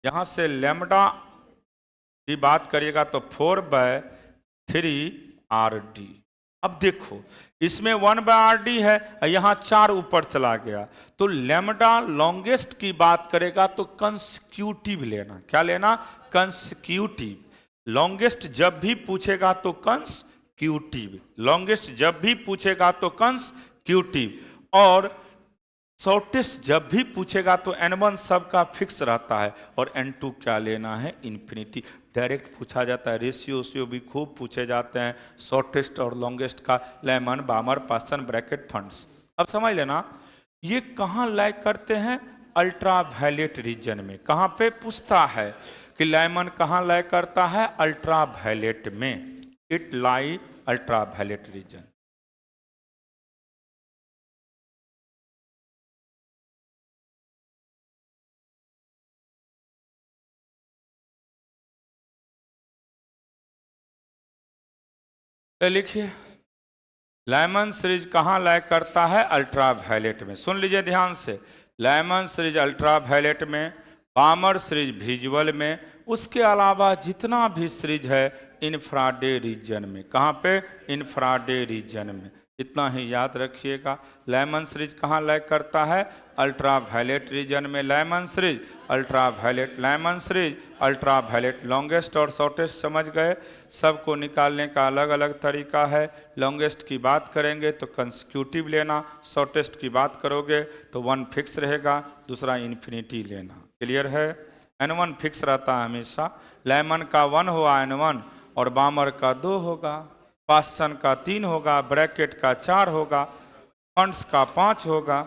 [SPEAKER 1] यहां से लैम्डा की बात करिएगा तो 4 बाय 3 आर डी। अब देखो इसमें 1 बाय आर डी है, यहां 4 ऊपर चला गया, तो लैम्डा लॉन्गेस्ट की बात करेगा तो कंसेक्यूटिव लेना। क्या लेना? कंसेक्यूटिव। लॉन्गेस्ट जब भी पूछेगा तो कंसेक्यूटिव, लॉन्गेस्ट जब भी पूछेगा तो कंसेक्यूटिव। और शॉर्टेस्ट जब भी पूछेगा तो n1 सबका फिक्स रहता है और n2 क्या लेना है? इन्फिनिटी। डायरेक्ट पूछा जाता है, रेशियो भी खूब पूछे जाते हैं शॉर्टेस्ट और लॉन्गेस्ट का। Lemon, बामर, Paschen, bracket, funds. अब समझ लेना ये कहाँ लाइक करते हैं? अल्ट्रा वायलेट रीजन में। कहाँ पे पूछता है कि लेमन कहाँ लाइक करता है? अल्ट्रा वायलेट में। It lie ultraviolet region. लिखिए लाइमन सीरीज कहाँ लाइक करता है? अल्ट्रा वायलेट में। सुन लीजिए ध्यान से, लाइमन सीरीज अल्ट्रा वायलेट में, बामर सीरीज विजुअल में, उसके अलावा जितना भी सीरीज है इंफ्राडे रीजन में। कहाँ पे? इंफ्राडे रीजन में। इतना ही याद रखिएगा। लाइमन सीरीज कहाँ लाइक करता है? अल्ट्रा वायलेट रीजन में। Lyman series ultraviolet, Lyman series ultraviolet. Longest और शॉर्टेस्ट समझ गए। सबको निकालने का अलग अलग तरीका है। लॉन्गेस्ट की बात करेंगे तो कंसेक्यूटिव लेना, शॉर्टेस्ट की बात करोगे तो 1 फिक्स रहेगा, दूसरा इन्फिनिटी लेना। क्लियर है? n1 फिक्स रहता है हमेशा। लाइमन का 1 हुआ n1 और बामर का 2 होगा, पास्टन का 3 होगा, ब्रैकेट का 4 होगा, फंड्स का 5 होगा।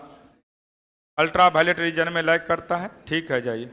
[SPEAKER 1] अल्ट्रा वायलेट रीजन में लाइक करता है। ठीक है, जाइए।